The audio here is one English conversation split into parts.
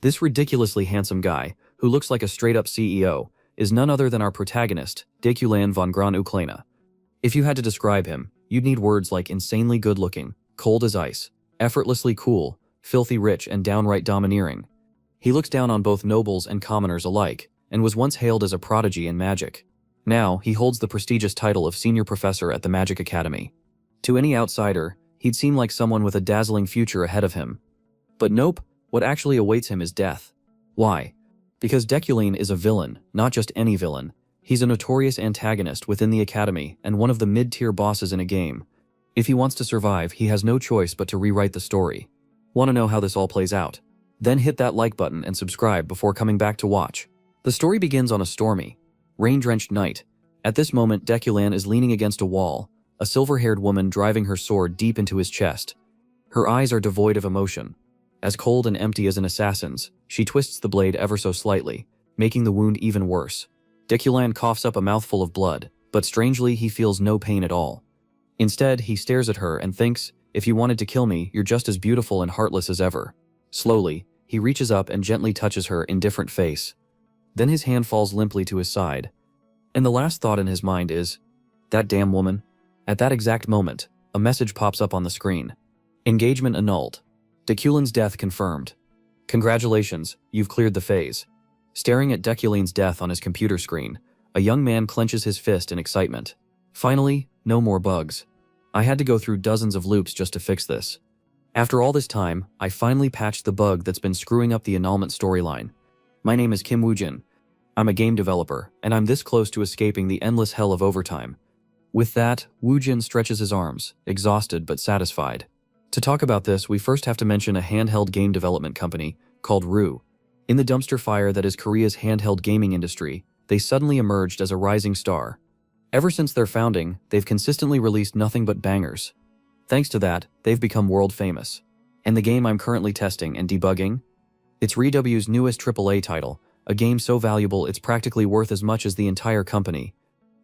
This ridiculously handsome guy, who looks like a straight-up CEO, is none other than our protagonist, Deculan von Gran Uklena. If you had to describe him, you'd need words like insanely good-looking, cold as ice, effortlessly cool, filthy rich, and downright domineering. He looks down on both nobles and commoners alike, and was once hailed as a prodigy in magic. Now, he holds the prestigious title of senior professor at the Magic Academy. To any outsider, he'd seem like someone with a dazzling future ahead of him. But nope, what actually awaits him is death. Why? Because Deculan is a villain, not just any villain. He's a notorious antagonist within the Academy and one of the mid-tier bosses in a game. If he wants to survive, he has no choice but to rewrite the story. Want to know how this all plays out? Then hit that like button and subscribe before coming back to watch. The story begins on a stormy, rain-drenched night. At this moment, Deculan is leaning against a wall, a silver-haired woman driving her sword deep into his chest. Her eyes are devoid of emotion. As cold and empty as an assassin's, she twists the blade ever so slightly, making the wound even worse. Deculan coughs up a mouthful of blood, but strangely he feels no pain at all. Instead, he stares at her and thinks, "If you wanted to kill me, you're just as beautiful and heartless as ever." Slowly, he reaches up and gently touches her indifferent face. Then his hand falls limply to his side. And the last thought in his mind is, "That damn woman." At that exact moment, a message pops up on the screen. Engagement annulled. Deculan's death confirmed. Congratulations, you've cleared the phase. Staring at Deculan's death on his computer screen, a young man clenches his fist in excitement. Finally, no more bugs. I had to go through dozens of loops just to fix this. After all this time, I finally patched the bug that's been screwing up the annulment storyline. My name is Kim Woojin. I'm a game developer, and I'm this close to escaping the endless hell of overtime. With that, Woojin stretches his arms, exhausted but satisfied. To talk about this, we first have to mention a handheld game development company called RU. In the dumpster fire that is Korea's handheld gaming industry, they suddenly emerged as a rising star. Ever since their founding, they've consistently released nothing but bangers. Thanks to that, they've become world famous. And the game I'm currently testing and debugging? It's RU's newest AAA title, a game so valuable it's practically worth as much as the entire company.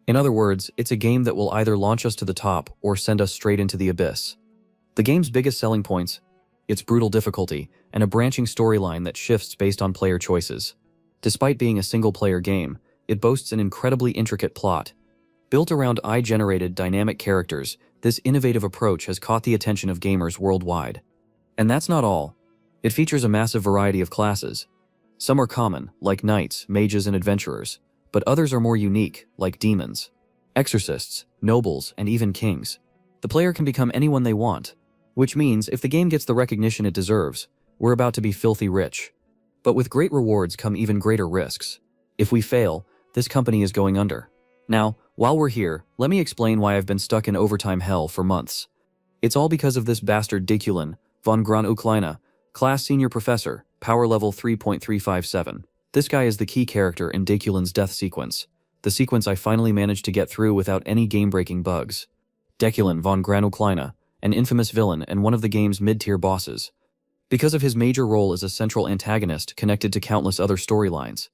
In other words, it's a game that will either launch us to the top or send us straight into the abyss. The game's biggest selling points: its brutal difficulty and a branching storyline that shifts based on player choices. Despite being a single-player game, it boasts an incredibly intricate plot. Built around AI-generated dynamic characters, this innovative approach has caught the attention of gamers worldwide. And that's not all. It features a massive variety of classes. Some are common, like knights, mages, and adventurers, but others are more unique, like demons, exorcists, nobles, and even kings. The player can become anyone they want, which means if the game gets the recognition it deserves, we're about to be filthy rich. But with great rewards come even greater risks. If we fail, this company is going under. Now, while we're here, let me explain why I've been stuck in overtime hell for months. It's all because of this bastard Deculan von Gran Uklena, class senior professor, power level 3.357. This guy is the key character in Deculan's death sequence, the sequence I finally managed to get through without any game-breaking bugs. Deculan von Gran Uklena, an infamous villain and one of the game's mid-tier bosses. Because of his major role as a central antagonist connected to countless other storylines,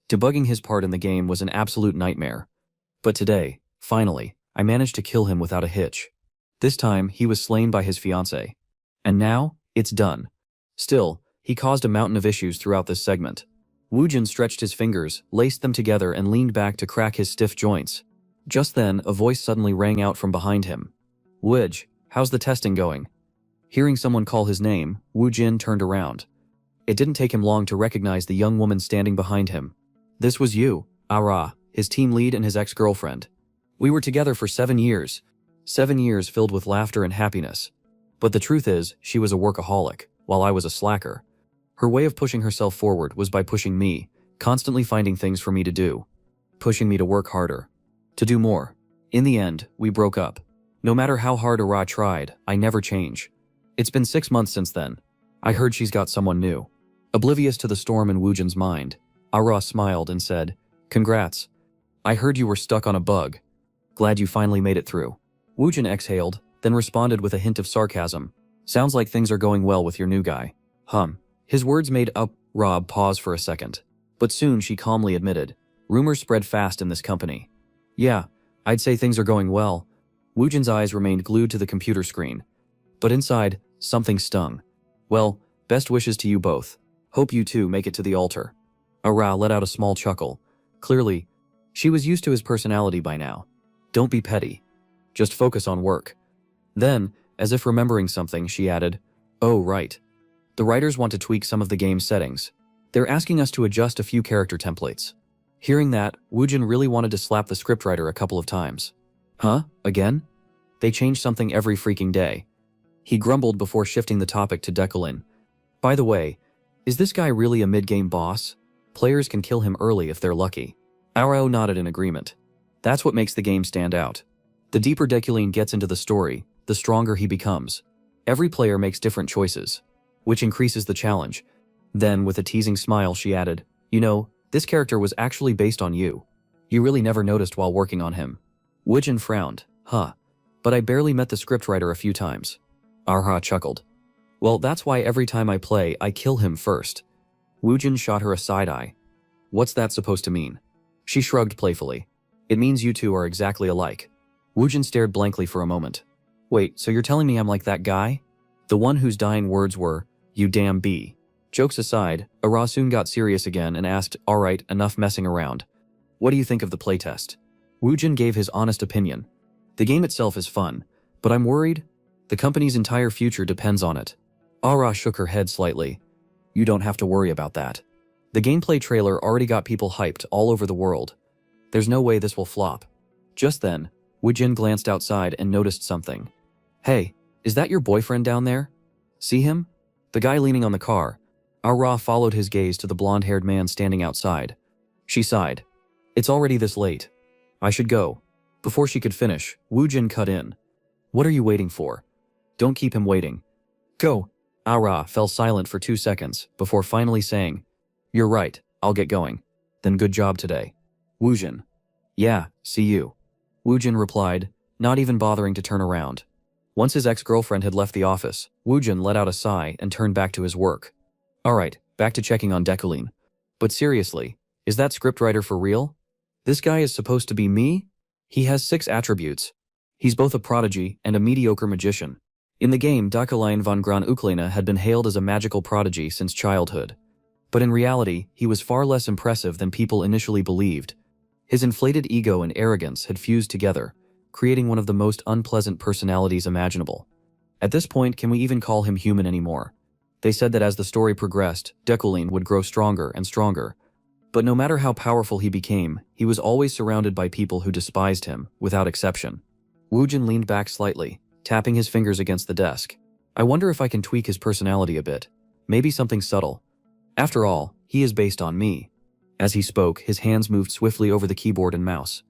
debugging his part in the game was an absolute nightmare. But today, finally, I managed to kill him without a hitch. This time, he was slain by his fiancée. And now, it's done. Still, he caused a mountain of issues throughout this segment. Woojin stretched his fingers, laced them together, and leaned back to crack his stiff joints. Just then, a voice suddenly rang out from behind him. "Wooj, how's the testing going?" Hearing someone call his name, Woojin turned around. It didn't take him long to recognize the young woman standing behind him. "This was you, Asura, his team lead and his ex-girlfriend. We were together for 7 years. 7 years filled with laughter and happiness. But the truth is, she was a workaholic, while I was a slacker. Her way of pushing herself forward was by pushing me, constantly finding things for me to do. Pushing me to work harder. To do more. In the end, we broke up. No matter how hard Asura tried, I never change. It's been 6 months since then. I heard she's got someone new." Oblivious to the storm in Woojin's mind, Asura smiled and said, "Congrats. I heard you were stuck on a bug. Glad you finally made it through." Woojin exhaled, then responded with a hint of sarcasm. "Sounds like things are going well with your new guy." His words made Rob pause for a second. But soon she calmly admitted, "Rumors spread fast in this company." "Yeah, I'd say things are going well." Woojin's eyes remained glued to the computer screen. But inside, something stung. "Well, best wishes to you both. Hope you two make it to the altar. Ara let out a small chuckle. Clearly, she was used to his personality by now. Don't be petty. Just focus on work. Then, as if remembering something, she added, oh, right. The writers want to tweak some of the game's settings. They're asking us to adjust a few character templates. Hearing that, Woojin really wanted to slap the scriptwriter a couple of times. Huh? Again? They change something every freaking day. He grumbled before shifting the topic to Dekulin. By the way, is this guy really a mid-game boss? Players can kill him early if they're lucky. Auro nodded in agreement. That's what makes the game stand out. The deeper Dekulin gets into the story, the stronger he becomes. Every player makes different choices, which increases the challenge. Then, with a teasing smile, she added, you know, this character was actually based on you. You really never noticed while working on him. Woojin frowned. Huh. But I barely met the scriptwriter a few times. Arha chuckled. Well, that's why every time I play, I kill him first. Woojin shot her a side eye. What's that supposed to mean? She shrugged playfully. It means you two are exactly alike. Woojin stared blankly for a moment. Wait, so you're telling me I'm like that guy? The one whose dying words were, you damn bee. Jokes aside, Ara soon got serious again and asked, alright, enough messing around. What do you think of the playtest? Woojin gave his honest opinion. The game itself is fun, but I'm worried. The company's entire future depends on it. Ara shook her head slightly. You don't have to worry about that. The gameplay trailer already got people hyped all over the world. There's no way this will flop. Just then, Woojin glanced outside and noticed something. Hey, is that your boyfriend down there? See him? The guy leaning on the car. Ara followed his gaze to the blonde-haired man standing outside. She sighed. It's already this late. I should go. Before she could finish, Woojin cut in. What are you waiting for? Don't keep him waiting. Go. Ara fell silent for 2 seconds before finally saying, you're right, I'll get going. Then good job today. Woojin. Yeah, see you. Woojin replied, not even bothering to turn around. Once his ex-girlfriend had left the office, Woojin let out a sigh and turned back to his work. Alright, back to checking on Dekulin. But seriously, is that scriptwriter for real? This guy is supposed to be me? He has 6 attributes. He's both a prodigy and a mediocre magician. In the game, Dekulin von Gran Uklena had been hailed as a magical prodigy since childhood. But in reality, he was far less impressive than people initially believed. His inflated ego and arrogance had fused together, creating one of the most unpleasant personalities imaginable. At this point, can we even call him human anymore? They said that as the story progressed, Dekulin would grow stronger and stronger. But no matter how powerful he became, he was always surrounded by people who despised him, without exception. Woojin leaned back slightly, tapping his fingers against the desk. I wonder if I can tweak his personality a bit. Maybe something subtle. After all, he is based on me. As he spoke, his hands moved swiftly over the keyboard and mouse.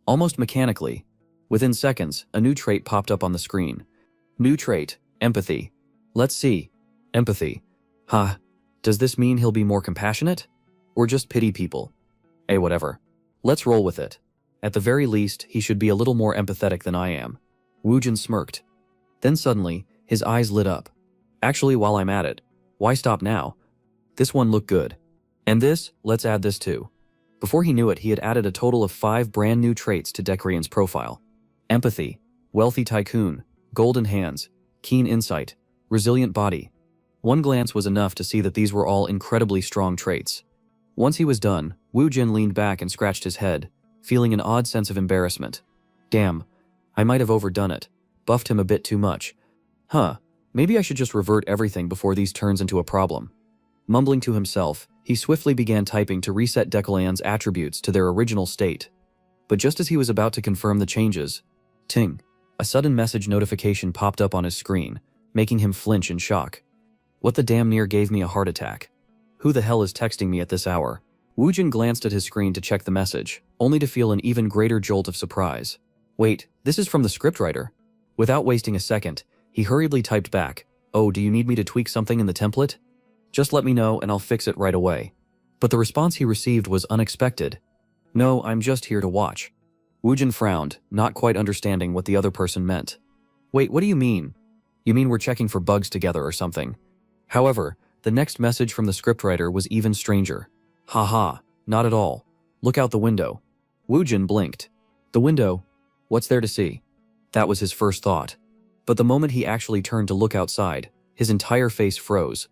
Almost mechanically, within seconds, a new trait popped up on the screen. New trait, empathy. Let's see. Empathy. Huh. Does this mean he'll be more compassionate? Or just pity people? Whatever. Let's roll with it. At the very least, he should be a little more empathetic than I am. Woojin smirked. Then suddenly, his eyes lit up. Actually, while I'm at it, why stop now? This one looked good. And this, let's add this too. Before he knew it, he had added a total of 5 brand new traits to Dekrian's profile. Empathy, wealthy tycoon, golden hands, keen insight, resilient body. One glance was enough to see that these were all incredibly strong traits. Once he was done, Woojin leaned back and scratched his head, feeling an odd sense of embarrassment. Damn, I might have overdone it, buffed him a bit too much. Huh, maybe I should just revert everything before these turns into a problem. Mumbling to himself, he swiftly began typing to reset Dekulan's attributes to their original state. But just as he was about to confirm the changes, ting, a sudden message notification popped up on his screen, making him flinch in shock. What the damn near gave me a heart attack. Who the hell is texting me at this hour? Woojin glanced at his screen to check the message, only to feel an even greater jolt of surprise. Wait, this is from the scriptwriter. Without wasting a second, he hurriedly typed back, oh, do you need me to tweak something in the template? Just let me know and I'll fix it right away. But the response he received was unexpected. No, I'm just here to watch. Woojin frowned, not quite understanding what the other person meant. Wait, what do you mean? You mean we're checking for bugs together or something? However, the next message from the scriptwriter was even stranger. Haha, not at all. Look out the window. Woojin blinked. The window? What's there to see? That was his first thought. But the moment he actually turned to look outside, his entire face froze.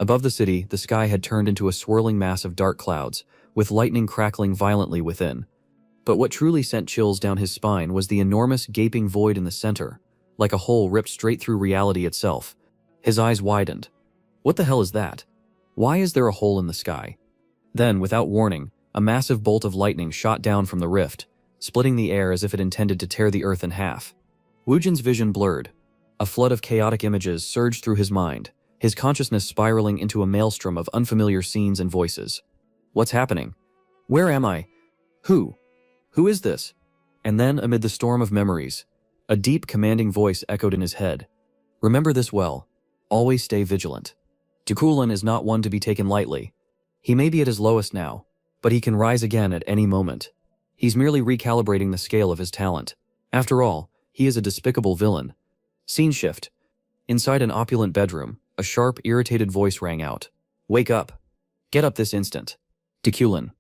Above the city, the sky had turned into a swirling mass of dark clouds, with lightning crackling violently within. But what truly sent chills down his spine was the enormous gaping void in the center, like a hole ripped straight through reality itself. His eyes widened. What the hell is that? Why is there a hole in the sky? Then, without warning, a massive bolt of lightning shot down from the rift, splitting the air as if it intended to tear the earth in half. Woojin's vision blurred. A flood of chaotic images surged through his mind, his consciousness spiraling into a maelstrom of unfamiliar scenes and voices. What's happening? Where am I? Who? Who is this? And then, amid the storm of memories, a deep, commanding voice echoed in his head. Remember this well. Always stay vigilant. Dekulin is not one to be taken lightly. He may be at his lowest now, but he can rise again at any moment. He's merely recalibrating the scale of his talent. After all, he is a despicable villain. Scene shift. Inside an opulent bedroom, a sharp, irritated voice rang out. Wake up. Get up this instant. Dekulin.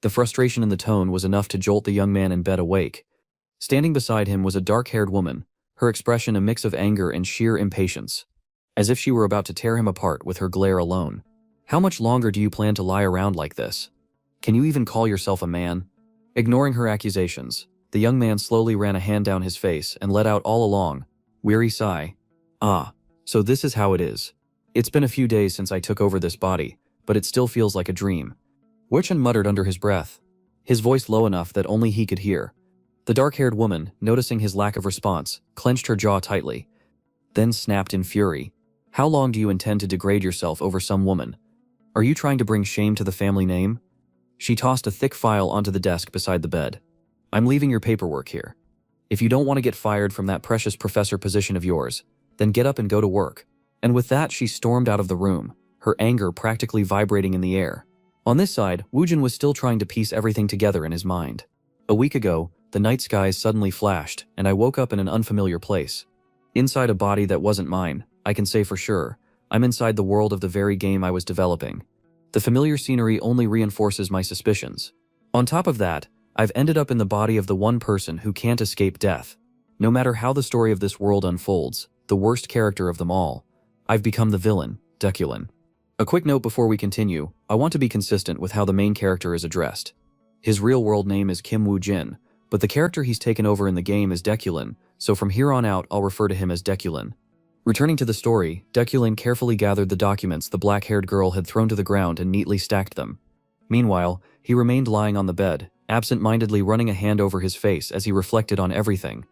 The frustration in the tone was enough to jolt the young man in bed awake. Standing beside him was a dark-haired woman, her expression a mix of anger and sheer impatience, as if she were about to tear him apart with her glare alone. How much longer do you plan to lie around like this? Can you even call yourself a man? Ignoring her accusations, the young man slowly ran a hand down his face and let out all a long, weary sigh. Ah, so this is how it is. It's been a few days since I took over this body, but it still feels like a dream. Wurchen muttered under his breath, his voice low enough that only he could hear. The dark-haired woman, noticing his lack of response, clenched her jaw tightly, then snapped in fury. How long do you intend to degrade yourself over some woman? Are you trying to bring shame to the family name? She tossed a thick file onto the desk beside the bed. I'm leaving your paperwork here. If you don't want to get fired from that precious professor position of yours, then get up and go to work. And with that, she stormed out of the room, her anger practically vibrating in the air. On this side, Woojin was still trying to piece everything together in his mind. A week ago, the night skies suddenly flashed, and I woke up in an unfamiliar place. Inside a body that wasn't mine, I can say for sure, I'm inside the world of the very game I was developing. The familiar scenery only reinforces my suspicions. On top of that, I've ended up in the body of the one person who can't escape death. No matter how the story of this world unfolds, the worst character of them all, I've become the villain, Dekulin. A quick note before we continue, I want to be consistent with how the main character is addressed. His real-world name is Kim Woo-jin, but the character he's taken over in the game is Dekulin, so from here on out I'll refer to him as Dekulin. Returning to the story, Dekulin carefully gathered the documents the black-haired girl had thrown to the ground and neatly stacked them. Meanwhile, he remained lying on the bed, absent-mindedly running a hand over his face as he reflected on everything.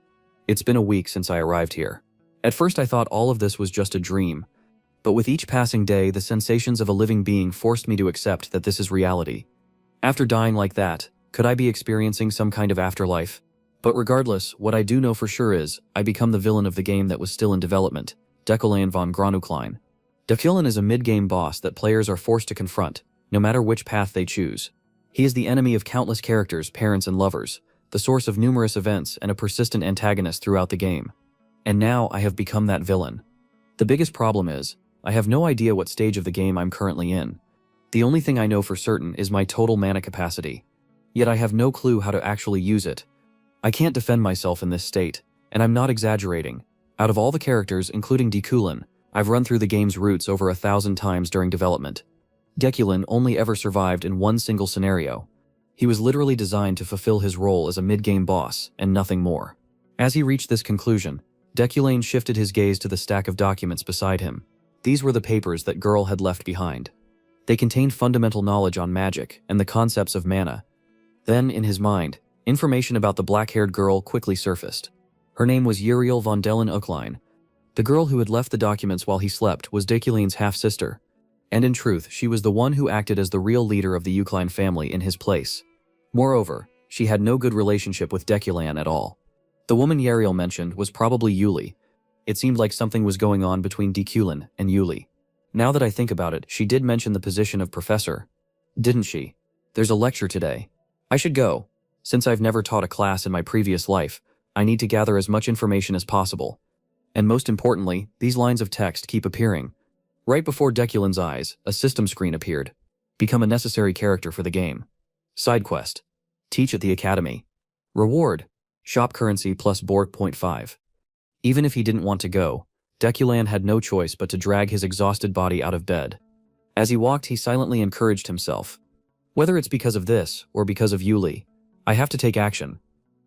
It's been a week since I arrived here. At first I thought all of this was just a dream, but with each passing day, the sensations of a living being forced me to accept that this is reality. After dying like that, could I be experiencing some kind of afterlife? But regardless, what I do know for sure is, I become the villain of the game that was still in development, Dekulin von Granucklein. Dekulin is a mid-game boss that players are forced to confront, no matter which path they choose. He is the enemy of countless characters, parents, and lovers, the source of numerous events and a persistent antagonist throughout the game. And now I have become that villain. The biggest problem is, I have no idea what stage of the game I'm currently in. The only thing I know for certain is my total mana capacity. Yet I have no clue how to actually use it. I can't defend myself in this state, and I'm not exaggerating. Out of all the characters, including Dekulin, I've run through the game's routes over 1,000 times during development. Dekulin only ever survived in one single scenario. He was literally designed to fulfill his role as a mid-game boss, and nothing more. As he reached this conclusion, Dekulin shifted his gaze to the stack of documents beside him. These were the papers that Girl had left behind. They contained fundamental knowledge on magic and the concepts of mana. Then, in his mind, information about the black-haired girl quickly surfaced. Her name was Uriel von Dellen Ucklein. The girl who had left the documents while he slept was Dekulin's half-sister, and in truth, she was the one who acted as the real leader of the Ucklein family in his place. Moreover, she had no good relationship with Dekulin at all. The woman Uriel mentioned was probably Yuli. It seemed like something was going on between Dekulin and Yuli. Now that I think about it, she did mention the position of professor. Didn't she? There's a lecture today. I should go. Since I've never taught a class in my previous life, I need to gather as much information as possible. And most importantly, these lines of text keep appearing. Right before Dekulin's eyes, a system screen appeared. Become a necessary character for the game. Side quest. Teach at the academy. Reward. Shop currency plus Borg .5. Even if he didn't want to go, Dekulin had no choice but to drag his exhausted body out of bed. As he walked, he silently encouraged himself. Whether it's because of this, or because of Yuli, I have to take action.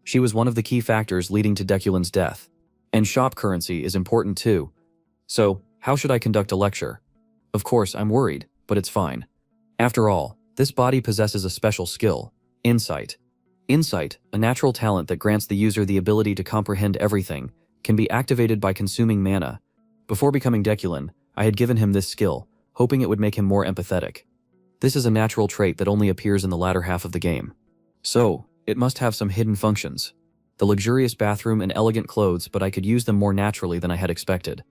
She was one of the key factors leading to Deculin's death. And shop currency is important too. So, how should I conduct a lecture? Of course, I'm worried, but it's fine. After all, this body possesses a special skill, insight. Insight, a natural talent that grants the user the ability to comprehend everything, can be activated by consuming mana. Before becoming Deculin, I had given him this skill, hoping it would make him more empathetic. This is a natural trait that only appears in the latter half of the game. So, it must have some hidden functions. The luxurious bathroom and elegant clothes, but I could use them more naturally than I had expected.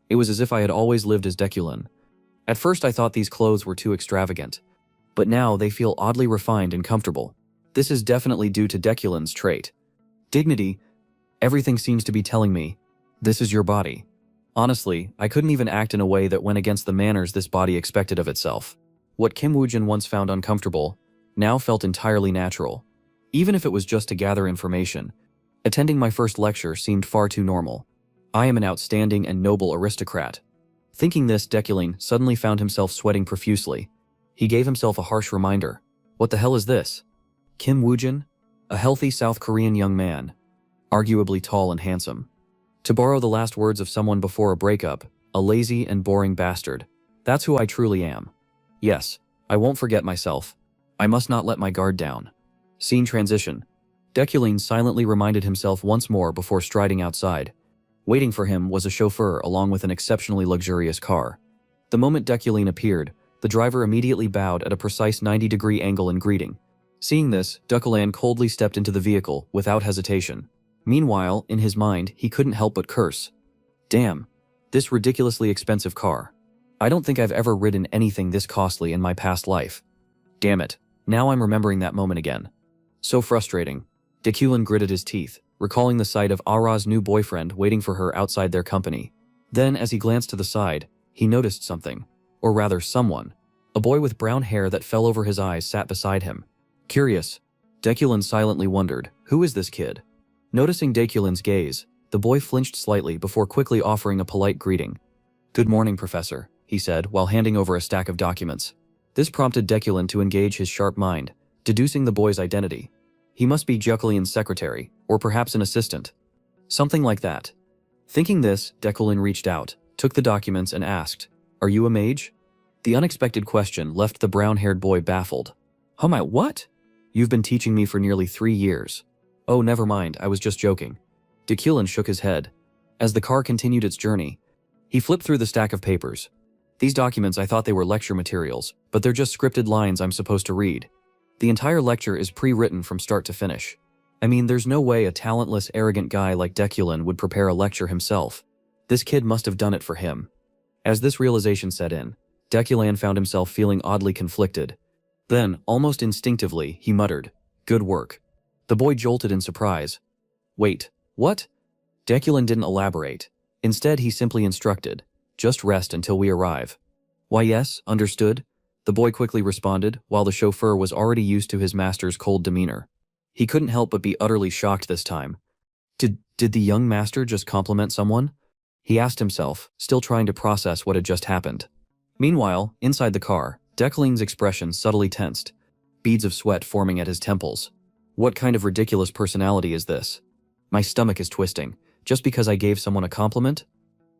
It was as if I had always lived as Deculin. At first I thought these clothes were too extravagant, but now they feel oddly refined and comfortable. This is definitely due to Deculin's trait. Dignity. Everything seems to be telling me, this is your body. Honestly, I couldn't even act in a way that went against the manners this body expected of itself. What Kim Woojin once found uncomfortable, now felt entirely natural. Even if it was just to gather information, attending my first lecture seemed far too normal. I am an outstanding and noble aristocrat. Thinking this, Deculin suddenly found himself sweating profusely. He gave himself a harsh reminder. What the hell is this? Kim Woojin? A healthy South Korean young man. Arguably tall and handsome. To borrow the last words of someone before a breakup, a lazy and boring bastard. That's who I truly am. Yes, I won't forget myself. I must not let my guard down. Scene transition. Deculin silently reminded himself once more before striding outside. Waiting for him was a chauffeur along with an exceptionally luxurious car. The moment Deculin appeared, the driver immediately bowed at a precise 90-degree angle in greeting. Seeing this, Deculin coldly stepped into the vehicle without hesitation. Meanwhile, in his mind, he couldn't help but curse. Damn, this ridiculously expensive car. I don't think I've ever ridden anything this costly in my past life. Damn it, now I'm remembering that moment again. So frustrating. Deculin gritted his teeth, recalling the sight of Ara's new boyfriend waiting for her outside their company. Then, as he glanced to the side, he noticed something. Or rather, someone. A boy with brown hair that fell over his eyes sat beside him. Curious, Deculin silently wondered, who is this kid? Noticing Deculin's gaze, the boy flinched slightly before quickly offering a polite greeting. Good morning, Professor, he said while handing over a stack of documents. This prompted Deculin to engage his sharp mind, deducing the boy's identity. He must be Deculin's secretary, or perhaps an assistant. Something like that. Thinking this, Deculin reached out, took the documents and asked, Are you a mage? The unexpected question left the brown-haired boy baffled. What? You've been teaching me for nearly 3 years. Oh, never mind, I was just joking. Deculin shook his head. As the car continued its journey, he flipped through the stack of papers. These documents, I thought they were lecture materials, but they're just scripted lines I'm supposed to read. The entire lecture is pre-written from start to finish. I mean, there's no way a talentless, arrogant guy like Deculin would prepare a lecture himself. This kid must have done it for him. As this realization set in, Deculin found himself feeling oddly conflicted. Then, almost instinctively, he muttered, Good work. The boy jolted in surprise. Wait, what? Deculin didn't elaborate. Instead, he simply instructed, Just rest until we arrive. Why yes, understood, the boy quickly responded, while the chauffeur was already used to his master's cold demeanor. He couldn't help but be utterly shocked this time. Did the young master just compliment someone? He asked himself, still trying to process what had just happened. Meanwhile, inside the car, Deculin's expression subtly tensed, beads of sweat forming at his temples. What kind of ridiculous personality is this? My stomach is twisting, just because I gave someone a compliment?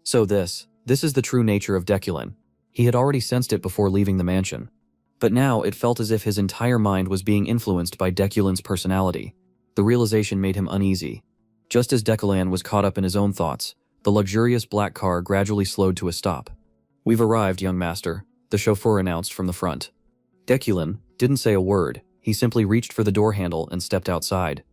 So this is the true nature of Deculin. He had already sensed it before leaving the mansion. But now it felt as if his entire mind was being influenced by Deculin's personality. The realization made him uneasy. Just as Deculin was caught up in his own thoughts, the luxurious black car gradually slowed to a stop. We've arrived, young master, the chauffeur announced from the front. Deculin didn't say a word. He simply reached for the door handle and stepped outside.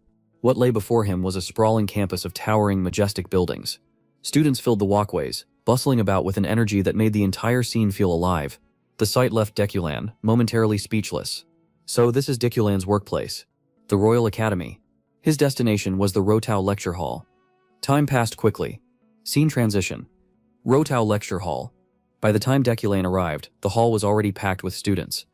What lay before him was a sprawling campus of towering, majestic buildings. Students filled the walkways, bustling about with an energy that made the entire scene feel alive. The sight left Deculin momentarily speechless. So this is Deculin's workplace, the Royal Academy. His destination was the Rotao Lecture Hall. Time passed quickly. Scene transition. Rotao Lecture Hall. By the time Deculin arrived, the hall was already packed with students,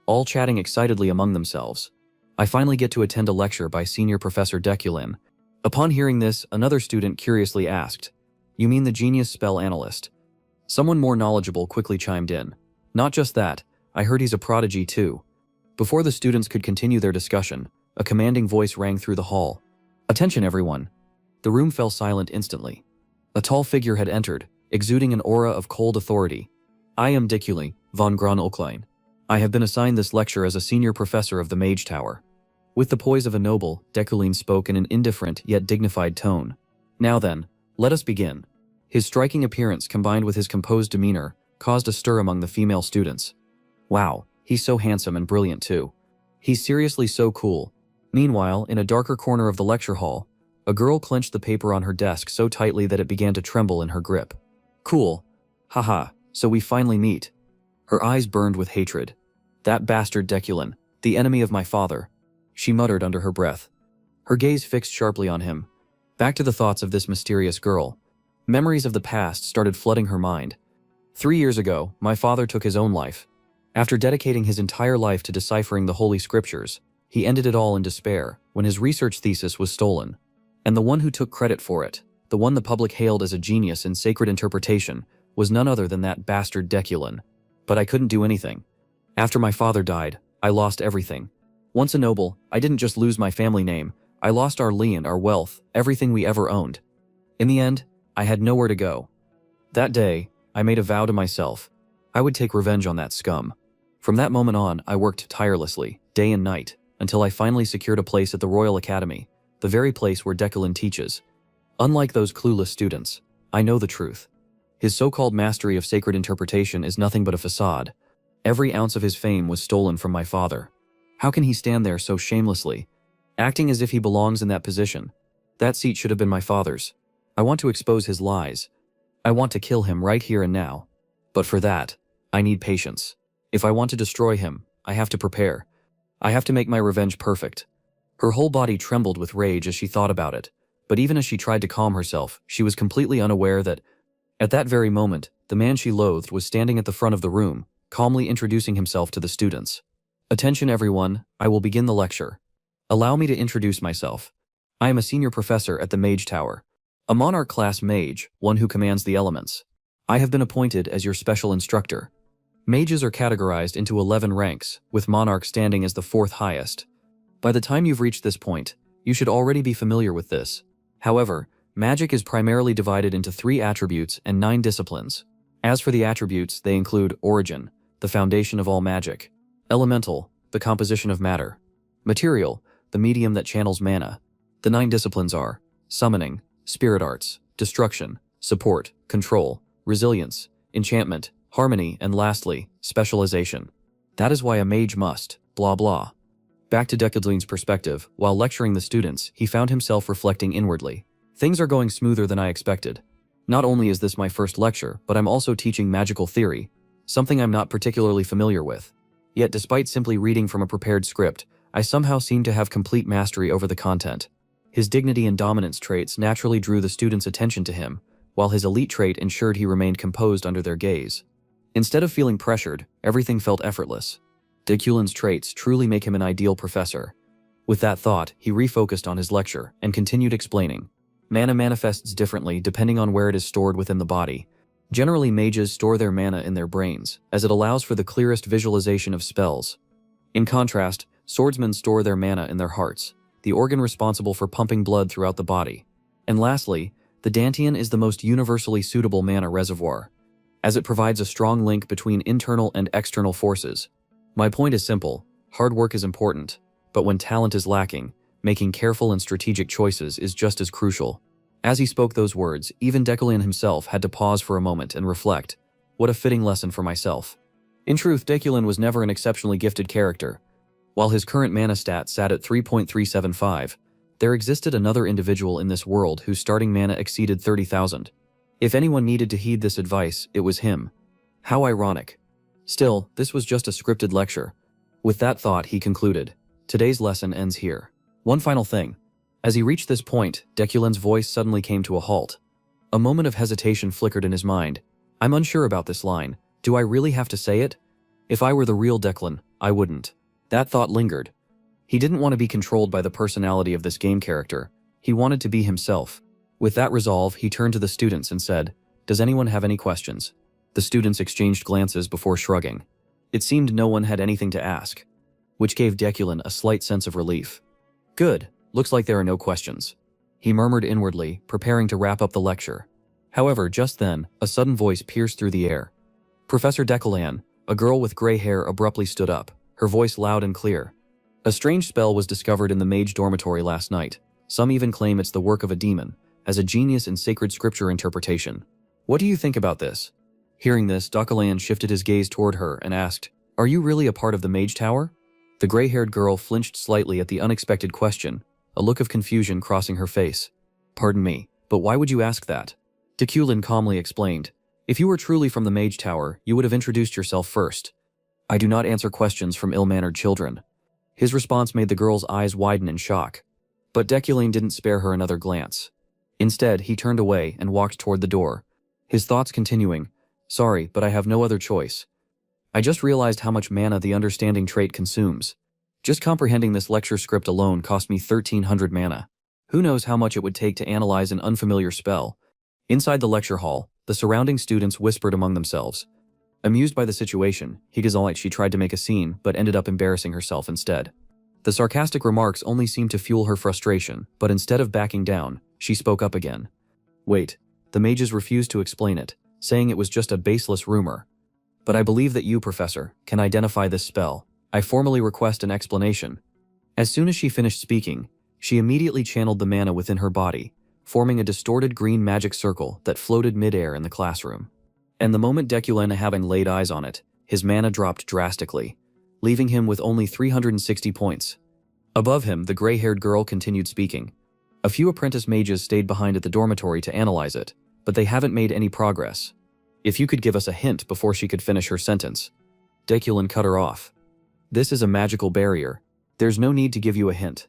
all chatting excitedly among themselves. I finally get to attend a lecture by Senior Professor Deculin. Upon hearing this, another student curiously asked, You mean the genius spell analyst? Someone more knowledgeable quickly chimed in. Not just that, I heard he's a prodigy too. Before the students could continue their discussion, a commanding voice rang through the hall. Attention everyone. The room fell silent instantly. A tall figure had entered, exuding an aura of cold authority. I am Diculin von Gron-Uklein. I have been assigned this lecture as a senior professor of the Mage Tower. With the poise of a noble, Diculin spoke in an indifferent yet dignified tone. Now then, let us begin. His striking appearance combined with his composed demeanor caused a stir among the female students. Wow, he's so handsome and brilliant too. He's seriously so cool. Meanwhile, in a darker corner of the lecture hall, a girl clenched the paper on her desk so tightly that it began to tremble in her grip. Cool. Haha, so we finally meet. Her eyes burned with hatred. That bastard Diculin, the enemy of my father, she muttered under her breath. Her gaze fixed sharply on him. Back to the thoughts of this mysterious girl. Memories of the past started flooding her mind. 3 years ago, my father took his own life. After dedicating his entire life to deciphering the Holy Scriptures, he ended it all in despair when his research thesis was stolen. And the one who took credit for it, the one the public hailed as a genius in sacred interpretation, was none other than that bastard Diculin. But I couldn't do anything. After my father died, I lost everything. Once a noble, I didn't just lose my family name, I lost our land, our wealth, everything we ever owned. In the end, I had nowhere to go. That day, I made a vow to myself. I would take revenge on that scum. From that moment on, I worked tirelessly, day and night, until I finally secured a place at the Royal Academy, the very place where Diculin teaches. Unlike those clueless students, I know the truth. His so-called mastery of sacred interpretation is nothing but a facade. Every ounce of his fame was stolen from my father. How can he stand there so shamelessly, acting as if he belongs in that position? That seat should have been my father's. I want to expose his lies. I want to kill him right here and now. But for that, I need patience. If I want to destroy him, I have to prepare. I have to make my revenge perfect. Her whole body trembled with rage as she thought about it, but even as she tried to calm herself, she was completely unaware that, at that very moment, the man she loathed was standing at the front of the room, calmly introducing himself to the students. Attention everyone, I will begin the lecture. Allow me to introduce myself. I am a senior professor at the Mage Tower. A monarch class mage, one who commands the elements. I have been appointed as your special instructor. Mages are categorized into 11 ranks, with monarch standing as the 4th highest. By the time you've reached this point, you should already be familiar with this. However, magic is primarily divided into 3 attributes and 9 disciplines. As for the attributes, they include origin, the foundation of all magic; elemental, the composition of matter; material, the medium that channels mana. The 9 disciplines are summoning, spirit arts, destruction, support, control, resilience, enchantment, harmony, and lastly, specialization. That is why a mage must, blah blah. Back to Diculin's perspective, while lecturing the students, he found himself reflecting inwardly. Things are going smoother than I expected. Not only is this my first lecture, but I'm also teaching magical theory, something I'm not particularly familiar with. Yet despite simply reading from a prepared script, I somehow seem to have complete mastery over the content. His dignity and dominance traits naturally drew the students' attention to him, while his elite trait ensured he remained composed under their gaze. Instead of feeling pressured, everything felt effortless. Diculin's traits truly make him an ideal professor. With that thought, he refocused on his lecture and continued explaining. Mana manifests differently depending on where it is stored within the body. Generally, mages store their mana in their brains, as it allows for the clearest visualization of spells. In contrast, swordsmen store their mana in their hearts, the organ responsible for pumping blood throughout the body. And lastly, the Dantian is the most universally suitable mana reservoir, as it provides a strong link between internal and external forces. My point is simple: hard work is important, but when talent is lacking, making careful and strategic choices is just as crucial. As he spoke those words, even Diculin himself had to pause for a moment and reflect. What a fitting lesson for myself. In truth, Diculin was never an exceptionally gifted character. While his current mana stat sat at 3.375, there existed another individual in this world whose starting mana exceeded 30,000. If anyone needed to heed this advice, it was him. How ironic. Still, this was just a scripted lecture. With that thought, he concluded, today's lesson ends here. One final thing. As he reached this point, Diculin's voice suddenly came to a halt. A moment of hesitation flickered in his mind. I'm unsure about this line. Do I really have to say it? If I were the real Diculin, I wouldn't. That thought lingered. He didn't want to be controlled by the personality of this game character. He wanted to be himself. With that resolve, he turned to the students and said, "Does anyone have any questions?" The students exchanged glances before shrugging. It seemed no one had anything to ask, which gave Deculin a slight sense of relief. Good, looks like there are no questions. He murmured inwardly, preparing to wrap up the lecture. However, just then, a sudden voice pierced through the air. Professor Deculan, a girl with gray hair, abruptly stood up, her voice loud and clear. A strange spell was discovered in the mage dormitory last night. Some even claim it's the work of a demon, as a genius in sacred scripture interpretation. What do you think about this? Hearing this, Deculan shifted his gaze toward her and asked, Are you really a part of the Mage Tower? The gray-haired girl flinched slightly at the unexpected question, a look of confusion crossing her face. Pardon me, but why would you ask that? Deculin calmly explained. If you were truly from the Mage Tower, you would have introduced yourself first. I do not answer questions from ill-mannered children. His response made the girl's eyes widen in shock. But Deculin didn't spare her another glance. Instead, he turned away and walked toward the door, his thoughts continuing, Sorry, but I have no other choice. I just realized how much mana the understanding trait consumes. Just comprehending this lecture script alone cost me 1,300 mana. Who knows how much it would take to analyze an unfamiliar spell? Inside the lecture hall, the surrounding students whispered among themselves. Amused by the situation, she tried to make a scene, but ended up embarrassing herself instead. The sarcastic remarks only seemed to fuel her frustration, but instead of backing down, she spoke up again. Wait, the mages refused to explain it, saying it was just a baseless rumor. But I believe that you, Professor, can identify this spell. I formally request an explanation. As soon as she finished speaking, she immediately channeled the mana within her body, forming a distorted green magic circle that floated mid-air in the classroom. And the moment Deculin having laid eyes on it, his mana dropped drastically, leaving him with only 360 points. Above him, the gray-haired girl continued speaking. A few apprentice mages stayed behind at the dormitory to analyze it, but they haven't made any progress. If you could give us a hint before she could finish her sentence. Deculin cut her off. This is a magical barrier. There's no need to give you a hint.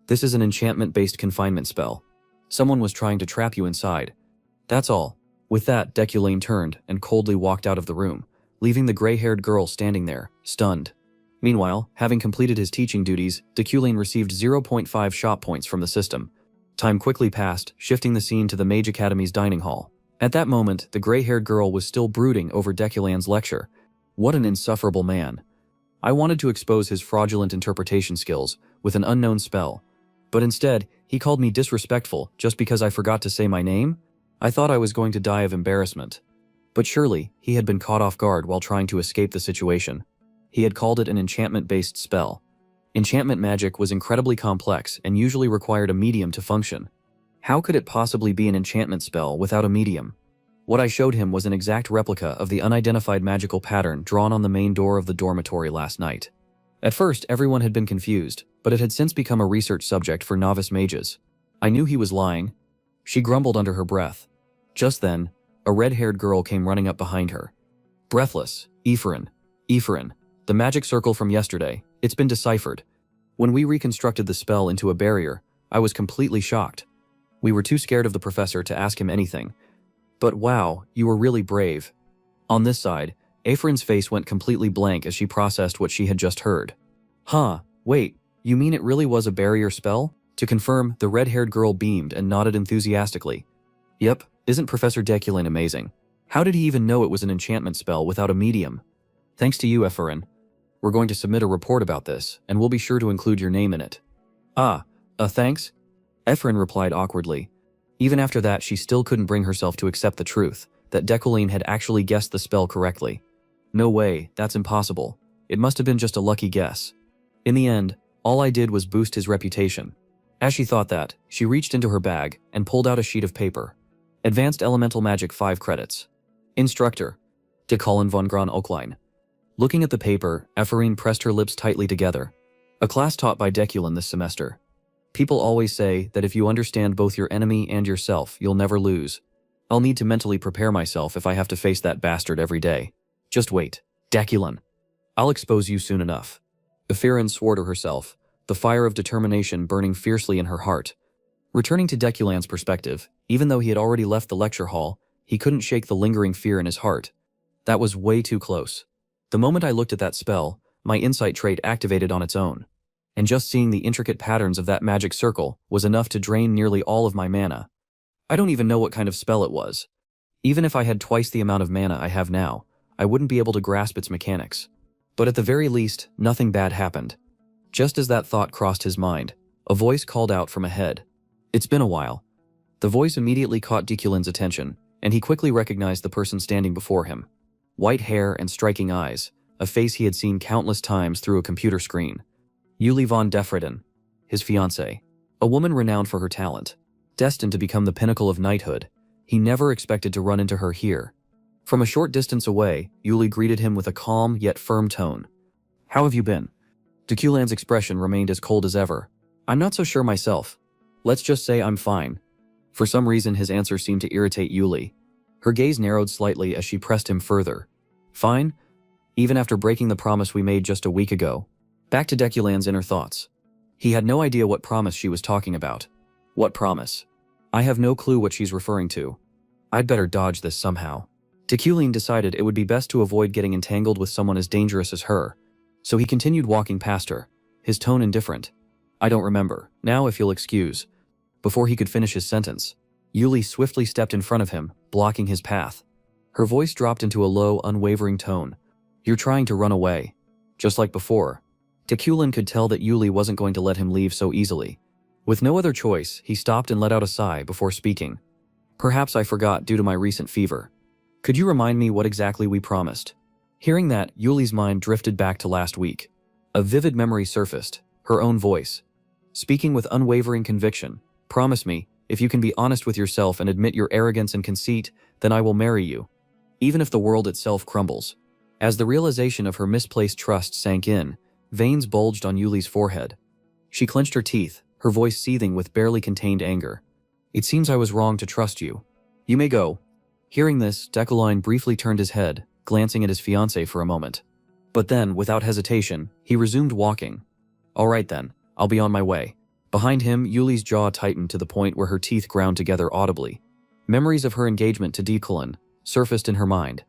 This is an enchantment-based confinement spell. Someone was trying to trap you inside. That's all. With that, Deculin turned and coldly walked out of the room, leaving the gray-haired girl standing there, stunned. Meanwhile, having completed his teaching duties, Deculin received 0.5 shot points from the system. Time quickly passed, shifting the scene to the Mage Academy's dining hall. At that moment, the gray-haired girl was still brooding over Deculan's lecture. What an insufferable man. I wanted to expose his fraudulent interpretation skills with an unknown spell, but instead, he called me disrespectful just because I forgot to say my name? I thought I was going to die of embarrassment. But surely, he had been caught off guard while trying to escape the situation. He had called it an enchantment-based spell. Enchantment magic was incredibly complex and usually required a medium to function. How could it possibly be an enchantment spell without a medium? What I showed him was an exact replica of the unidentified magical pattern drawn on the main door of the dormitory last night. At first, everyone had been confused, but it had since become a research subject for novice mages. I knew he was lying. She grumbled under her breath. Just then, a red-haired girl came running up behind her. Breathless, Ephraim, the magic circle from yesterday, it's been deciphered. When we reconstructed the spell into a barrier, I was completely shocked. We were too scared of the professor to ask him anything. But wow, you were really brave. On this side, Ephraim's face went completely blank as she processed what she had just heard. Huh, wait, you mean it really was a barrier spell? To confirm, the red-haired girl beamed and nodded enthusiastically. Yep, isn't Professor Deculin amazing? How did he even know it was an enchantment spell without a medium? Thanks to you, Ephraim. We're going to submit a report about this, and we'll be sure to include your name in it. Thanks? Ephraim replied awkwardly. Even after that, she still couldn't bring herself to accept the truth, that Deculin had actually guessed the spell correctly. No way, that's impossible. It must have been just a lucky guess. In the end, all I did was boost his reputation. As she thought that, she reached into her bag and pulled out a sheet of paper. Advanced Elemental Magic 5 credits. Instructor, Deculin von Gran Oakline. Looking at the paper, Ephraim pressed her lips tightly together. A class taught by Deculin this semester. People always say that if you understand both your enemy and yourself, you'll never lose. I'll need to mentally prepare myself if I have to face that bastard every day. Just wait. Deculin. I'll expose you soon enough. Ephraim swore to herself, the fire of determination burning fiercely in her heart. Returning to Deculin's perspective, even though he had already left the lecture hall, he couldn't shake the lingering fear in his heart. That was way too close. The moment I looked at that spell, my insight trait activated on its own. And just seeing the intricate patterns of that magic circle was enough to drain nearly all of my mana. I don't even know what kind of spell it was. Even if I had twice the amount of mana I have now, I wouldn't be able to grasp its mechanics. But at the very least, nothing bad happened. Just as that thought crossed his mind, a voice called out from ahead. It's been a while. The voice immediately caught Deculin's attention, and he quickly recognized the person standing before him. White hair and striking eyes, a face he had seen countless times through a computer screen. Yuli von Defreden, his fiancée. A woman renowned for her talent, destined to become the pinnacle of knighthood. He never expected to run into her here. From a short distance away, Yuli greeted him with a calm yet firm tone. How have you been? Deculin's expression remained as cold as ever. I'm not so sure myself. Let's just say I'm fine. For some reason his answer seemed to irritate Yuli. Her gaze narrowed slightly as she pressed him further. Fine? Even after breaking the promise we made just a week ago. Back to Deculin's inner thoughts. He had no idea what promise she was talking about. What promise? I have no clue what she's referring to. I'd better dodge this somehow. Deculin decided it would be best to avoid getting entangled with someone as dangerous as her. So he continued walking past her, his tone indifferent. I don't remember. Now if you'll excuse. Before he could finish his sentence, Yuli swiftly stepped in front of him, blocking his path. Her voice dropped into a low, unwavering tone. You're trying to run away. Just like before. Deculin could tell that Yuli wasn't going to let him leave so easily. With no other choice, he stopped and let out a sigh before speaking. Perhaps I forgot due to my recent fever. Could you remind me what exactly we promised? Hearing that, Yuli's mind drifted back to last week. A vivid memory surfaced, her own voice. Speaking with unwavering conviction, promise me, if you can be honest with yourself and admit your arrogance and conceit, then I will marry you. Even if the world itself crumbles. As the realization of her misplaced trust sank in, veins bulged on Yuli's forehead. She clenched her teeth, her voice seething with barely contained anger. It seems I was wrong to trust you. You may go. Hearing this, Deculin briefly turned his head, glancing at his fiancée for a moment. But then, without hesitation, he resumed walking. All right then, I'll be on my way. Behind him, Yuli's jaw tightened to the point where her teeth ground together audibly. Memories of her engagement to Deculin surfaced in her mind.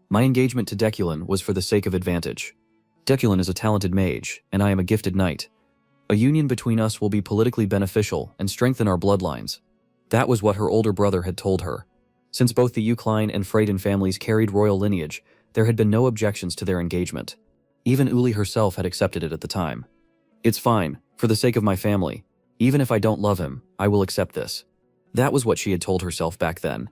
My engagement to Deculin was for the sake of advantage. Deculin is a talented mage, and I am a gifted knight. A union between us will be politically beneficial and strengthen our bloodlines. That was what her older brother had told her. Since both the Uklein and Freyden families carried royal lineage, there had been no objections to their engagement. Even Uli herself had accepted it at the time. It's fine, for the sake of my family. Even if I don't love him, I will accept this. That was what she had told herself back then.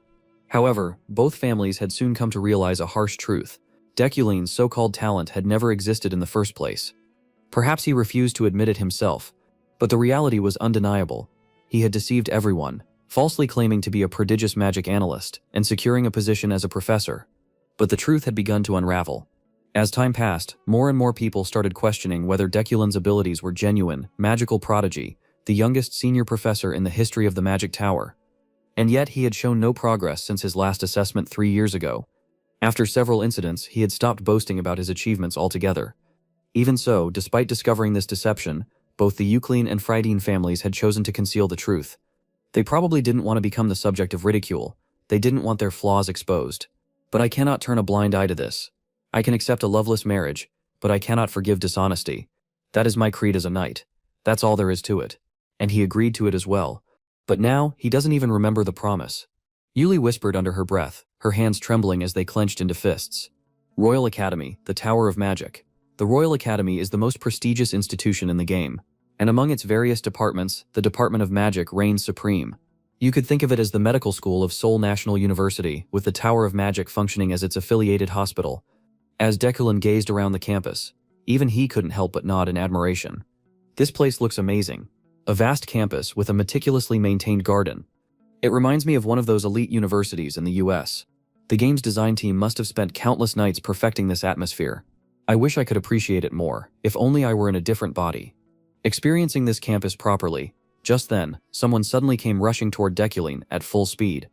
However, both families had soon come to realize a harsh truth. Deculin's so-called talent had never existed in the first place. Perhaps he refused to admit it himself, but the reality was undeniable. He had deceived everyone, falsely claiming to be a prodigious magic analyst and securing a position as a professor. But the truth had begun to unravel. As time passed, more and more people started questioning whether Deculin's abilities were genuine, magical prodigy, the youngest senior professor in the history of the Magic Tower. And yet he had shown no progress since his last assessment 3 years ago. After several incidents, he had stopped boasting about his achievements altogether. Even so, despite discovering this deception, both the Uklein and Freyden families had chosen to conceal the truth. They probably didn't want to become the subject of ridicule. They didn't want their flaws exposed. But I cannot turn a blind eye to this. I can accept a loveless marriage, but I cannot forgive dishonesty. That is my creed as a knight. That's all there is to it. And he agreed to it as well. But now, he doesn't even remember the promise. Yuli whispered under her breath, her hands trembling as they clenched into fists. Royal Academy, the Tower of Magic. The Royal Academy is the most prestigious institution in the game. And among its various departments, the Department of Magic reigns supreme. You could think of it as the medical school of Seoul National University, with the Tower of Magic functioning as its affiliated hospital. As Deculin gazed around the campus, even he couldn't help but nod in admiration. This place looks amazing. A vast campus with a meticulously maintained garden. It reminds me of one of those elite universities in the US. The game's design team must have spent countless nights perfecting this atmosphere. I wish I could appreciate it more, if only I were in a different body. Experiencing this campus properly, just then, someone suddenly came rushing toward Deculin at full speed.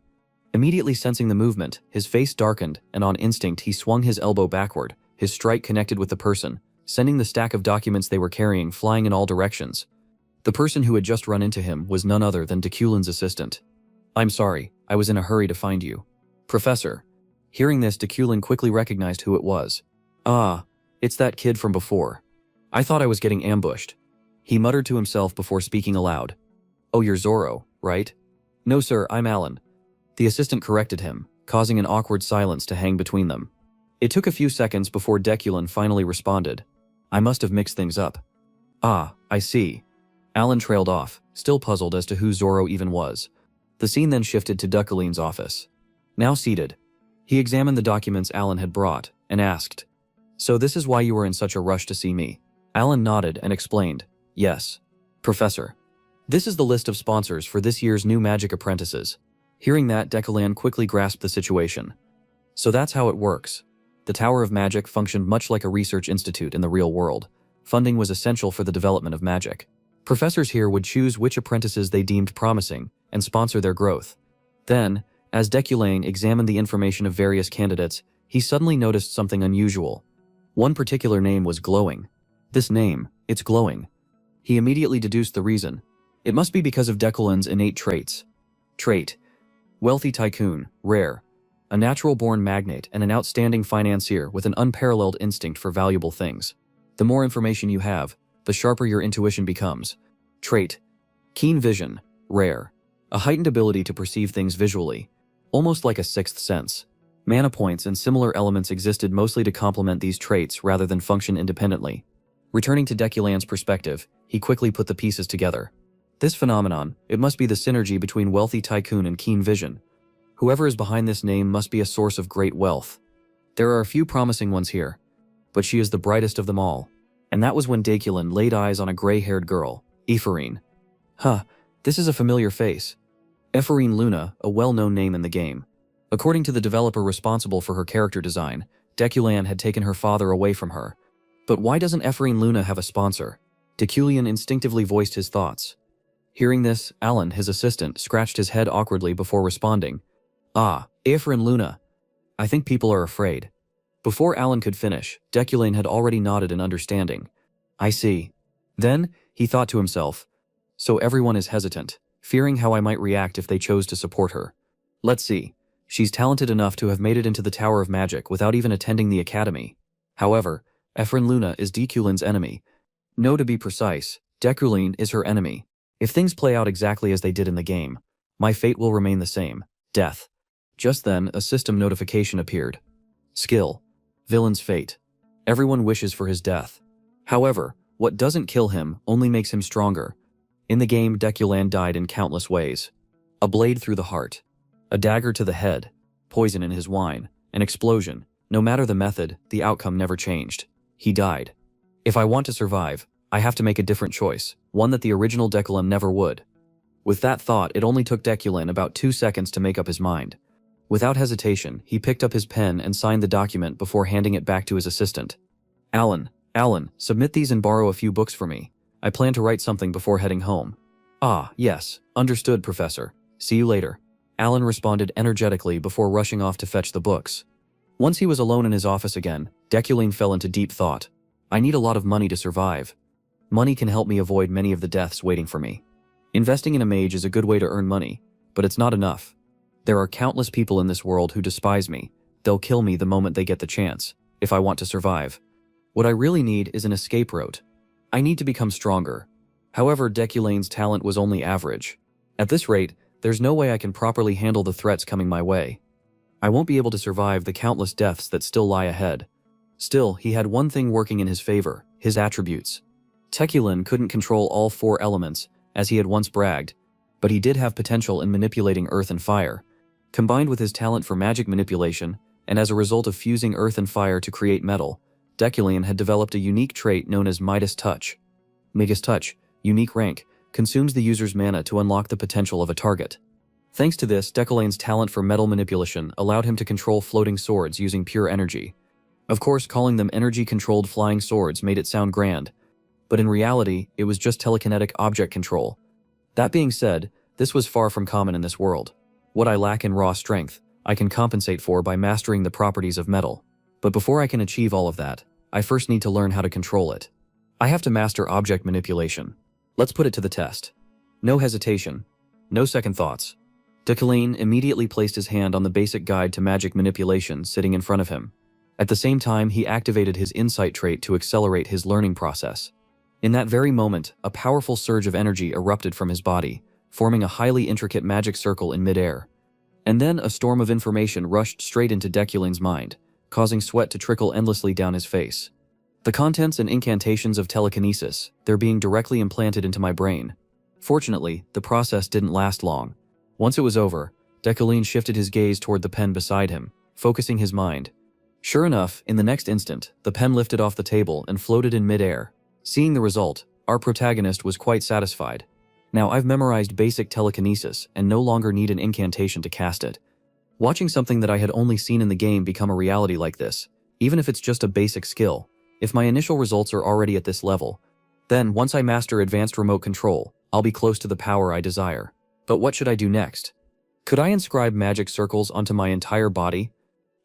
Immediately sensing the movement, his face darkened, and on instinct he swung his elbow backward, his strike connected with the person, sending the stack of documents they were carrying flying in all directions. The person who had just run into him was none other than Deculin's assistant. I'm sorry, I was in a hurry to find you. Professor. Hearing this, Deculin quickly recognized who it was. Ah, it's that kid from before. I thought I was getting ambushed. He muttered to himself before speaking aloud. Oh, you're Zoro, right? No sir, I'm Alan. The assistant corrected him, causing an awkward silence to hang between them. It took a few seconds before Deculan finally responded. I must have mixed things up. Ah, I see. Alan trailed off, still puzzled as to who Zoro even was. The scene then shifted to Deculin's office. Now seated, he examined the documents Alan had brought and asked, So this is why you were in such a rush to see me? Alan nodded and explained, Yes, Professor. This is the list of sponsors for this year's new magic apprentices. Hearing that, Deculan quickly grasped the situation. So that's how it works. The Tower of Magic functioned much like a research institute in the real world. Funding was essential for the development of magic. Professors here would choose which apprentices they deemed promising and sponsor their growth. Then, as Deculan examined the information of various candidates, he suddenly noticed something unusual. One particular name was glowing. This name, it's glowing. He immediately deduced the reason. It must be because of Deculan's innate traits. Trait: wealthy tycoon, rare. A natural-born magnate and an outstanding financier with an unparalleled instinct for valuable things. The more information you have, the sharper your intuition becomes. Trait: keen vision, rare. A heightened ability to perceive things visually, almost like a sixth sense. Mana points and similar elements existed mostly to complement these traits rather than function independently. Returning to Deculan's perspective, he quickly put the pieces together. This phenomenon, it must be the synergy between wealthy tycoon and keen vision. Whoever is behind this name must be a source of great wealth. There are a few promising ones here, but she is the brightest of them all. And that was when Deculan laid eyes on a gray-haired girl, Ephorine. Huh, this is a familiar face. Ephorine Luna, a well-known name in the game. According to the developer responsible for her character design, Deculan had taken her father away from her. But why doesn't Ephorine Luna have a sponsor? Deculan instinctively voiced his thoughts. Hearing this, Alan, his assistant, scratched his head awkwardly before responding. Ah, Ephorine Luna. I think people are afraid. Before Alan could finish, Deculan had already nodded in understanding. I see. Then, he thought to himself, so everyone is hesitant, fearing how I might react if they chose to support her. Let's see. She's talented enough to have made it into the Tower of Magic without even attending the academy. However, Ephorine Luna is Deculan's enemy. No, to be precise, Deculan is her enemy. If things play out exactly as they did in the game, my fate will remain the same, death. Just then, a system notification appeared. Skill: Villain's fate. Everyone wishes for his death. However, what doesn't kill him only makes him stronger. In the game, Deculan died in countless ways. A blade through the heart, a dagger to the head, poison in his wine, an explosion. No matter the method, the outcome never changed. He died. If I want to survive, I have to make a different choice, one that the original Deculan never would. With that thought, it only took Deculan about 2 seconds to make up his mind. Without hesitation, he picked up his pen and signed the document before handing it back to his assistant. Alan, submit these and borrow a few books for me. I plan to write something before heading home. Ah, yes, understood, Professor. See you later. Alan responded energetically before rushing off to fetch the books. Once he was alone in his office again, Deculan fell into deep thought. I need a lot of money to survive. Money can help me avoid many of the deaths waiting for me. Investing in a mage is a good way to earn money, but it's not enough. There are countless people in this world who despise me. They'll kill me the moment they get the chance, if I want to survive. What I really need is an escape route. I need to become stronger. However, Deculan's talent was only average. At this rate, there's no way I can properly handle the threats coming my way. I won't be able to survive the countless deaths that still lie ahead. Still, he had one thing working in his favor, his attributes. Deculan couldn't control all 4 elements, as he had once bragged, but he did have potential in manipulating earth and fire. Combined with his talent for magic manipulation, and as a result of fusing earth and fire to create metal, Deculan had developed a unique trait known as Midas Touch. Midas Touch, unique rank, consumes the user's mana to unlock the potential of a target. Thanks to this, Deculan's talent for metal manipulation allowed him to control floating swords using pure energy. Of course, calling them energy-controlled flying swords made it sound grand, but in reality, it was just telekinetic object control. That being said, this was far from common in this world. What I lack in raw strength, I can compensate for by mastering the properties of metal. But before I can achieve all of that, I first need to learn how to control it. I have to master object manipulation. Let's put it to the test. No hesitation. No second thoughts. Deculan immediately placed his hand on the basic guide to magic manipulation sitting in front of him. At the same time, he activated his insight trait to accelerate his learning process. In that very moment, a powerful surge of energy erupted from his body, forming a highly intricate magic circle in midair. And then a storm of information rushed straight into Deculin's mind, causing sweat to trickle endlessly down his face. The contents and incantations of telekinesis, they're being directly implanted into my brain. Fortunately, the process didn't last long. Once it was over, Deculin shifted his gaze toward the pen beside him, focusing his mind. Sure enough, in the next instant, the pen lifted off the table and floated in mid-air. Seeing the result, our protagonist was quite satisfied. Now I've memorized basic telekinesis and no longer need an incantation to cast it. Watching something that I had only seen in the game become a reality like this, even if it's just a basic skill, if my initial results are already at this level, then once I master advanced remote control, I'll be close to the power I desire. But what should I do next? Could I inscribe magic circles onto my entire body?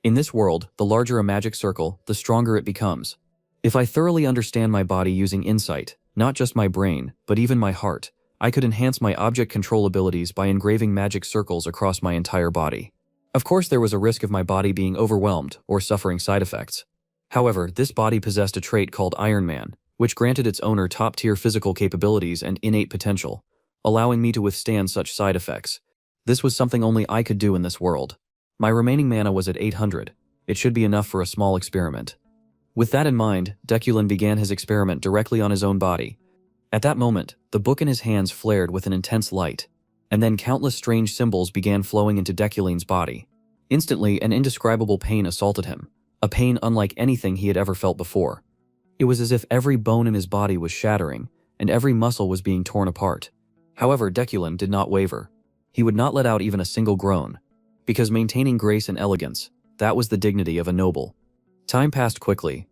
In this world, the larger a magic circle, the stronger it becomes. If I thoroughly understand my body using insight, not just my brain, but even my heart, I could enhance my object control abilities by engraving magic circles across my entire body. Of course, there was a risk of my body being overwhelmed or suffering side effects. However, this body possessed a trait called Iron Man, which granted its owner top-tier physical capabilities and innate potential, allowing me to withstand such side effects. This was something only I could do in this world. My remaining mana was at 800. It should be enough for a small experiment. With that in mind, Deculin began his experiment directly on his own body. At that moment, the book in his hands flared with an intense light, and then countless strange symbols began flowing into Deculin's body. Instantly, an indescribable pain assaulted him, a pain unlike anything he had ever felt before. It was as if every bone in his body was shattering, and every muscle was being torn apart. However, Deculin did not waver. He would not let out even a single groan, because maintaining grace and elegance, that was the dignity of a noble. Time passed quickly.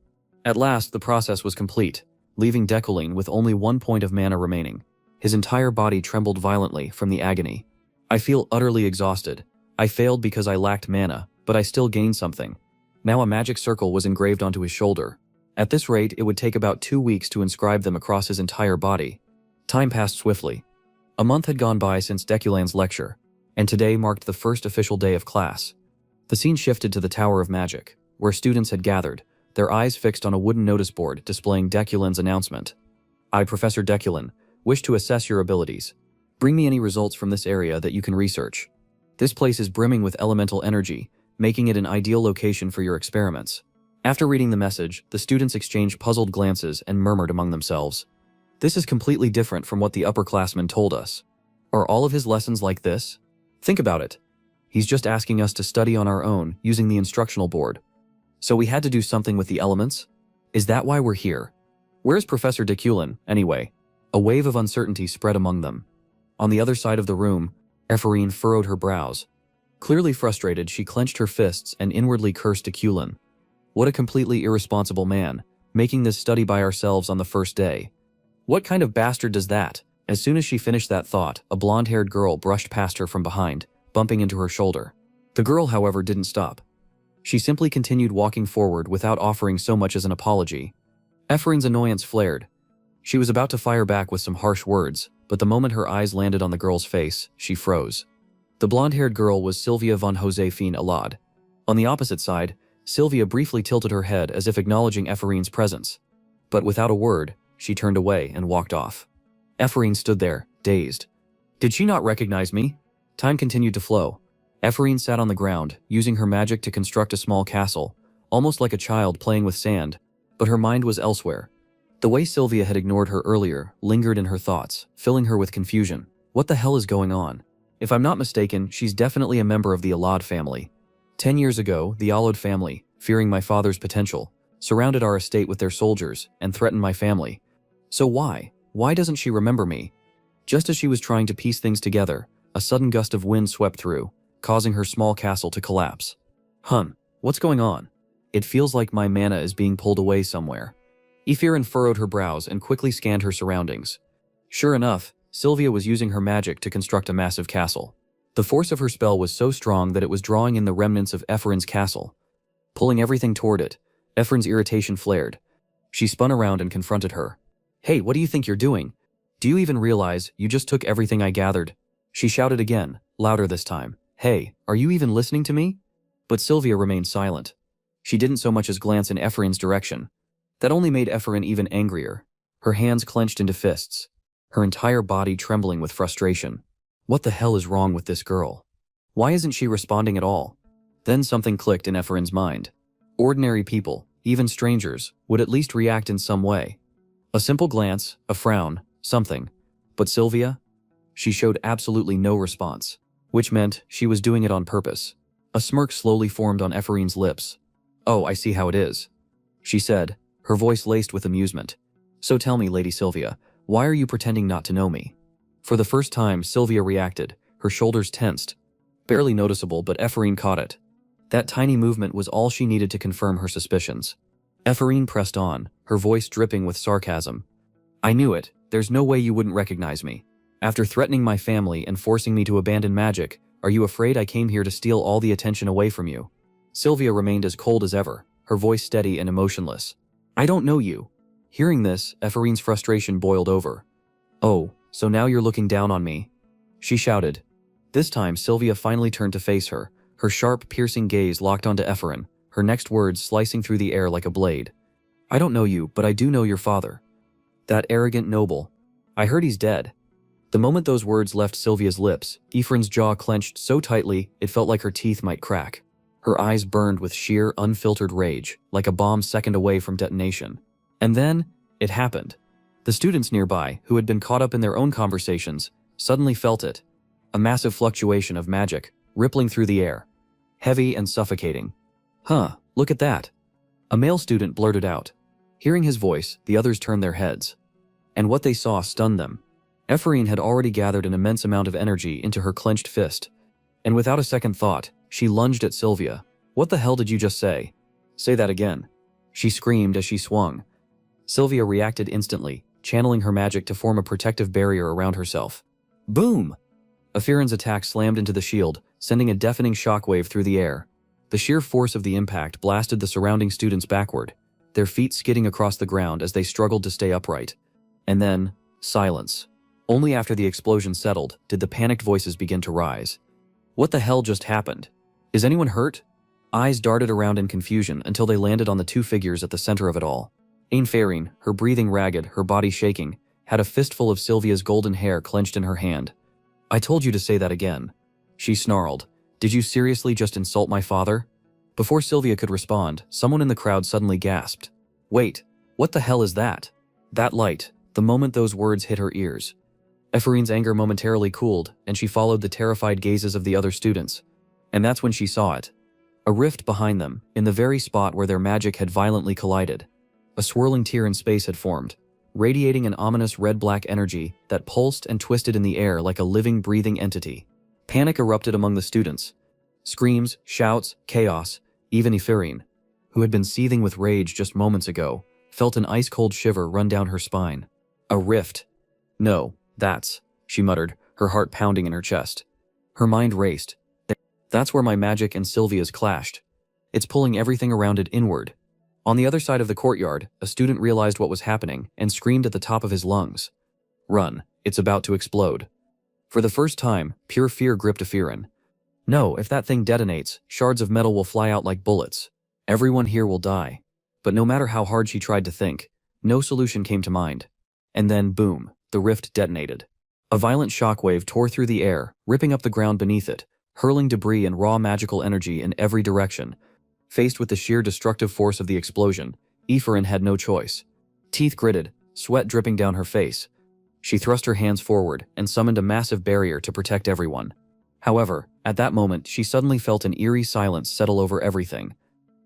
At last, the process was complete, leaving Deculin with only 1 point of mana remaining. His entire body trembled violently from the agony. I feel utterly exhausted. I failed because I lacked mana, but I still gained something. Now a magic circle was engraved onto his shoulder. At this rate, it would take about 2 weeks to inscribe them across his entire body. Time passed swiftly. A month had gone by since Deculin's lecture, and today marked the first official day of class. The scene shifted to the Tower of Magic, where students had gathered, their eyes fixed on a wooden notice board displaying Deculin's announcement. I, Professor Deculin, wish to assess your abilities. Bring me any results from this area that you can research. This place is brimming with elemental energy, making it an ideal location for your experiments. After reading the message, the students exchanged puzzled glances and murmured among themselves. This is completely different from what the upperclassmen told us. Are all of his lessons like this? Think about it. He's just asking us to study on our own using the instructional board. So we had to do something with the elements? Is that why we're here? Where's Professor Deculin, anyway? A wave of uncertainty spread among them. On the other side of the room, Ephraim furrowed her brows. Clearly frustrated, she clenched her fists and inwardly cursed Deculin. What a completely irresponsible man, making this study by ourselves on the first day. What kind of bastard does that? As soon as she finished that thought, a blonde-haired girl brushed past her from behind, bumping into her shoulder. The girl, however, didn't stop. She simply continued walking forward without offering so much as an apology. Ephraim's annoyance flared. She was about to fire back with some harsh words, but the moment her eyes landed on the girl's face, she froze. The blonde-haired girl was Sylvia von Josephine Alad. On the opposite side, Sylvia briefly tilted her head as if acknowledging Ephraim's presence. But without a word, she turned away and walked off. Ephraim stood there, dazed. Did she not recognize me? Time continued to flow. Ephraim sat on the ground, using her magic to construct a small castle, almost like a child playing with sand, but her mind was elsewhere. The way Sylvia had ignored her earlier lingered in her thoughts, filling her with confusion. What the hell is going on? If I'm not mistaken, she's definitely a member of the Alad family. 10 years ago, the Alad family, fearing my father's potential, surrounded our estate with their soldiers and threatened my family. So why? Why doesn't she remember me? Just as she was trying to piece things together, a sudden gust of wind swept through, causing her small castle to collapse. What's going on? It feels like my mana is being pulled away somewhere. Ephraim furrowed her brows and quickly scanned her surroundings. Sure enough, Sylvia was using her magic to construct a massive castle. The force of her spell was so strong that it was drawing in the remnants of Ephraim's castle. Pulling everything toward it, Ephraim's irritation flared. She spun around and confronted her. Hey, what do you think you're doing? Do you even realize you just took everything I gathered? She shouted again, louder this time. Hey, are you even listening to me? But Sylvia remained silent. She didn't so much as glance in Ephraim's direction. That only made Ephraim even angrier. Her hands clenched into fists, her entire body trembling with frustration. What the hell is wrong with this girl? Why isn't she responding at all? Then something clicked in Ephraim's mind. Ordinary people, even strangers, would at least react in some way. A simple glance, a frown, something. But Sylvia? She showed absolutely no response, which meant she was doing it on purpose. A smirk slowly formed on Ephraim's lips. "Oh, I see how it is," she said, her voice laced with amusement. "So tell me, Lady Sylvia, why are you pretending not to know me?" For the first time, Sylvia reacted, her shoulders tensed. Barely noticeable, but Ephraim caught it. That tiny movement was all she needed to confirm her suspicions. Ephraim pressed on, her voice dripping with sarcasm. "I knew it. There's no way you wouldn't recognize me. After threatening my family and forcing me to abandon magic, are you afraid I came here to steal all the attention away from you?" Sylvia remained as cold as ever, her voice steady and emotionless. "I don't know you." Hearing this, Ephraim's frustration boiled over. "Oh, so now you're looking down on me?" she shouted. This time, Sylvia finally turned to face her, her sharp, piercing gaze locked onto Ephraim, her next words slicing through the air like a blade. "I don't know you, but I do know your father. That arrogant noble. I heard he's dead." The moment those words left Sylvia's lips, Ephraim's jaw clenched so tightly it felt like her teeth might crack. Her eyes burned with sheer, unfiltered rage, like a bomb second away from detonation. And then, it happened. The students nearby, who had been caught up in their own conversations, suddenly felt it. A massive fluctuation of magic, rippling through the air. Heavy and suffocating. "Huh, look at that," a male student blurted out. Hearing his voice, the others turned their heads. And what they saw stunned them. Ephraim had already gathered an immense amount of energy into her clenched fist. And without a second thought, she lunged at Sylvia. "What the hell did you just say?" "Say that again," she screamed as she swung. Sylvia reacted instantly, channeling her magic to form a protective barrier around herself. Boom! Ephraim's attack slammed into the shield, sending a deafening shockwave through the air. The sheer force of the impact blasted the surrounding students backward, their feet skidding across the ground as they struggled to stay upright. And then, silence. Only after the explosion settled did the panicked voices begin to rise. What the hell just happened? Is anyone hurt? Eyes darted around in confusion until they landed on the two figures at the center of it all. Ephraim, her breathing ragged, her body shaking, had a fistful of Sylvia's golden hair clenched in her hand. "I told you to say that again," she snarled. "Did you seriously just insult my father?" Before Sylvia could respond, someone in the crowd suddenly gasped. "Wait, what the hell is that?" That light, the moment those words hit her ears. Ephraim's anger momentarily cooled, and she followed the terrified gazes of the other students. And that's when she saw it. A rift behind them, in the very spot where their magic had violently collided. A swirling tear in space had formed, radiating an ominous red-black energy that pulsed and twisted in the air like a living, breathing entity. Panic erupted among the students. Screams, shouts, chaos. Even Ephraim, who had been seething with rage just moments ago, felt an ice-cold shiver run down her spine. A rift. "No, she muttered, her heart pounding in her chest. Her mind raced. "That's where my magic and Sylvia's clashed. It's pulling everything around it inward." On the other side of the courtyard, a student realized what was happening and screamed at the top of his lungs. "Run, it's about to explode." For the first time, pure fear gripped Ephraim. "No, if that thing detonates, shards of metal will fly out like bullets. Everyone here will die." But no matter how hard she tried to think, no solution came to mind. And then, boom, the rift detonated. A violent shockwave tore through the air, ripping up the ground beneath it, hurling debris and raw magical energy in every direction. Faced with the sheer destructive force of the explosion, Ephraim had no choice. Teeth gritted, sweat dripping down her face. She thrust her hands forward and summoned a massive barrier to protect everyone. However, at that moment, she suddenly felt an eerie silence settle over everything.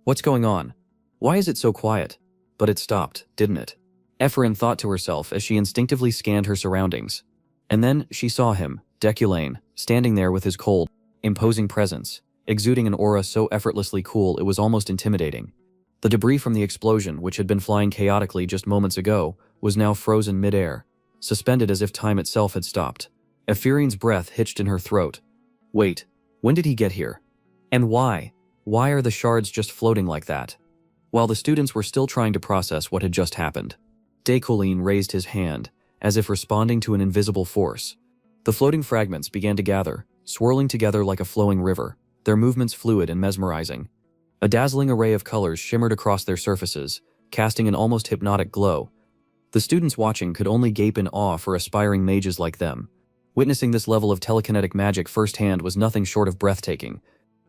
What's going on? Why is it so quiet? But it stopped, didn't it? Ephraim thought to herself as she instinctively scanned her surroundings. And then she saw him, Deculane, standing there with his cold, imposing presence, exuding an aura so effortlessly cool it was almost intimidating. The debris from the explosion, which had been flying chaotically just moments ago, was now frozen mid-air, suspended as if time itself had stopped. Ephraim's breath hitched in her throat. Wait, when did he get here? And why? Why are the shards just floating like that? While the students were still trying to process what had just happened, Deculane raised his hand, as if responding to an invisible force. The floating fragments began to gather, swirling together like a flowing river, their movements fluid and mesmerizing. A dazzling array of colors shimmered across their surfaces, casting an almost hypnotic glow. The students watching could only gape in awe for aspiring mages like them. Witnessing this level of telekinetic magic firsthand was nothing short of breathtaking.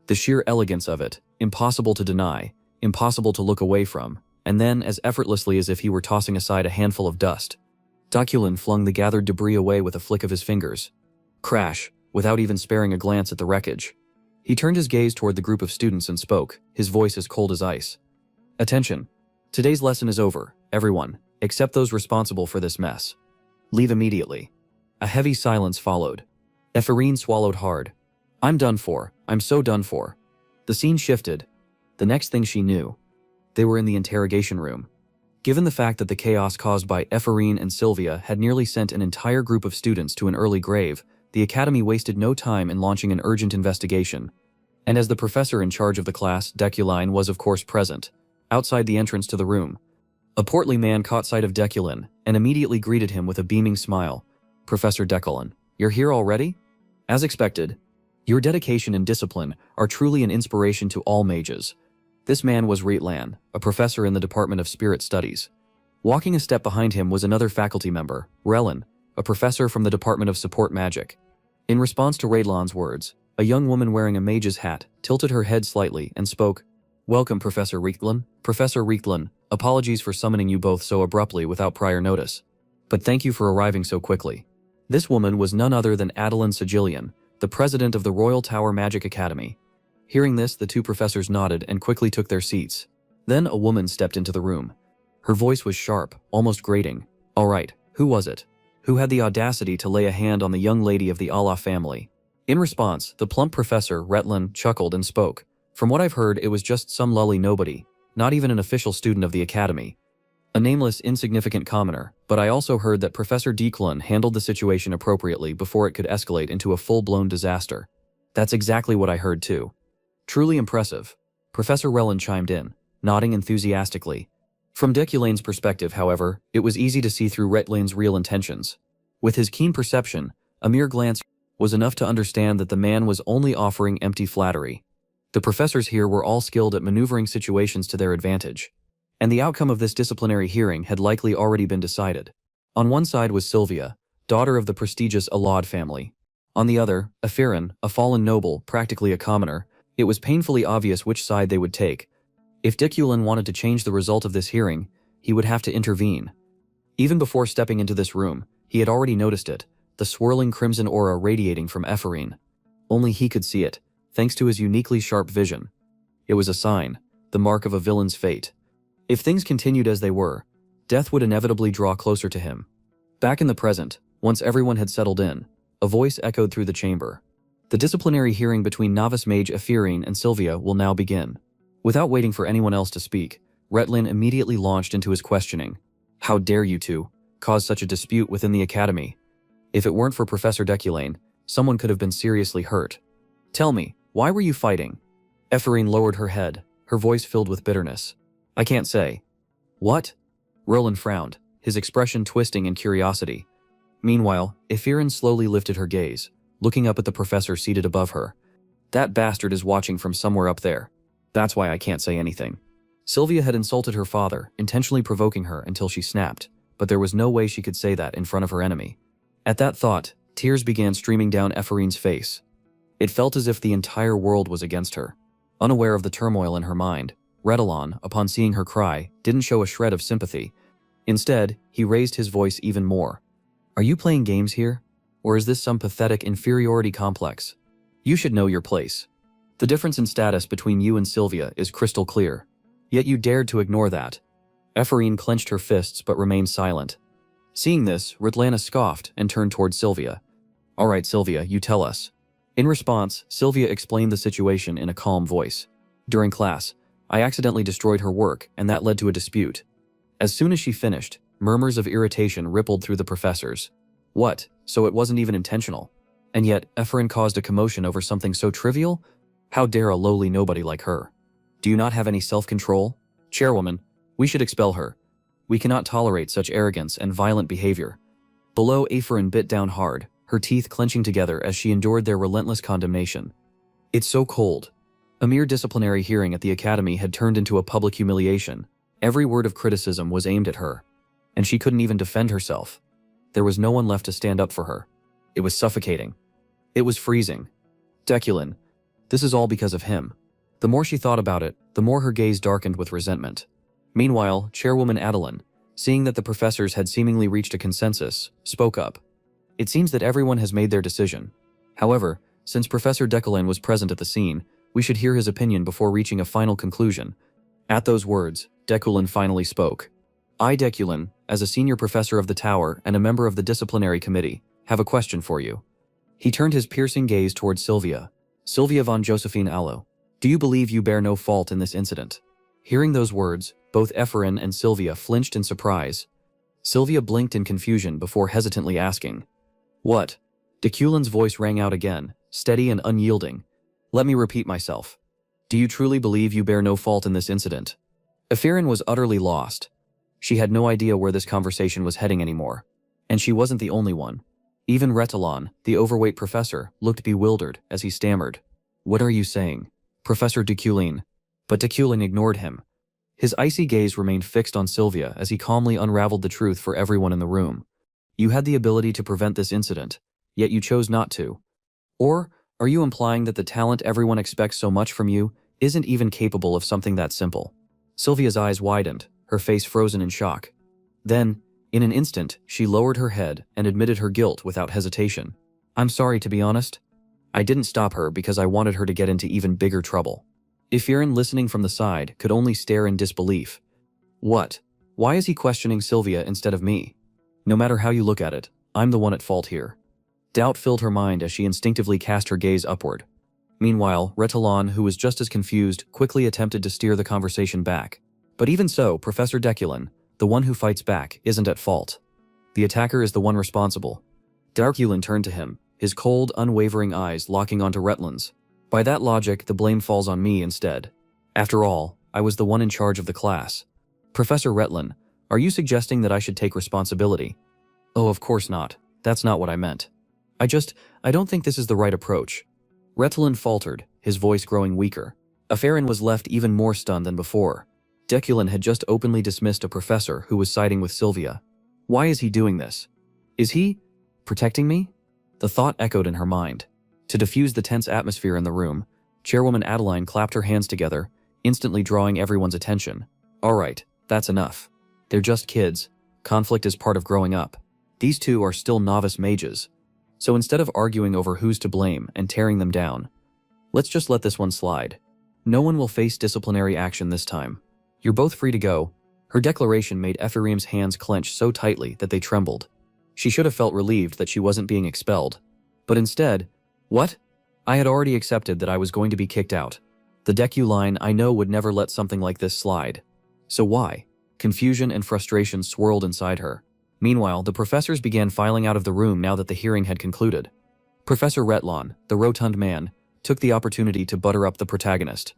The sheer elegance of it, impossible to deny, impossible to look away from, and then, as effortlessly as if he were tossing aside a handful of dust, Dakulin flung the gathered debris away with a flick of his fingers. Crash, without even sparing a glance at the wreckage. He turned his gaze toward the group of students and spoke, his voice as cold as ice. Attention. Today's lesson is over, everyone, except those responsible for this mess. Leave immediately. A heavy silence followed. Ephraim swallowed hard. I'm done for, I'm so done for. The scene shifted. The next thing she knew, they were in the interrogation room. Given the fact that the chaos caused by Ephraim and Sylvia had nearly sent an entire group of students to an early grave, the academy wasted no time in launching an urgent investigation. And as the professor in charge of the class, Dakulin, was of course present, outside the entrance to the room, a portly man caught sight of Dakulin and immediately greeted him with a beaming smile. Professor Dakulin, you're here already? As expected. Your dedication and discipline are truly an inspiration to all mages. This man was Rietlan, a professor in the Department of Spirit Studies. Walking a step behind him was another faculty member, Relin, a professor from the Department of Support Magic. In response to Rietlan's words, a young woman wearing a mage's hat tilted her head slightly and spoke, Welcome, Professor Rietlan. Professor Rietlan, apologies for summoning you both so abruptly without prior notice. But thank you for arriving so quickly. This woman was none other than Adeline Sigillian, the president of the Royal Tower Magic Academy. Hearing this, the two professors nodded and quickly took their seats. Then a woman stepped into the room. Her voice was sharp, almost grating. All right, who was it? Who had the audacity to lay a hand on the young lady of the Allah family? In response, the plump professor, Rietlan, chuckled and spoke. From what I've heard, it was just some lully nobody, not even an official student of the academy. A nameless, insignificant commoner, but I also heard that Professor Dakulin handled the situation appropriately before it could escalate into a full-blown disaster. That's exactly what I heard too. Truly impressive. Professor Relin chimed in, nodding enthusiastically. From Dakulin's perspective, however, it was easy to see through Rietlan's real intentions. With his keen perception, a mere glance was enough to understand that the man was only offering empty flattery. The professors here were all skilled at maneuvering situations to their advantage. And the outcome of this disciplinary hearing had likely already been decided. On one side was Sylvia, daughter of the prestigious Alad family. On the other, Ephraim, a fallen noble, practically a commoner. It was painfully obvious which side they would take. If Dakulin wanted to change the result of this hearing, he would have to intervene. Even before stepping into this room, he had already noticed it, the swirling crimson aura radiating from Ephraim. Only he could see it, thanks to his uniquely sharp vision. It was a sign, the mark of a villain's fate. If things continued as they were, death would inevitably draw closer to him. Back in the present, once everyone had settled in, a voice echoed through the chamber. The disciplinary hearing between novice mage Ephraim and Sylvia will now begin. Without waiting for anyone else to speak, Rietlan immediately launched into his questioning. How dare you two cause such a dispute within the academy? If it weren't for Professor Dakulin, someone could have been seriously hurt. Tell me, why were you fighting? Ephraim lowered her head, her voice filled with bitterness. I can't say. What? Roland frowned, his expression twisting in curiosity. Meanwhile, Ephraim slowly lifted her gaze, looking up at the professor seated above her. That bastard is watching from somewhere up there. That's why I can't say anything. Sylvia had insulted her father, intentionally provoking her until she snapped, but there was no way she could say that in front of her enemy. At that thought, tears began streaming down Ephraim's face. It felt as if the entire world was against her. Unaware of the turmoil in her mind, Redalon, upon seeing her cry, didn't show a shred of sympathy. Instead, he raised his voice even more. Are you playing games here? Or is this some pathetic inferiority complex? You should know your place. The difference in status between you and Sylvia is crystal clear. Yet you dared to ignore that. Ephraim clenched her fists but remained silent. Seeing this, Ritlana scoffed and turned towards Sylvia. All right, Sylvia, you tell us. In response, Sylvia explained the situation in a calm voice. During class, I accidentally destroyed her work, and that led to a dispute. As soon as she finished, murmurs of irritation rippled through the professors. What? So it wasn't even intentional? And yet, Ephraim caused a commotion over something so trivial? How dare a lowly nobody like her? Do you not have any self-control? Chairwoman, we should expel her. We cannot tolerate such arrogance and violent behavior. Below, Ephraim bit down hard, her teeth clenching together as she endured their relentless condemnation. It's so cold. A mere disciplinary hearing at the academy had turned into a public humiliation. Every word of criticism was aimed at her, and she couldn't even defend herself. There was no one left to stand up for her. It was suffocating. It was freezing. Deculin. This is all because of him. The more she thought about it, the more her gaze darkened with resentment. Meanwhile, Chairwoman Adeline, seeing that the professors had seemingly reached a consensus, spoke up. It seems that everyone has made their decision. However, since Professor Deculin was present at the scene, we should hear his opinion before reaching a final conclusion. At those words, Deculin finally spoke. I, Deculin, as a senior professor of the tower and a member of the disciplinary committee, have a question for you. He turned his piercing gaze towards Sylvia. Sylvia von Josephine Allo. Do you believe you bear no fault in this incident? Hearing those words, both Ephraim and Sylvia flinched in surprise. Sylvia blinked in confusion before hesitantly asking, What? Deculin's voice rang out again, steady and unyielding. Let me repeat myself. Do you truly believe you bear no fault in this incident? Ephraim was utterly lost. She had no idea where this conversation was heading anymore. And she wasn't the only one. Even Retalon, the overweight professor, looked bewildered as he stammered. What are you saying? Professor Deculin. But Deculin ignored him. His icy gaze remained fixed on Sylvia as he calmly unraveled the truth for everyone in the room. You had the ability to prevent this incident, yet you chose not to. Or, are you implying that the talent everyone expects so much from you isn't even capable of something that simple? Sylvia's eyes widened, her face frozen in shock. Then, in an instant, she lowered her head and admitted her guilt without hesitation. I'm sorry, to be honest. I didn't stop her because I wanted her to get into even bigger trouble. Ephraim, listening from the side, could only stare in disbelief. What? Why is he questioning Sylvia instead of me? No matter how you look at it, I'm the one at fault here. Doubt filled her mind as she instinctively cast her gaze upward. Meanwhile, Retalon, who was just as confused, quickly attempted to steer the conversation back. But even so, Professor Deculin, the one who fights back, isn't at fault. The attacker is the one responsible. Deculin turned to him, his cold, unwavering eyes locking onto Retlin's. By that logic, the blame falls on me instead. After all, I was the one in charge of the class. Professor Retlin, are you suggesting that I should take responsibility? Oh, of course not. That's not what I meant. I don't think this is the right approach. Retlin faltered, his voice growing weaker. Ephraim was left even more stunned than before. Deculin had just openly dismissed a professor who was siding with Sylvia. Why is he doing this? Is he protecting me? The thought echoed in her mind. To diffuse the tense atmosphere in the room, Chairwoman Adeline clapped her hands together, instantly drawing everyone's attention. All right, that's enough. They're just kids. Conflict is part of growing up. These two are still novice mages. So instead of arguing over who's to blame and tearing them down, let's just let this one slide. No one will face disciplinary action this time. You're both free to go. Her declaration made Ephraim's hands clench so tightly that they trembled. She should have felt relieved that she wasn't being expelled. But instead, what? I had already accepted that I was going to be kicked out. The Deculin I know would never let something like this slide. So why? Confusion and frustration swirled inside her. Meanwhile, the professors began filing out of the room now that the hearing had concluded. Professor Retlon, the rotund man, took the opportunity to butter up the protagonist.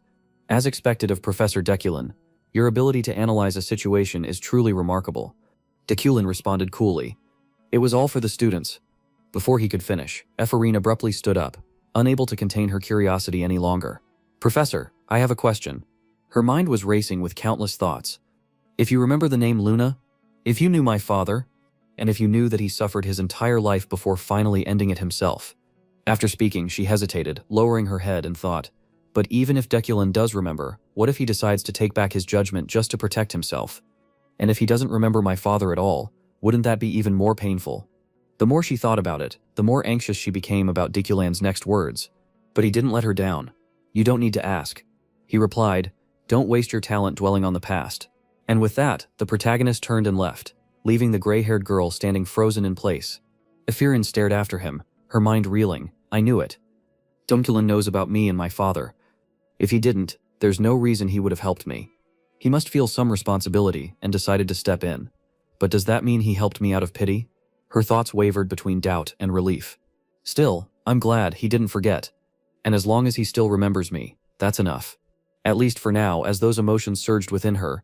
As expected of Professor Deculin, your ability to analyze a situation is truly remarkable. Deculin responded coolly. It was all for the students. Before he could finish, Ephraim abruptly stood up, unable to contain her curiosity any longer. Professor, I have a question. Her mind was racing with countless thoughts. If you remember the name Luna, if you knew my father, and if you knew that he suffered his entire life before finally ending it himself. After speaking, she hesitated, lowering her head and thought, but even if Deculin does remember, what if he decides to take back his judgment just to protect himself? And if he doesn't remember my father at all, wouldn't that be even more painful? The more she thought about it, the more anxious she became about Deculin's next words. But he didn't let her down. You don't need to ask. He replied, don't waste your talent dwelling on the past. And with that, the protagonist turned and left, leaving the gray-haired girl standing frozen in place. Ephraim stared after him, her mind reeling. I knew it. Deculin knows about me and my father. If he didn't, there's no reason he would have helped me. He must feel some responsibility and decided to step in. But does that mean he helped me out of pity? Her thoughts wavered between doubt and relief. Still, I'm glad he didn't forget. And as long as he still remembers me, that's enough. At least for now, as those emotions surged within her,